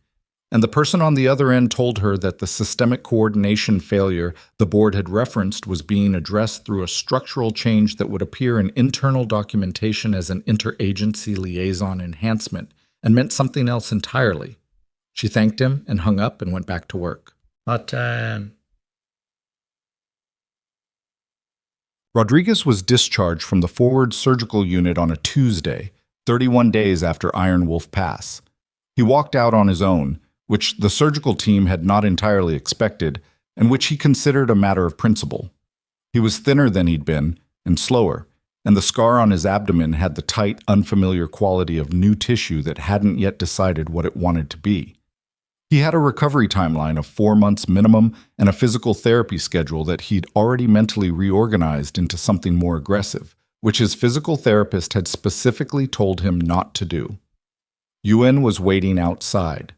And the person on the other end told her that the systemic coordination failure the board had referenced was being addressed through a structural change that would appear in internal documentation as an interagency liaison enhancement and meant something else entirely. She thanked him and hung up and went back to work. Rodriguez was discharged from the forward surgical unit on a Tuesday, 31 days after Iron Wolf Pass. He walked out on his own, which the surgical team had not entirely expected, and which he considered a matter of principle. He was thinner than he'd been, and slower, and the scar on his abdomen had the tight, unfamiliar quality of new tissue that hadn't yet decided what it wanted to be. He had a recovery timeline of 4 months minimum and a physical therapy schedule that he'd already mentally reorganized into something more aggressive, which his physical therapist had specifically told him not to do. Yuen was waiting outside.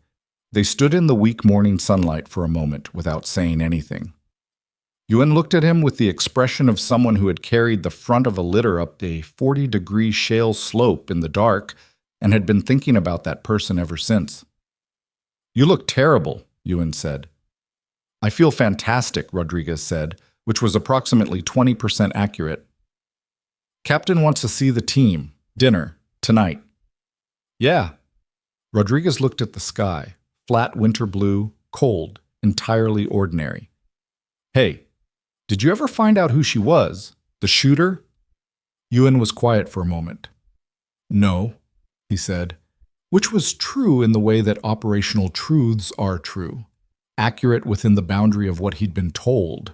They stood in the weak morning sunlight for a moment without saying anything. Yuen looked at him with the expression of someone who had carried the front of a litter up a 40-degree shale slope in the dark and had been thinking about that person ever since. "You look terrible," Yuen said. "I feel fantastic," Rodriguez said, which was approximately 20% accurate. "Captain wants to see the team. Dinner. Tonight." "Yeah." Rodriguez looked at the sky. Flat winter blue, cold, entirely ordinary. "Hey, did you ever find out who she was? The shooter?" Yuen was quiet for a moment. "No," he said. Which was true in the way that operational truths are true, accurate within the boundary of what he'd been told,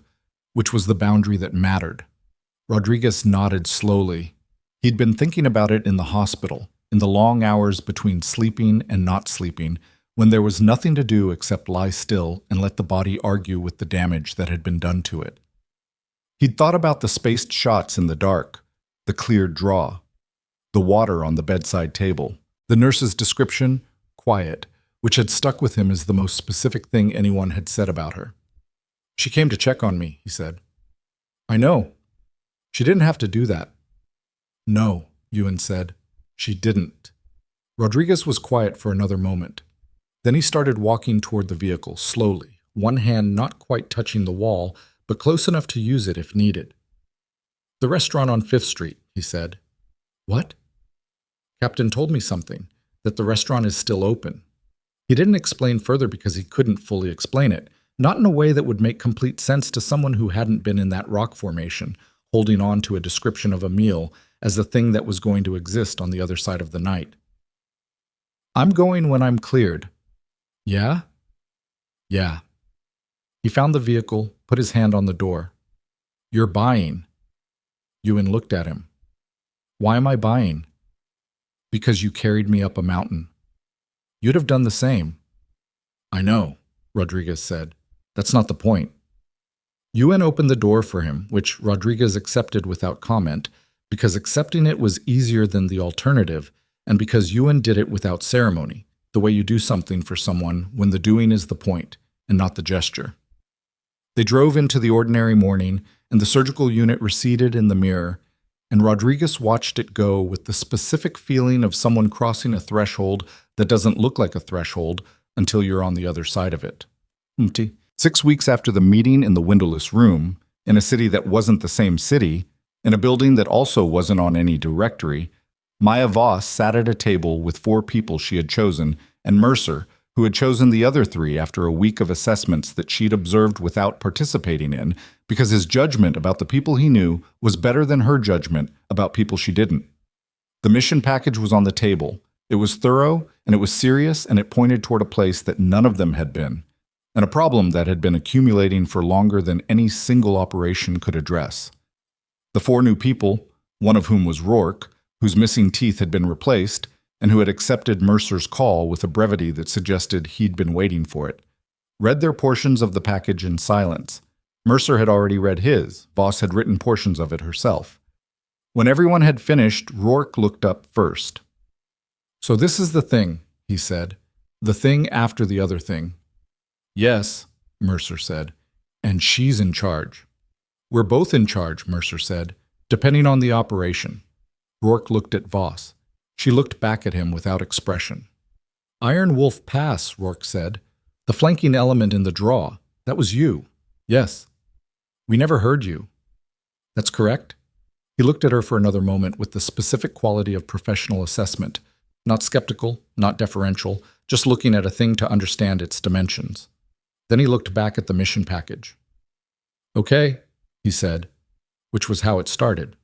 which was the boundary that mattered. Rodriguez nodded slowly. He'd been thinking about it in the hospital, in the long hours between sleeping and not sleeping, when there was nothing to do except lie still and let the body argue with the damage that had been done to it. He'd thought about the spaced shots in the dark, the cleared draw, the water on the bedside table, the nurse's description, quiet, which had stuck with him as the most specific thing anyone had said about her. "She came to check on me," he said. "I know. She didn't have to do that." "No," Yuen said. "She didn't." Rodriguez was quiet for another moment. Then he started walking toward the vehicle, slowly, one hand not quite touching the wall, but close enough to use it if needed. "The restaurant on 5th Street," he said. "What?" "Captain told me something, that the restaurant is still open." He didn't explain further because he couldn't fully explain it, not in a way that would make complete sense to someone who hadn't been in that rock formation, holding on to a description of a meal as the thing that was going to exist on the other side of the night. "I'm going when I'm cleared." "Yeah?" "Yeah." He found the vehicle, put his hand on the door. "You're buying." Yuen looked at him. "Why am I buying?" "Because you carried me up a mountain." "You'd have done the same." "I know," Rodriguez said. "That's not the point." Yuen opened the door for him, which Rodriguez accepted without comment, because accepting it was easier than the alternative, and because Yuen did it without ceremony, the way you do something for someone when the doing is the point, and not the gesture. They drove into the ordinary morning, and the surgical unit receded in the mirror, and Rodriguez watched it go with the specific feeling of someone crossing a threshold that doesn't look like a threshold until you're on the other side of it. 6 weeks after the meeting in the windowless room, in a city that wasn't the same city, in a building that also wasn't on any directory, Maya Voss sat at a table with 4 people she had chosen, and Mercer, who had chosen the other 3 after a week of assessments that she'd observed without participating in, because his judgment about the people he knew was better than her judgment about people she didn't. The mission package was on the table. It was thorough, and it was serious, and it pointed toward a place that none of them had been, and a problem that had been accumulating for longer than any single operation could address. The 4 new people, one of whom was Rourke, whose missing teeth had been replaced, and who had accepted Mercer's call with a brevity that suggested he'd been waiting for it, read their portions of the package in silence. Mercer had already read his. Voss had written portions of it herself. When everyone had finished, Rourke looked up first. "So this is the thing," he said. "The thing after the other thing." "Yes," Mercer said, "and she's in charge." "We're both in charge," Mercer said, "depending on the operation." Rourke looked at Voss. She looked back at him without expression. "Iron Wolf Pass," Rourke said. "The flanking element in the draw. That was you." "Yes." "We never heard you." "That's correct." He looked at her for another moment with the specific quality of professional assessment, not skeptical, not deferential, just looking at a thing to understand its dimensions. Then he looked back at the mission package. "Okay," he said, which was how it started.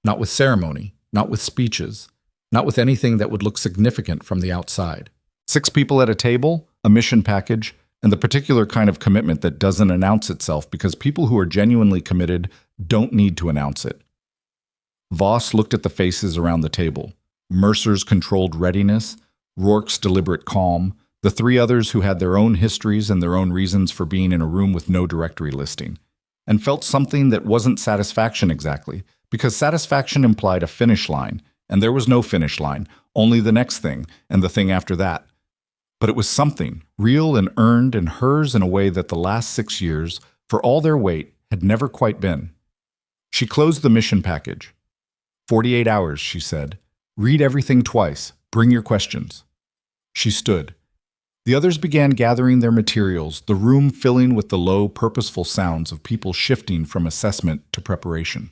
Not with ceremony, not with speeches, not with anything that would look significant from the outside. 6 people at a table, a mission package, and the particular kind of commitment that doesn't announce itself because people who are genuinely committed don't need to announce it. Voss looked at the faces around the table. Mercer's controlled readiness, Rourke's deliberate calm, the 3 others who had their own histories and their own reasons for being in a room with no directory listing, and felt something that wasn't satisfaction exactly, because satisfaction implied a finish line, and there was no finish line, only the next thing, and the thing after that. But it was something, real and earned and hers in a way that the last 6 years, for all their weight, had never quite been. She closed the mission package. 48 hours, she said. Read everything twice. Bring your questions. She stood. The others began gathering their materials, the room filling with the low, purposeful sounds of people shifting from assessment to preparation.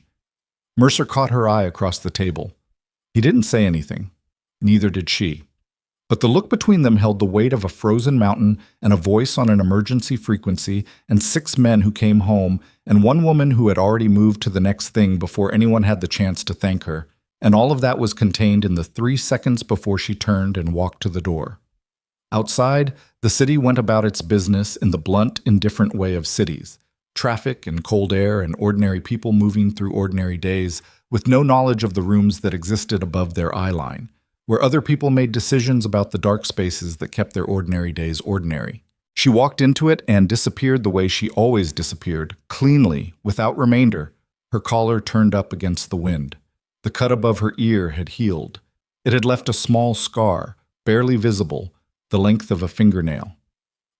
Mercer caught her eye across the table. He didn't say anything. Neither did she. But the look between them held the weight of a frozen mountain and a voice on an emergency frequency and 6 men who came home and 1 woman who had already moved to the next thing before anyone had the chance to thank her. And all of that was contained in the 3 seconds before she turned and walked to the door. Outside, the city went about its business in the blunt, indifferent way of cities. Traffic and cold air and ordinary people moving through ordinary days with no knowledge of the rooms that existed above their eye line, where other people made decisions about the dark spaces that kept their ordinary days ordinary. She walked into it and disappeared the way she always disappeared, cleanly, without remainder, her collar turned up against the wind. The cut above her ear had healed. It had left a small scar, barely visible, the length of a fingernail.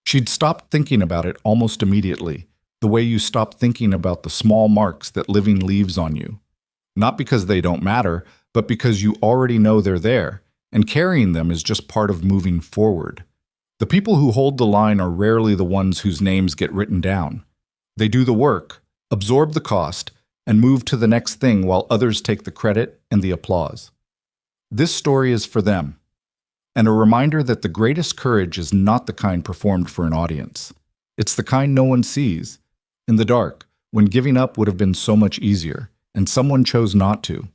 She'd stopped thinking about it almost immediately, the way you stop thinking about the small marks that living leaves on you. Not because they don't matter, but because you already know they're there, and carrying them is just part of moving forward. The people who hold the line are rarely the ones whose names get written down. They do the work, absorb the cost, and move to the next thing while others take the credit and the applause. This story is for them, and a reminder that the greatest courage is not the kind performed for an audience. It's the kind no one sees, in the dark, when giving up would have been so much easier, and someone chose not to.